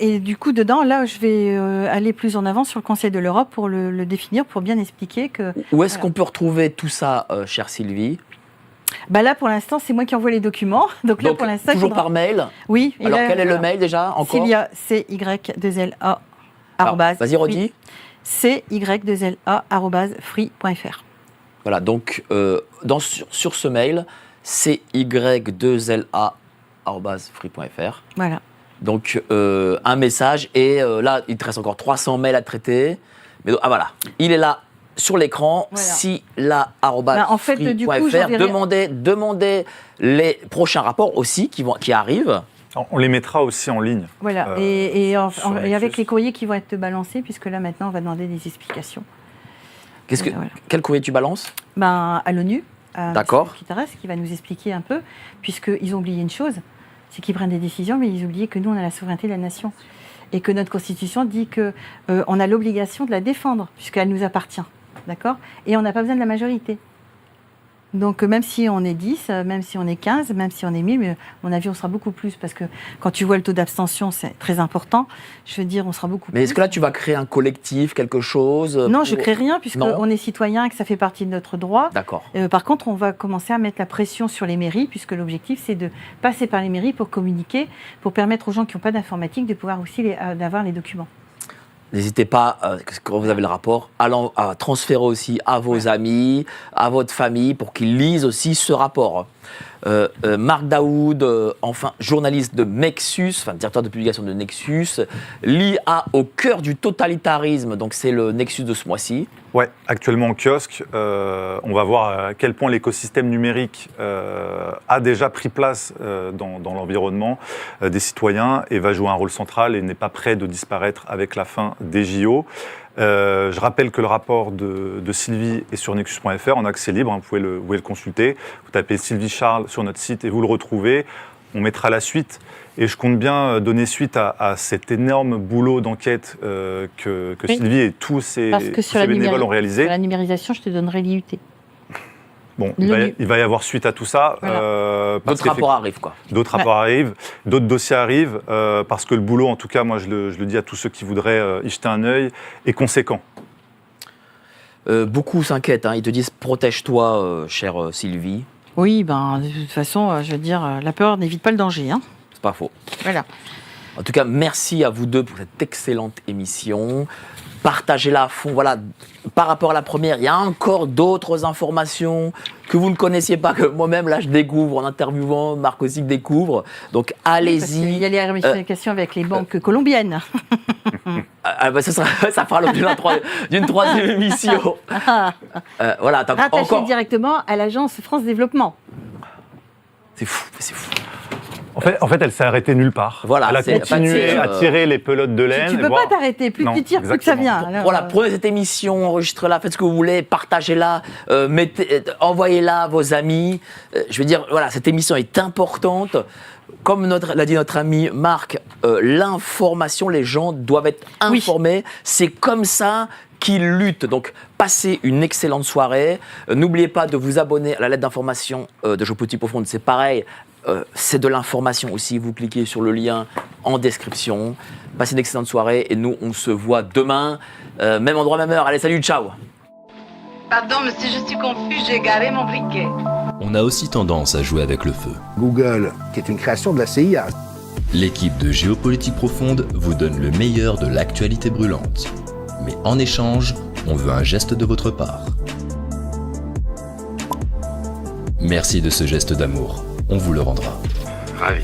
Et du coup, dedans, là, je vais aller plus en avant sur le Conseil de l'Europe pour le définir, pour bien expliquer que... Où est-ce qu'on peut retrouver tout ça, chère Sylvie ? Là, pour l'instant, c'est moi qui envoie les documents. Donc là, pour l'instant, toujours par mail ? Oui. Alors, quel est le mail déjà encore ? Sylvia, CY2LA. Vas-y, redis. CY2LA@free.fr. Voilà, donc sur ce mail, CY2LA@free.fr. Voilà. Donc un message et là, il te reste encore 300 mails à traiter. Mais voilà, il est là. Sur l'écran, voilà. si la en fait, du coup, demandez les prochains rapports aussi qui arrivent. On les mettra aussi en ligne. Voilà, et avec les courriers qui vont être balancés, puisque là maintenant on va demander des explications. Quel courrier tu balances ? À l'ONU, D'accord. Guterres, qui va nous expliquer un peu, puisqu'ils ont oublié une chose, c'est qu'ils prennent des décisions, mais ils oublient que nous on a la souveraineté de la nation. Et que notre Constitution dit qu'on a l'obligation de la défendre, puisqu'elle nous appartient. D'accord ? Et on n'a pas besoin de la majorité. Donc même si on est 10, même si on est 15, même si on est 1000, mais à mon avis on sera beaucoup plus, parce que quand tu vois le taux d'abstention, c'est très important. Je veux dire, on sera beaucoup plus. Mais est-ce que là tu vas créer un collectif, quelque chose ? Non, je ne crée rien, puisqu'on est citoyen et que ça fait partie de notre droit. D'accord. Par contre, on va commencer à mettre la pression sur les mairies, puisque l'objectif c'est de passer par les mairies pour communiquer, pour permettre aux gens qui n'ont pas d'informatique de pouvoir aussi d'avoir les documents. N'hésitez pas, quand vous avez le rapport, à transférer aussi à vos amis, à votre famille, pour qu'ils lisent aussi ce rapport. Marc Daoud, journaliste de Nexus, directeur de publication de Nexus, l'IA au cœur du totalitarisme, donc c'est le Nexus de ce mois-ci. Ouais, actuellement en kiosque, on va voir à quel point l'écosystème numérique a déjà pris place dans l'environnement des citoyens et va jouer un rôle central et n'est pas prêt de disparaître avec la fin des JO. Je rappelle que le rapport de Sylvie est sur nexus.fr en accès libre, vous pouvez le consulter. Vous tapez Sylvie Charles sur notre site et vous le retrouvez. On mettra la suite et je compte bien donner suite à cet énorme boulot d'enquête que Sylvie et tous ses bénévoles ont réalisé. Sur la numérisation, je te donnerai l'IUT. Bon, il va y avoir suite à tout ça. Voilà. D'autres rapports arrivent, quoi. D'autres rapports arrivent, d'autres dossiers arrivent, parce que le boulot, en tout cas, moi je le dis à tous ceux qui voudraient y jeter un œil, est conséquent. Beaucoup s'inquiètent, ils te disent protège-toi, chère Sylvie. Oui, de toute façon, je veux dire, la peur n'évite pas le danger. C'est pas faux. Voilà. En tout cas, merci à vous deux pour cette excellente émission. Partagez-la à fond. Voilà, par rapport à la première, il y a encore d'autres informations que vous ne connaissiez pas, que moi-même, là, je découvre en interviewant, Marc aussi découvre. Donc, allez-y. Il y a les ramifications avec les banques colombiennes. Ça fera l'objet d'une troisième émission. Voilà, rattaché directement à l'agence France Développement. C'est fou, c'est fou. En fait, elle s'est arrêtée nulle part. Voilà, elle a c'est- continué à tirer les pelotes de laine. Tu peux voire- pas t'arrêter, plus Non, tu tires, plus que ça exactement. vient. Alors, Voilà, prenez cette émission, enregistrez-la, faites ce que vous voulez, partagez-la, envoyez-la à vos amis. Je veux dire, voilà, cette émission est importante. Comme l'a dit notre ami Marc, l'information, les gens doivent être informés. C'est comme ça qu'ils luttent. Donc, passez une excellente soirée. N'oubliez pas de vous abonner à la lettre d'information de Géopolitique Profonde. C'est pareil, c'est de l'information aussi. Vous cliquez sur le lien en description. Passez une excellente soirée et nous, on se voit demain. Même endroit, même heure. Allez, salut, ciao. Pardon, monsieur, je suis confus, j'ai égaré mon briquet. On a aussi tendance à jouer avec le feu. Google, qui est une création de la CIA. L'équipe de Géopolitique Profonde vous donne le meilleur de l'actualité brûlante. Mais en échange, on veut un geste de votre part. Merci de ce geste d'amour. On vous le rendra. Ravi.